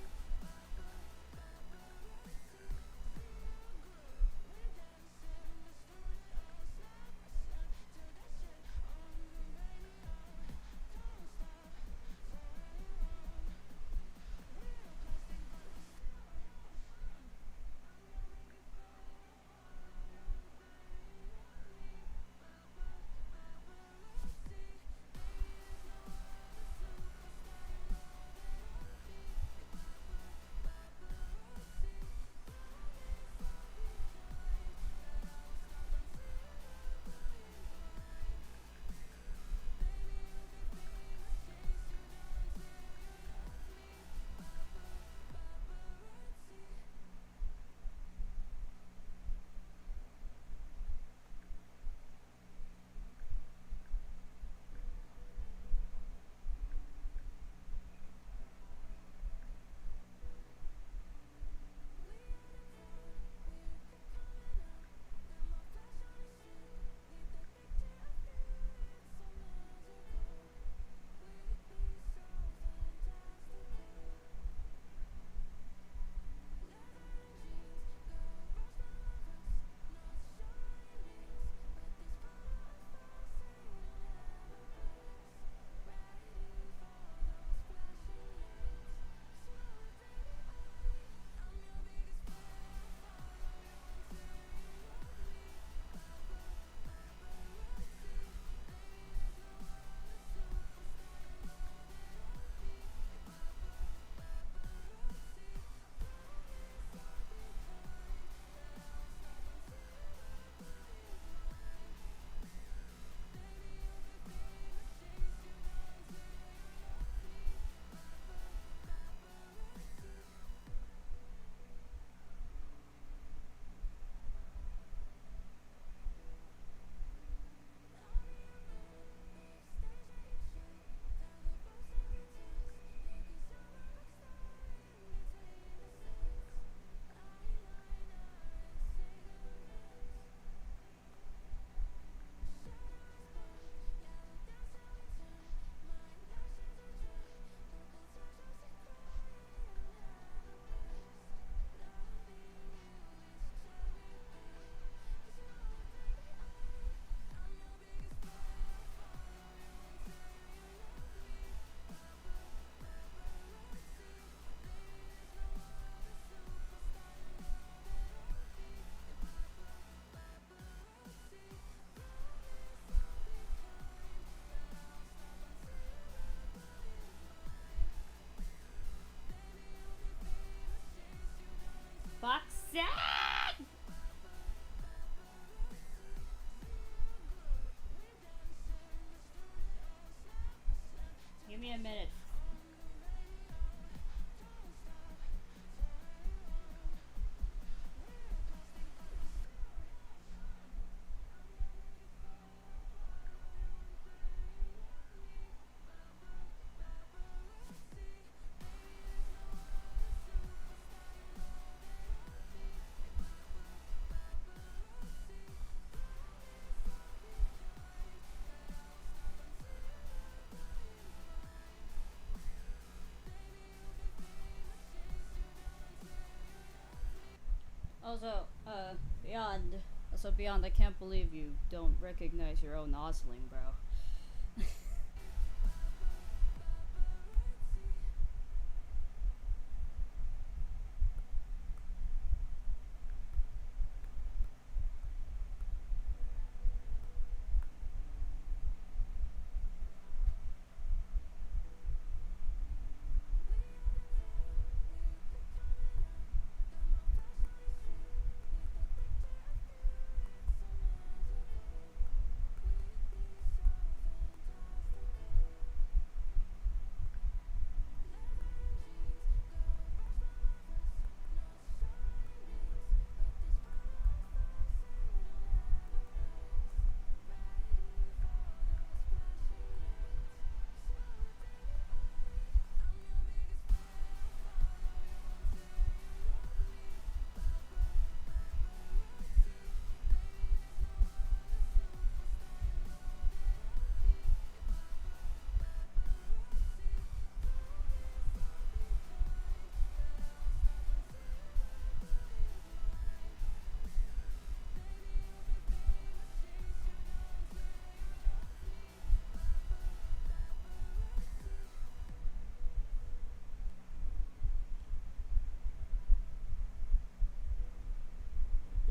Fuck's sake! Give me a minute. Also, Beyond. Also, Beyond, I can't believe you don't recognize your own Osling, bro.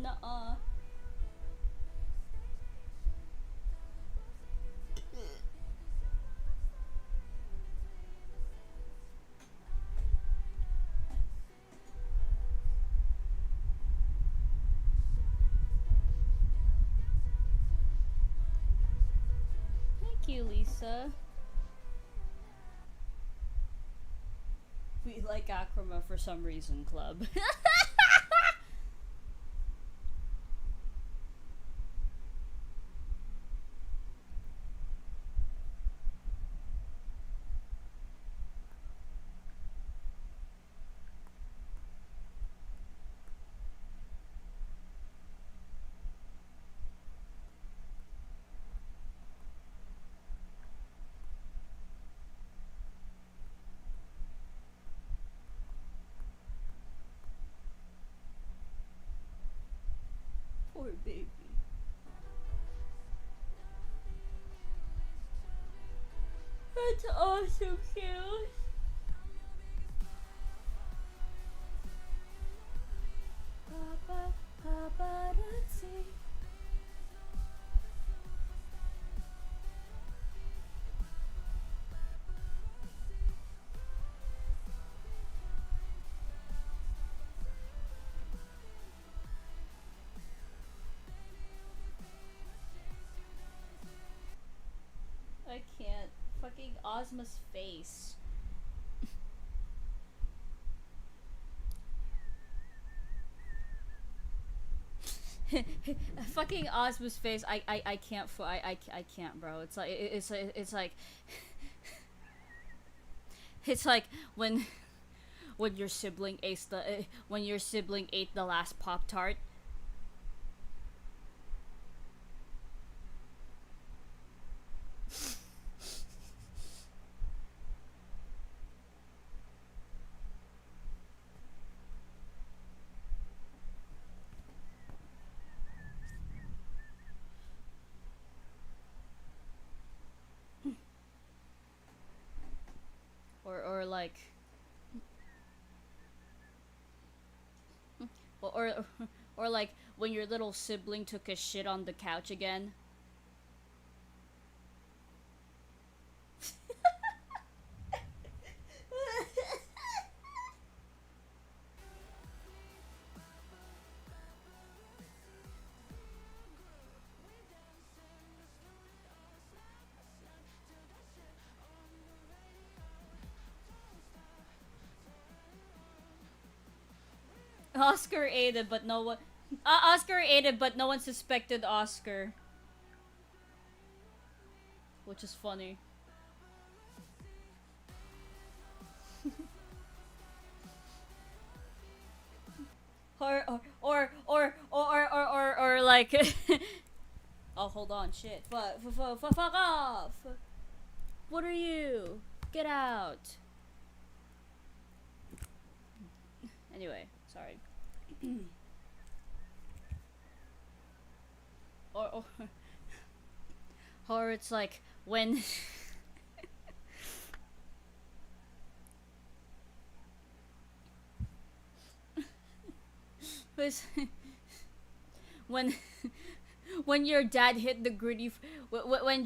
Nuh-uh. Thank you, Lisa. We like Akrama for some reason, club. Poor baby. That's awesome, cute. Papa, paparazzi. I can't. Fucking Ozma's face. Fucking Ozma's face. I can't. I can't, bro. It's like it's like it's like when your sibling ate the last Pop Tart. Or like or or like when your little sibling took a shit on the couch again. Oscar aided, but no one. Oscar aided, but no one suspected Oscar, which is funny. Or like. Oh, hold on, shit. Fuck off. What are you? Get out. Anyway, sorry. or or it's like when was when when your dad hit the gritty when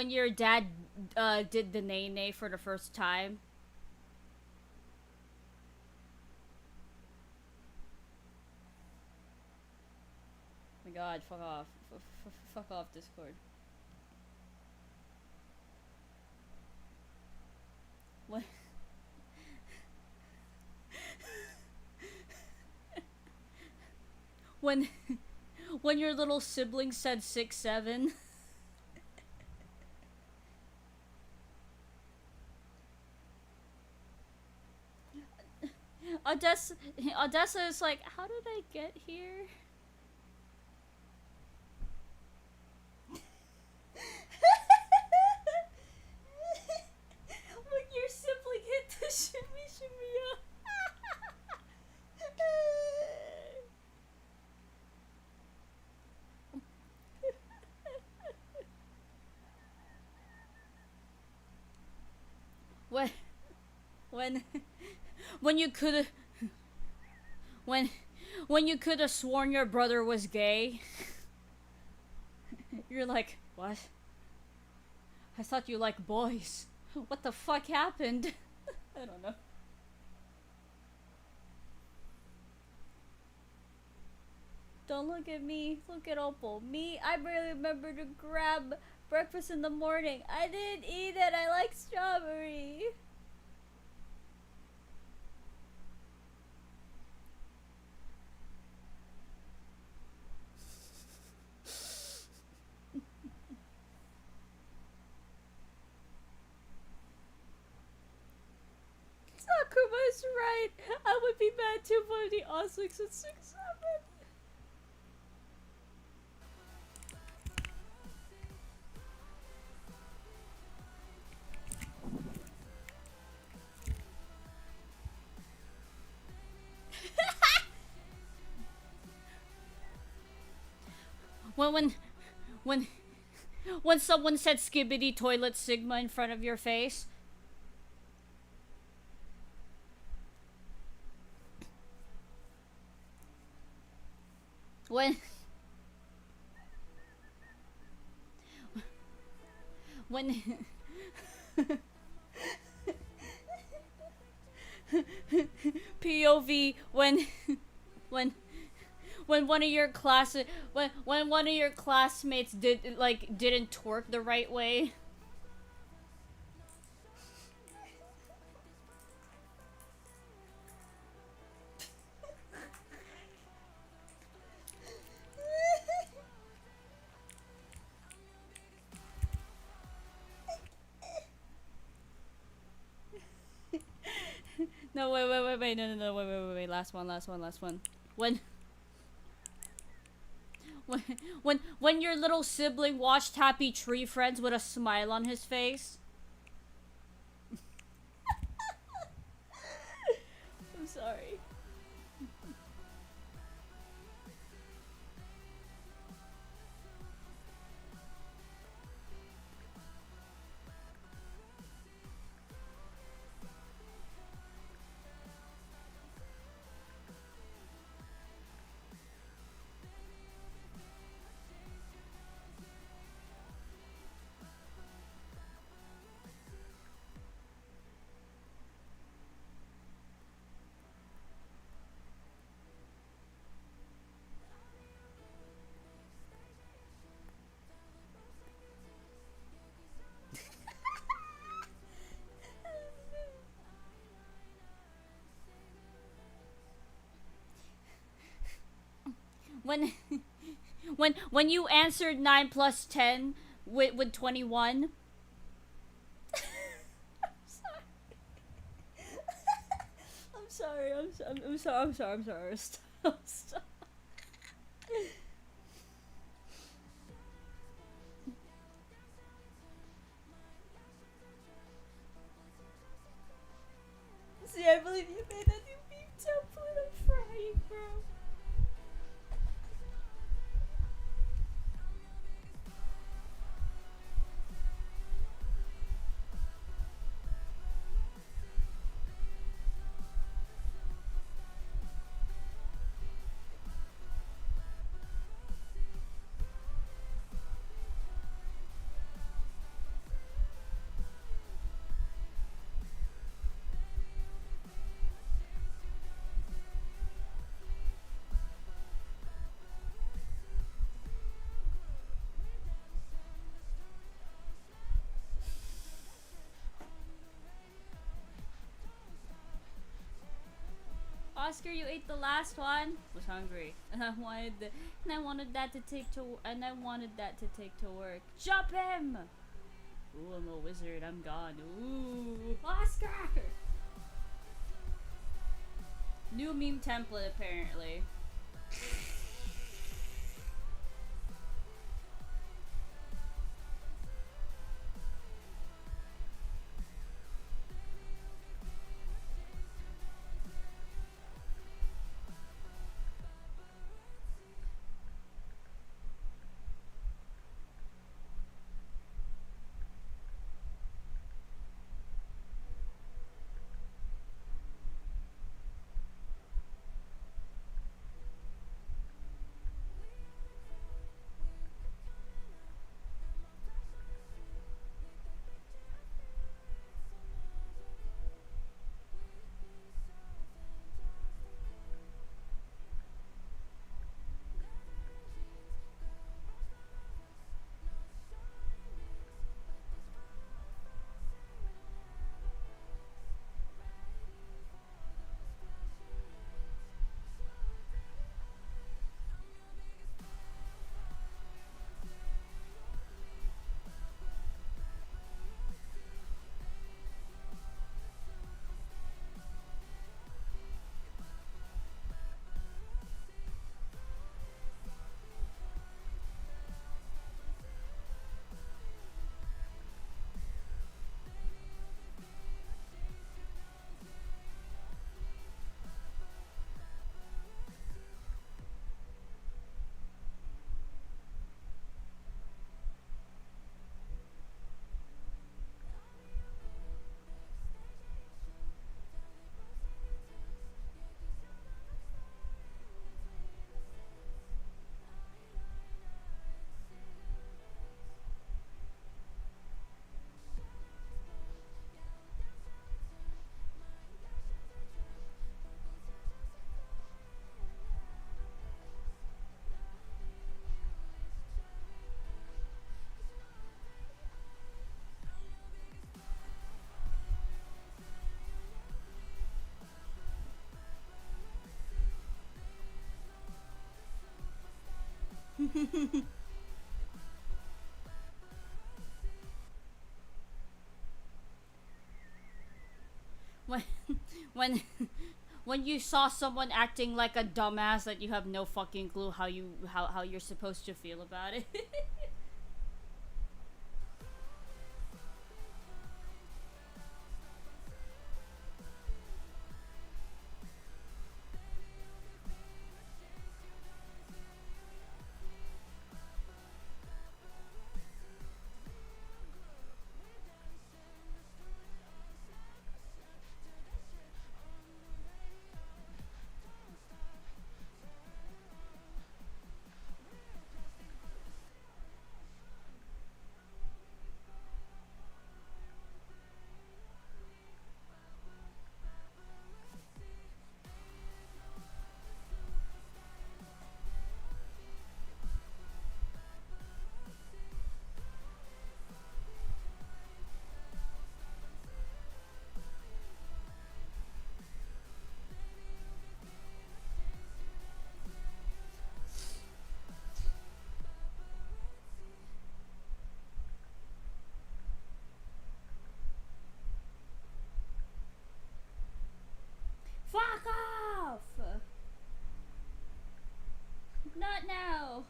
your dad did the nay nay for the first time. My god, fuck off. Fuck off, Discord. What? when when your little sibling said 6'7". Odessa is like, how did I get here? When your sibling hit the shimmy shimmy up. when when you could when when you could have sworn your brother was gay. You're like, what? I thought you liked boys. What the fuck happened? I don't know. Don't look at me. Look at Opal. Me, I barely remember to grab breakfast in the morning. I didn't eat it. I like strawberry. Sakuma's right. I would be mad too for the O6 and 6-7. when when when someone said skibbity toilet sigma in front of your face. When when POV when when one of your when one of your classmates didn't twerk the right way. No, wait, no, wait, last one. When your little sibling watched Happy Tree Friends with a smile on his face. I'm sorry. When when you answered 9 plus 10 with 21. I'm sorry. Stop. See, I believe you made that new beef template. I'm crying, bro. Oscar, you ate the last one. Was hungry, and I wanted that to take to work. Jump him! Ooh, I'm a wizard. I'm gone. Ooh, Oscar! New meme template apparently. when when when you saw someone acting like a dumbass that you have no fucking clue how you're supposed to feel about it. Fuck off! Not now.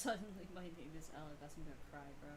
Suddenly my name is Alec. I'm gonna cry, bro.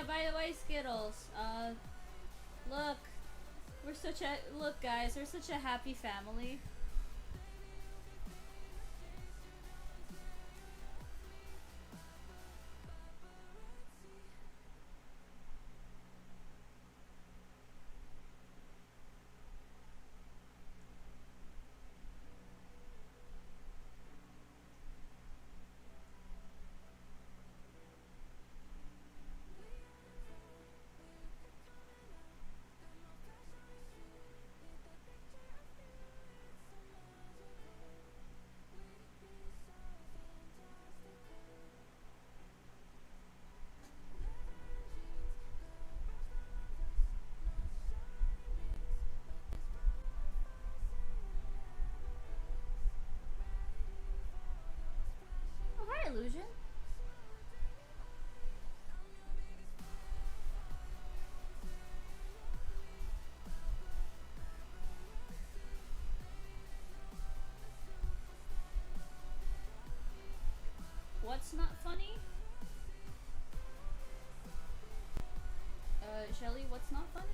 by the way, Skittles, look, look guys, we're such a happy family. Oh, hi, Illusion. What's not funny? Shelly, what's not funny?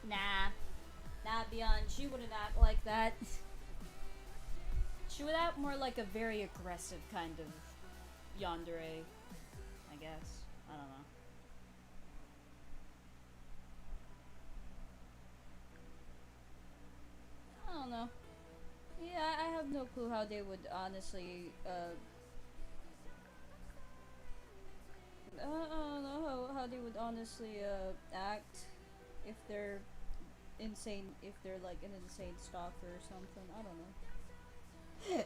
Nah. Nah, Beyond, she wouldn't act like that. She would act more like a very aggressive kind of yandere, I guess. I don't know. I don't know. Yeah, I have no clue how they would honestly, I don't know how they would honestly, act if they're insane, if they're like an insane stalker or something. I don't know.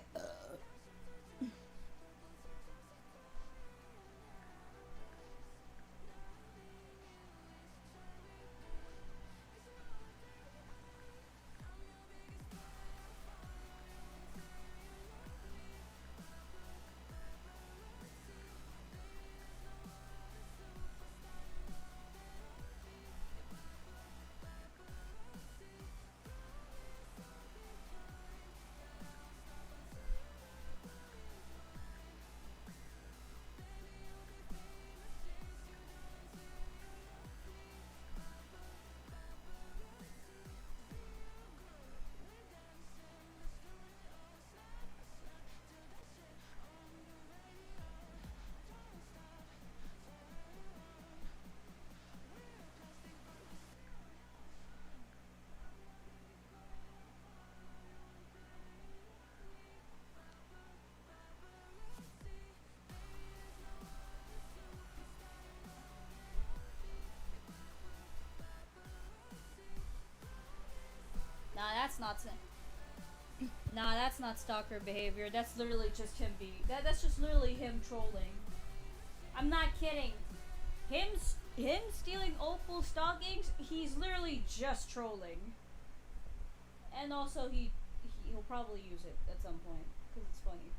not. Nah, that's not stalker behavior. That's literally just him being. That's just literally him trolling. I'm not kidding. Him stealing Opal stockings. He's literally just trolling. And also he'll probably use it at some point because it's funny.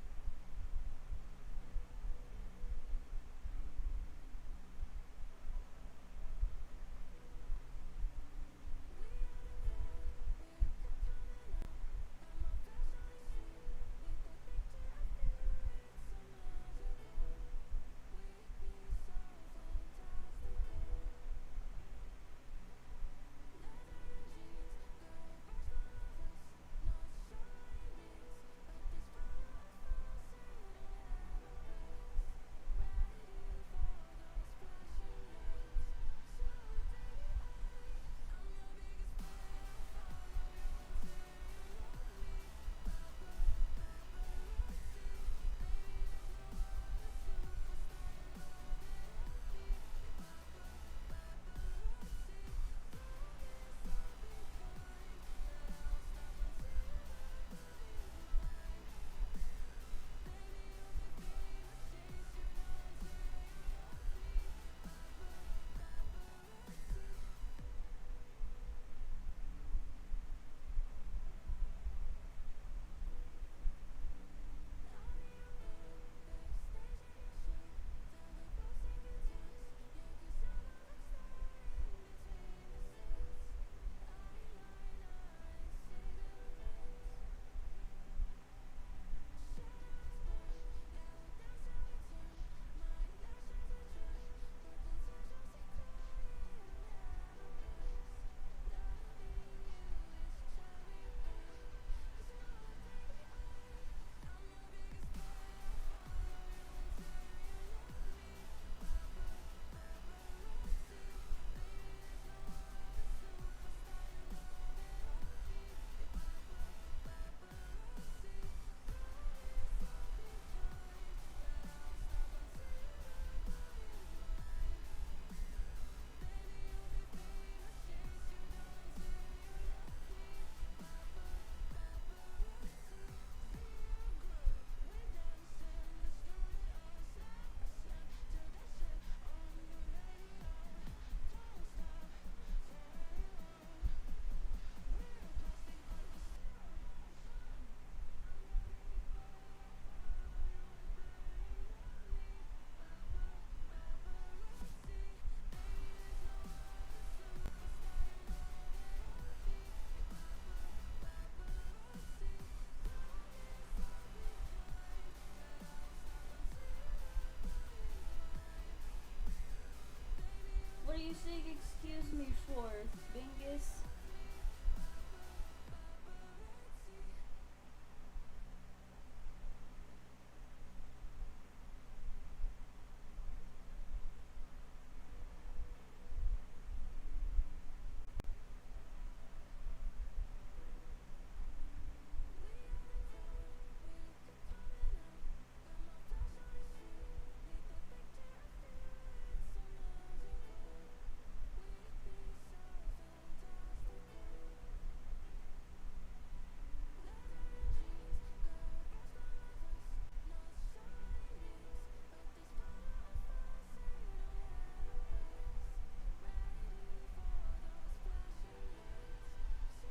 What are you saying excuse me for, Bingus?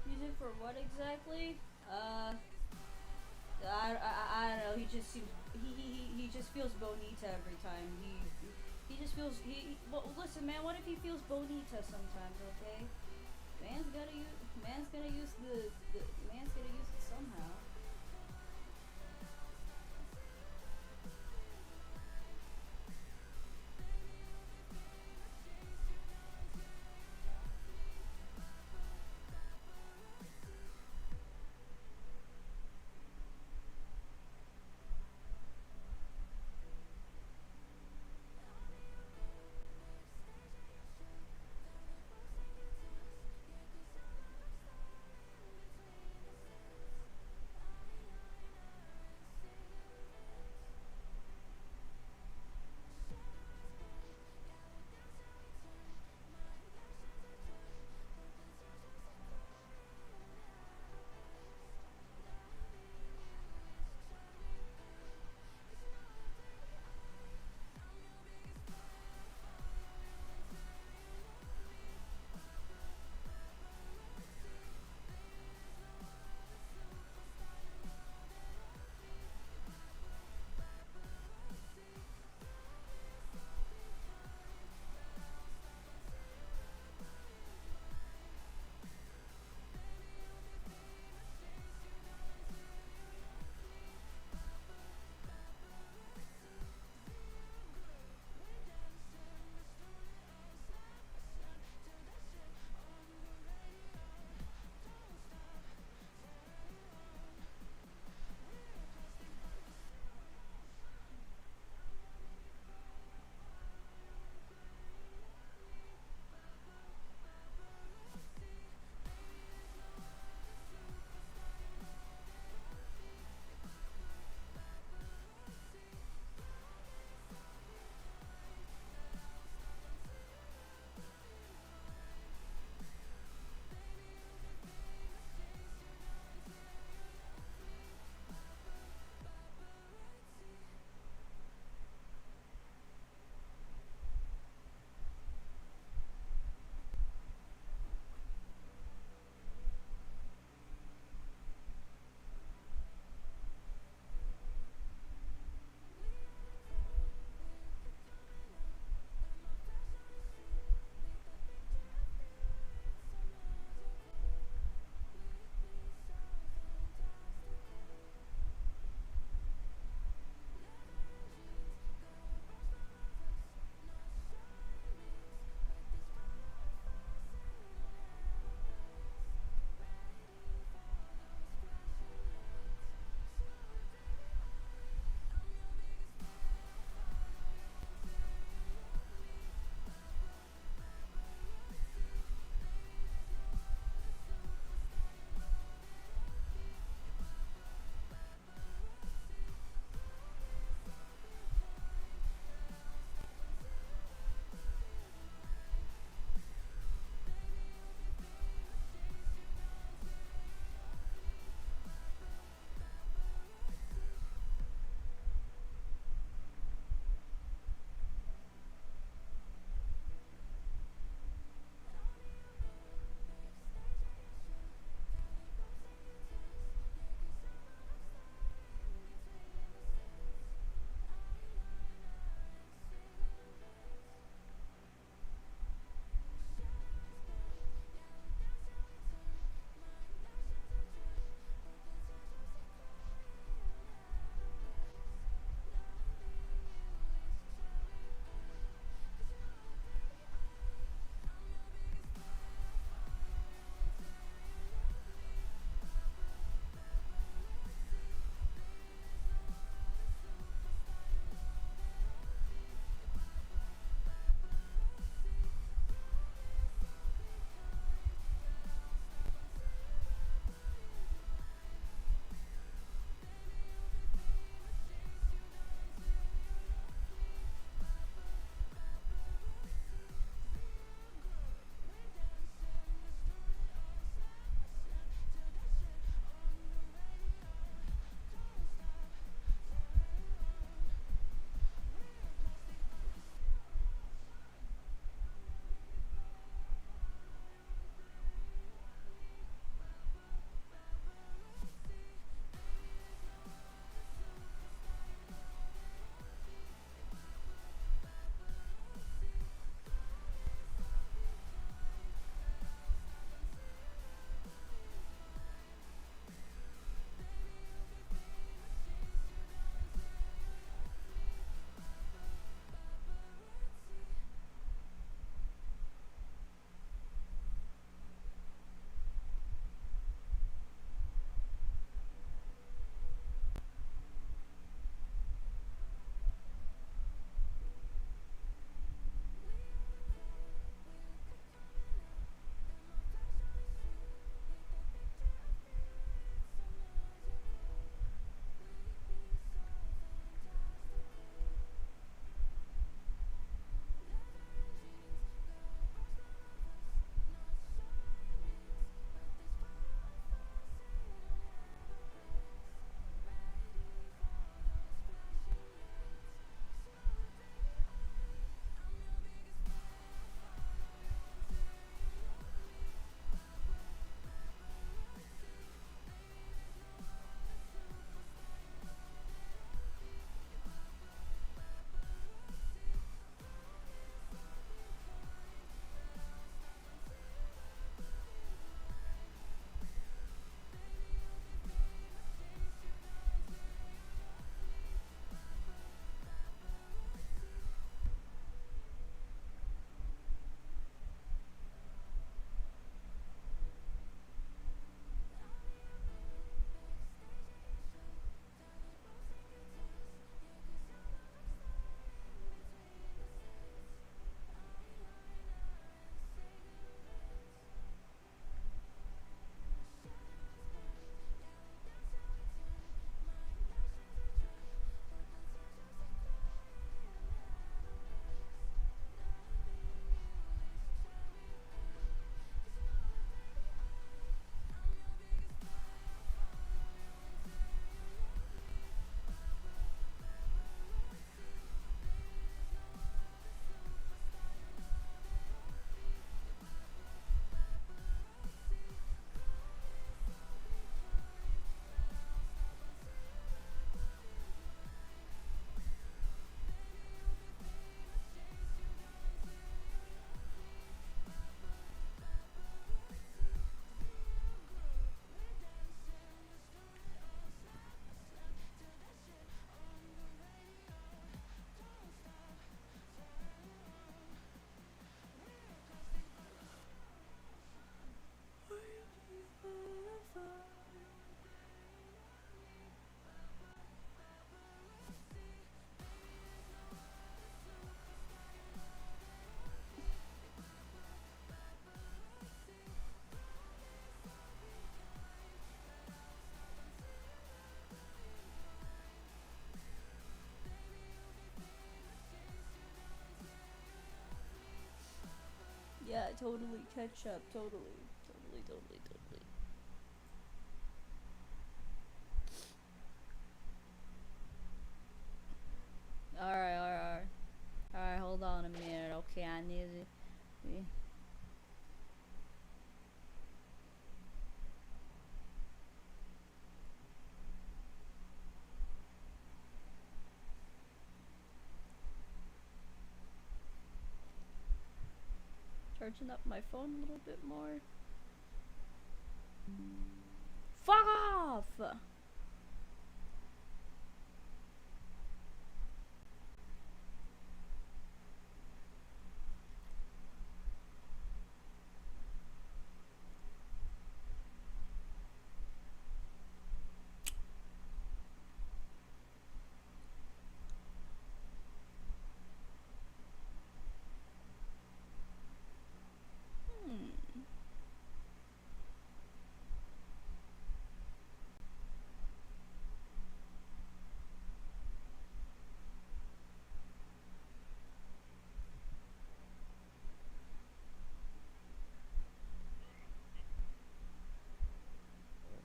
Music for what exactly? I don't know. He just seems he just feels bonita every time. He just feels well, listen, man. What if he feels bonita sometimes? Okay, man's gotta use the man's gonna use it somehow. totally. Ketchup, totally. Totally. Alright, hold on a minute. Okay, I need to... Charging up my phone a little bit more. Fuck off!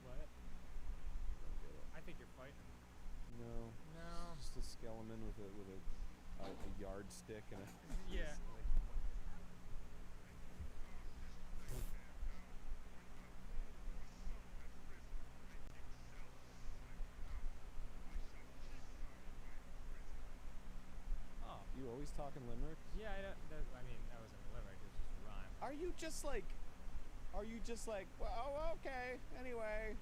What? I think you're fighting. No. No. Just a skeleton with a yardstick and a. Yeah. Oh. You always talking limerick? Yeah, I mean, that wasn't a limerick, it was just a rhyme. Are you just like, well, oh, okay, anyway.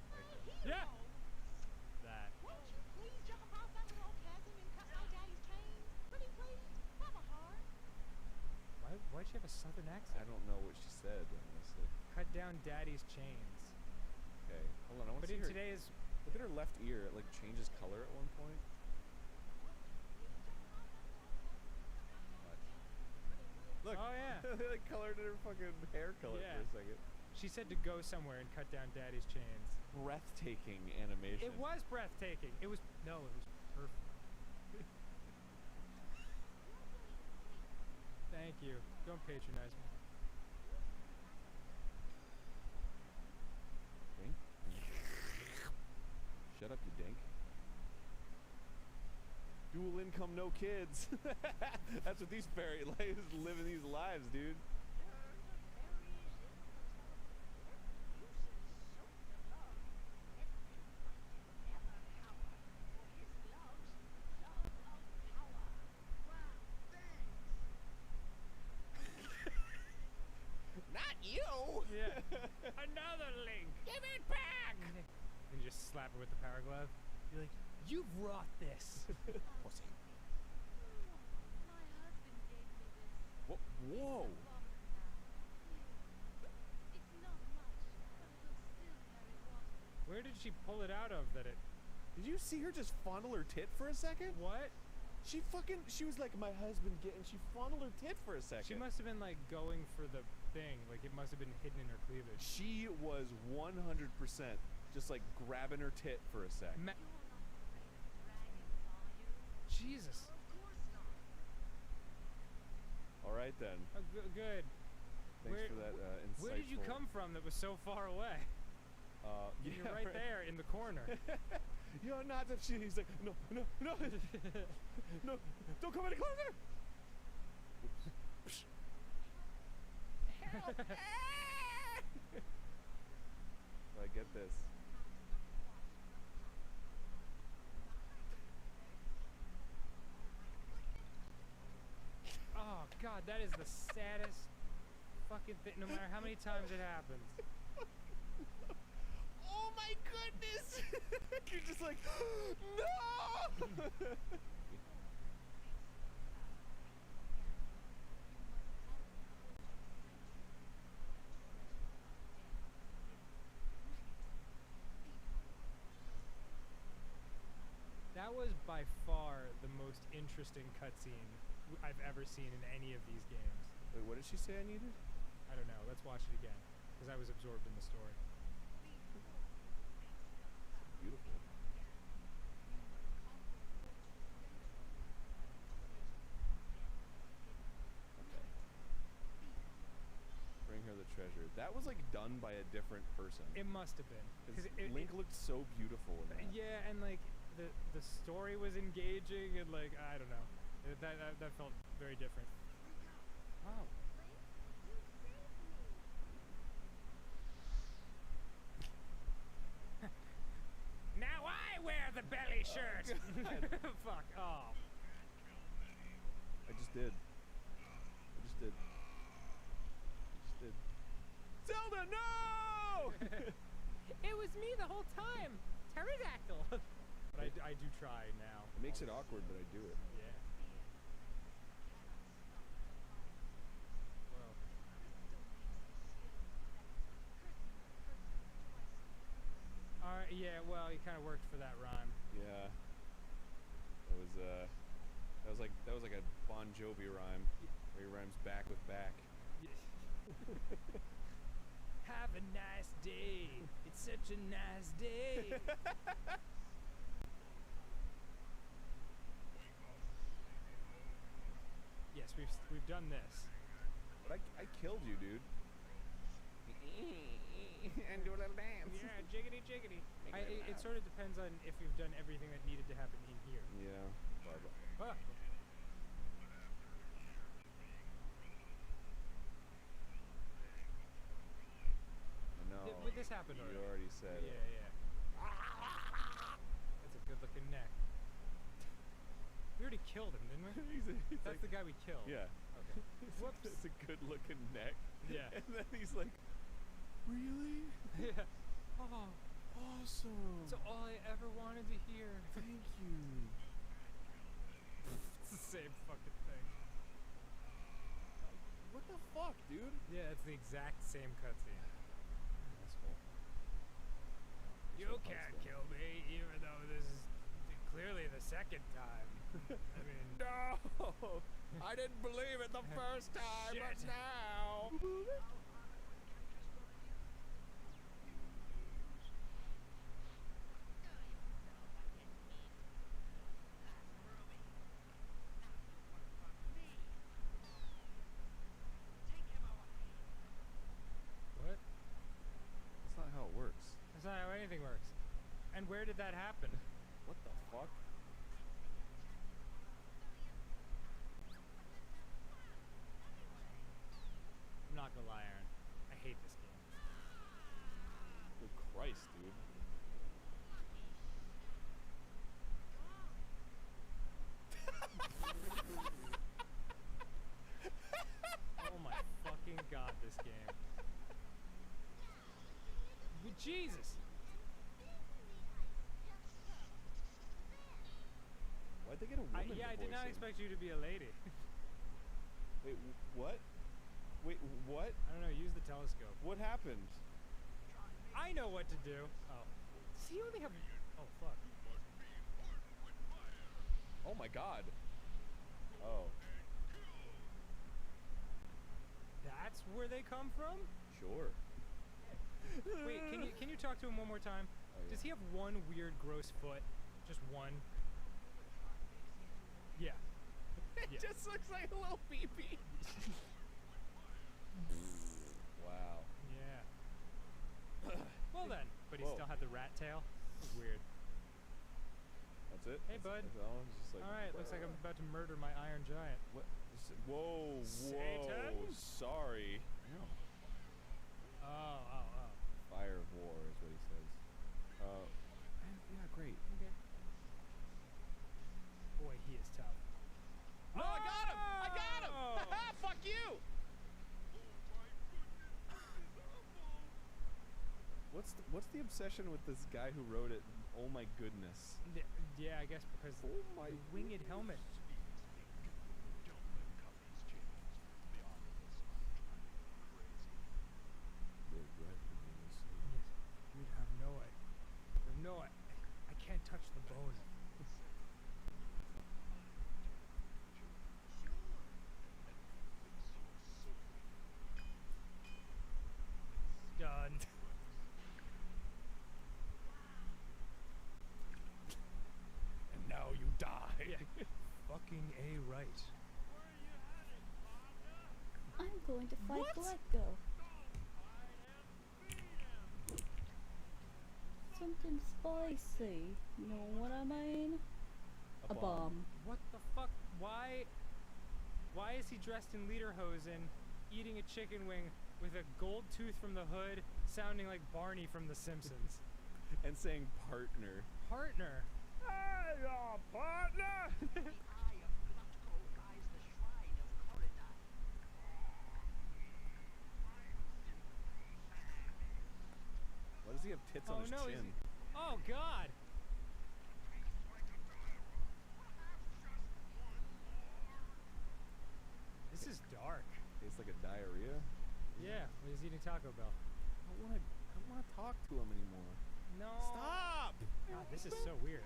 Yeah! That. Won't you please jump off that little chasm and cut my daddy's chains? Pretty please? Have a heart. Why'd she have a southern I accent? don't know what she said, honestly. Cut down daddy's chains. Okay, hold on, I want But to see in her. today's... Look at her left ear, it like changes color at one point. Look, Oh, yeah. they like colored her fucking hair color Yeah. for a second. She said to go somewhere and cut down daddy's chains. Breathtaking animation. It was breathtaking. It was perfect. Thank you. Don't patronize me. Dink? Shut up, you dink. Dual income, no kids. That's what these fairy lives living these lives, dude. Not you. Yeah. Another link. Give it back. And you just slap her with the power glove. You're like, you've wrought this. Pussy. My husband gave me this. Whoa. It's not much, but it looks still very waterproof. Where did she pull it out of that it... Did you see her just fondle her tit for a second? What? She was like, my husband and she fondled her tit for a second. She must have been like going for the thing. Like it must have been hidden in her cleavage. She was 100% just like grabbing her tit for a sec. Ma- You're not afraid of dragons, are you? Jesus. Of course not. All right then. Good. Thanks for that insightful. Where did you come from that was so far away? Yeah, You're right there in the corner. You're not that she. He's like, no, no, no, no, don't come any closer. Oops. Help! I get this. Oh God, that is the saddest fucking thing. No matter how many times it happens. Oh my goodness! You're just like, no! That was by far the most interesting cutscene I've ever seen in any of these games. Wait, what did she say I needed? I don't know. Let's watch it again because I was absorbed in the story. Beautiful. Okay. That was like done by a different person. It must have been. Because it, Link looked so beautiful in that. yeah, and like the story was engaging, and like I don't know, that felt very different. Wow. Now I wear the belly shirt. Fuck. Oh. I just did. I just did. Zelda, no! It was me the whole time. Pterodactyl. But I do try now. It makes it awkward, but I do it. Yeah. Well. Alright, yeah, well, you kind of worked for that rhyme. Yeah. That was like a Bon Jovi rhyme, where he rhymes back with back. Have a nice day. It's such a nice day. Yes, we've done this. But I killed you, dude. And do a little dance. Yeah, jiggity jiggity. It sort of depends on if you've done everything that needed to happen in here. Yeah. Ah. No. But this happened already. You already said Yeah, it. yeah. That's a good looking neck. We already killed him, didn't we? He's That's like, the guy we killed. yeah. Okay. Whoops. That's a good looking neck. Yeah. And then he's like, really? Yeah. Oh, Awesome. it's all I ever wanted to hear. Thank you. It's the same fucking thing. What the fuck, dude? Yeah, it's the exact same cutscene. Asshole. You can't kill me, even though this is clearly the second time. I mean, No! I didn't believe it the first time, but Shit. now. what? That's not how it works. That's not how anything works. And where did that happen? What the fuck? I'm not gonna lie, Aaron. I hate this game. Good Christ, dude. Oh my fucking god, this game. Jesus! Why'd they get a woman Yeah, I to did not voice him? expect you to be a lady. Wait, what? Wait, what? I don't know, use the telescope. What happened? I know what to do. Oh. Does he only have... Oh, fuck. Oh my god. Oh, That's where they come from? sure. Wait, can you talk to him one more time? Oh, yeah. Does he have one weird gross foot? Just one? Yeah. It Yeah. just looks like a little pee-pee. Wow. Yeah. Well then. But he Whoa. still had the rat tail? It's weird. That's it? Hey, bud. That's all? It's just like, Alright, looks like I'm about to murder my iron giant. What? Whoa, whoa. Satan? Sorry. No. Oh. Fire of war is what he says. Yeah, great. Okay. Boy, he is tough. Oh, I got him! I got him! Oh! Haha, fuck you! What's the obsession with this guy who wrote it? Oh my goodness. Yeah, I guess because Oh my the winged helmet. You'd have no I can't touch the bone. Done. And now you die. Yeah. Fucking A right. I'm going to fight What? Galacto. something spicy. You know what I mean? A bomb. What the fuck? Why is he dressed in lederhosen, eating a chicken wing with a gold tooth from the hood, sounding like Barney from The Simpsons? And saying partner. Partner. Hey, partner! Why does he have tits on his chin? Oh god! This is dark. Tastes like a diarrhea. Yeah, when he's eating Taco Bell. I don't want to talk to him anymore. No. Stop! God, this is so weird.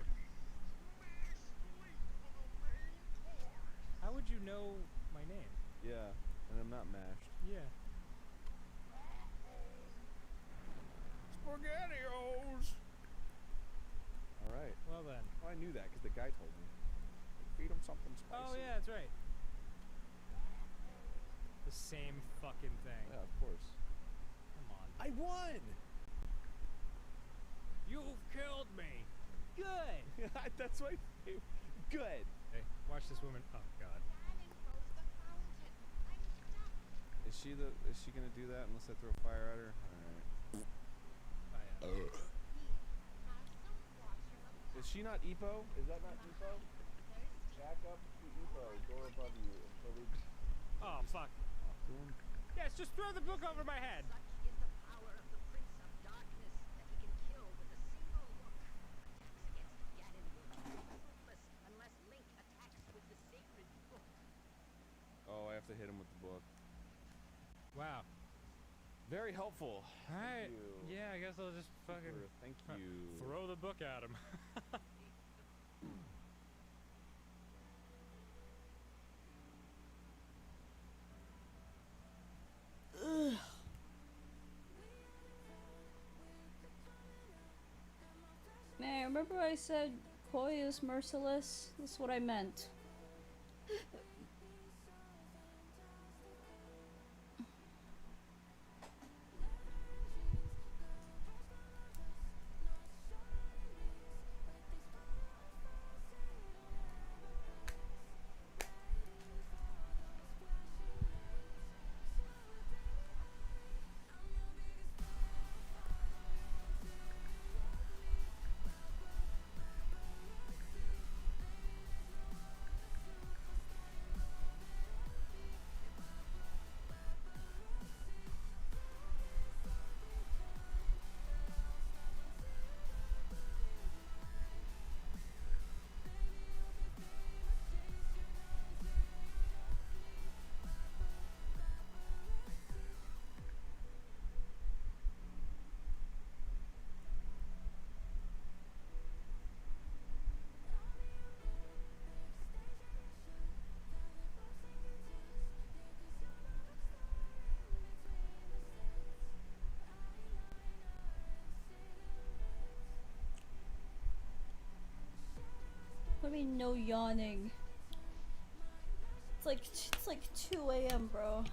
How would you know my name? Yeah, and I'm not mashed. Yeah. SpaghettiOs! Alright. Well then. Oh, I knew that because the guy told me. Feed him something spicy. Oh yeah, that's right. The same fucking thing. Yeah, of course. Come on. I won! You've killed me. Good. That's my good. Hey, watch this woman. Oh god. Is she gonna do that unless I throw fire at her? Alright. Is she not Epo? Is that not Epo? Back up to Epo. Door above you until we Oh fuck. talk to him. Yes, just throw the book over my head. Oh, I have to hit him with the book. Wow. Very helpful. Alright. Thank you. Yeah, I guess I'll just fucking Thank you. throw the book at him. Man, remember I said Koi is merciless? That's what I meant. What do you mean no yawning? It's like 2 a.m. bro.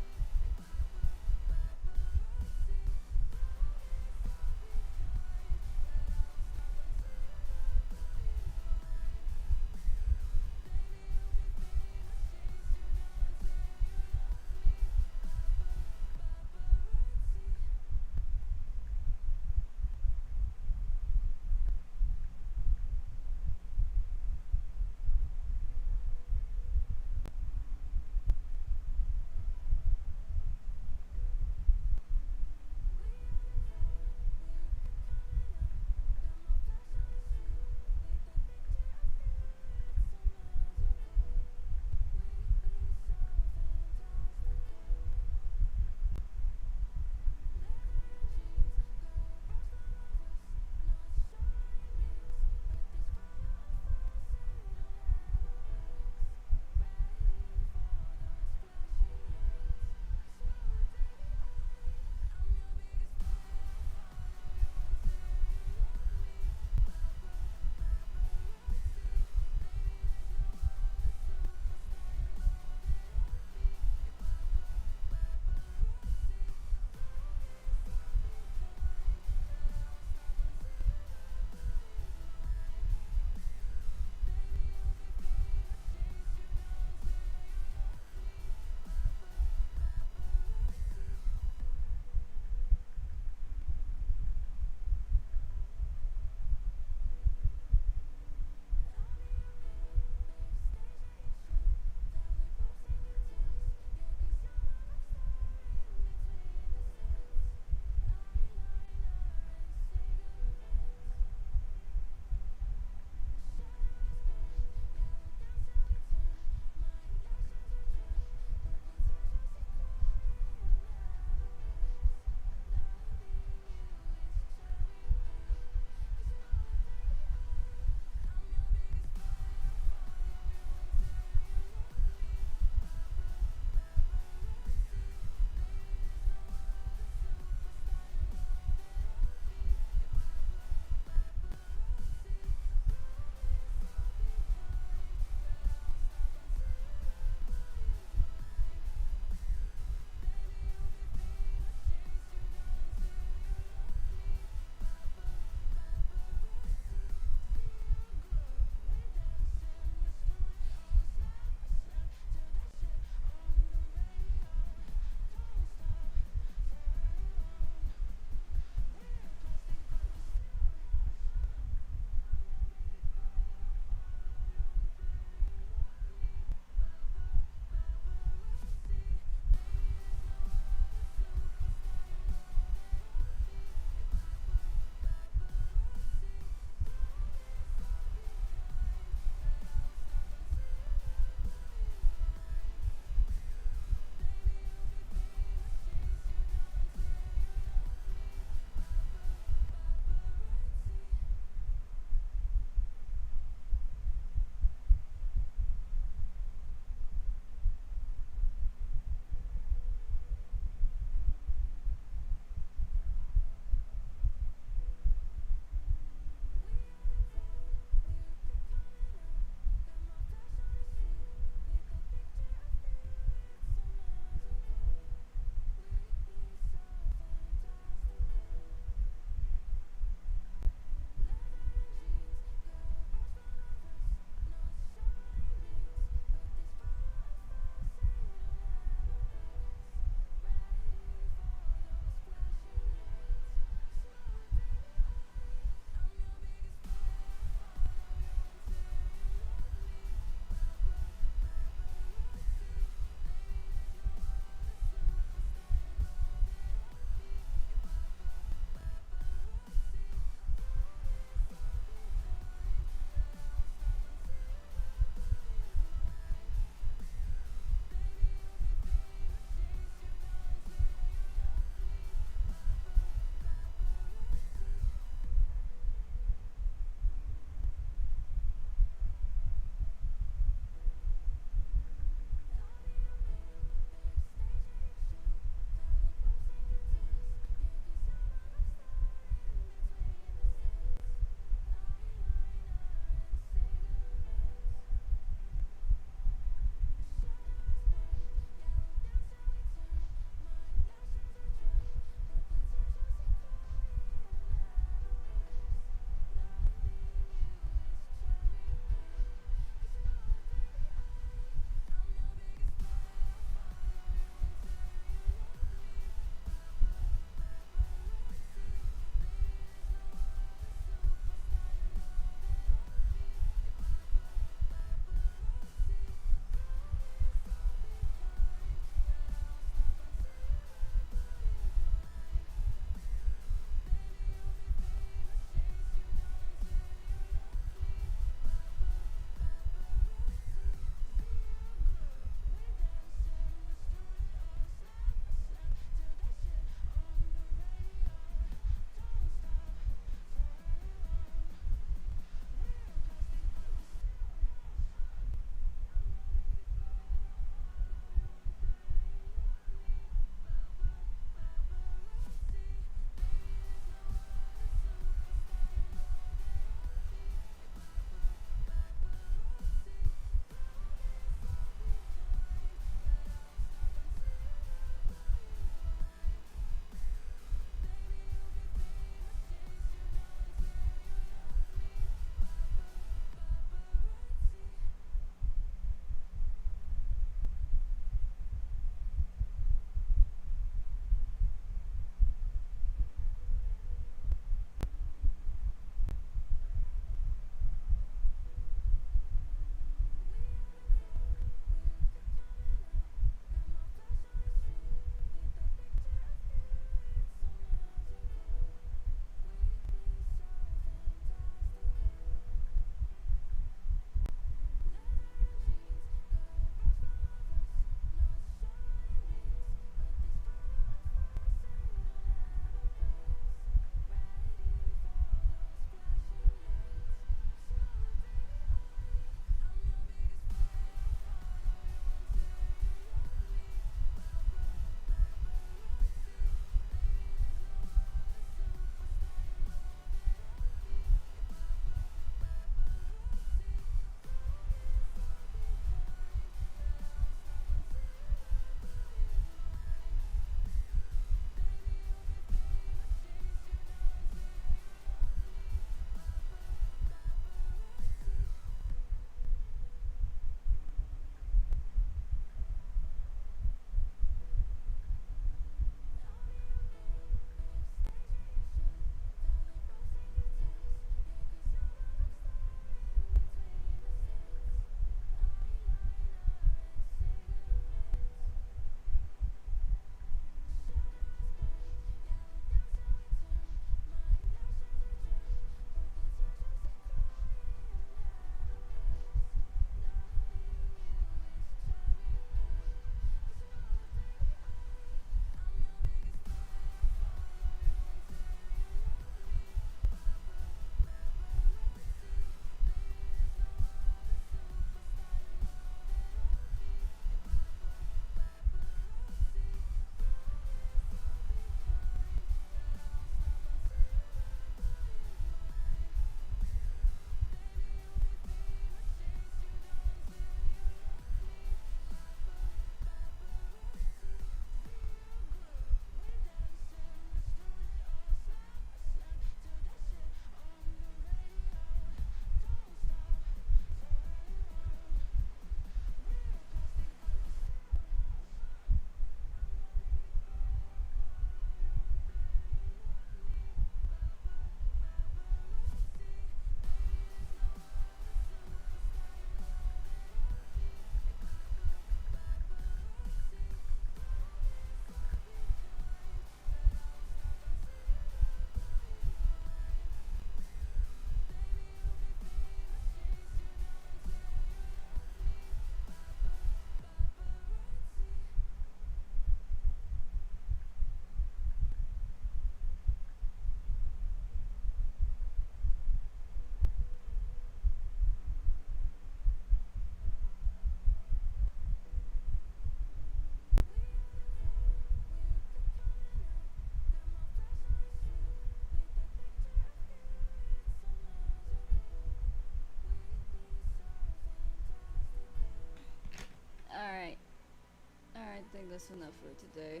that's enough for today.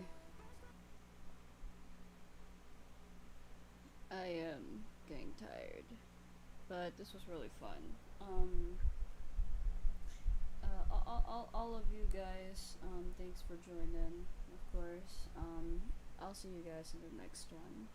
I am getting tired, but this was really fun. All of you guys, thanks for joining, of course. I'll see you guys in the next one.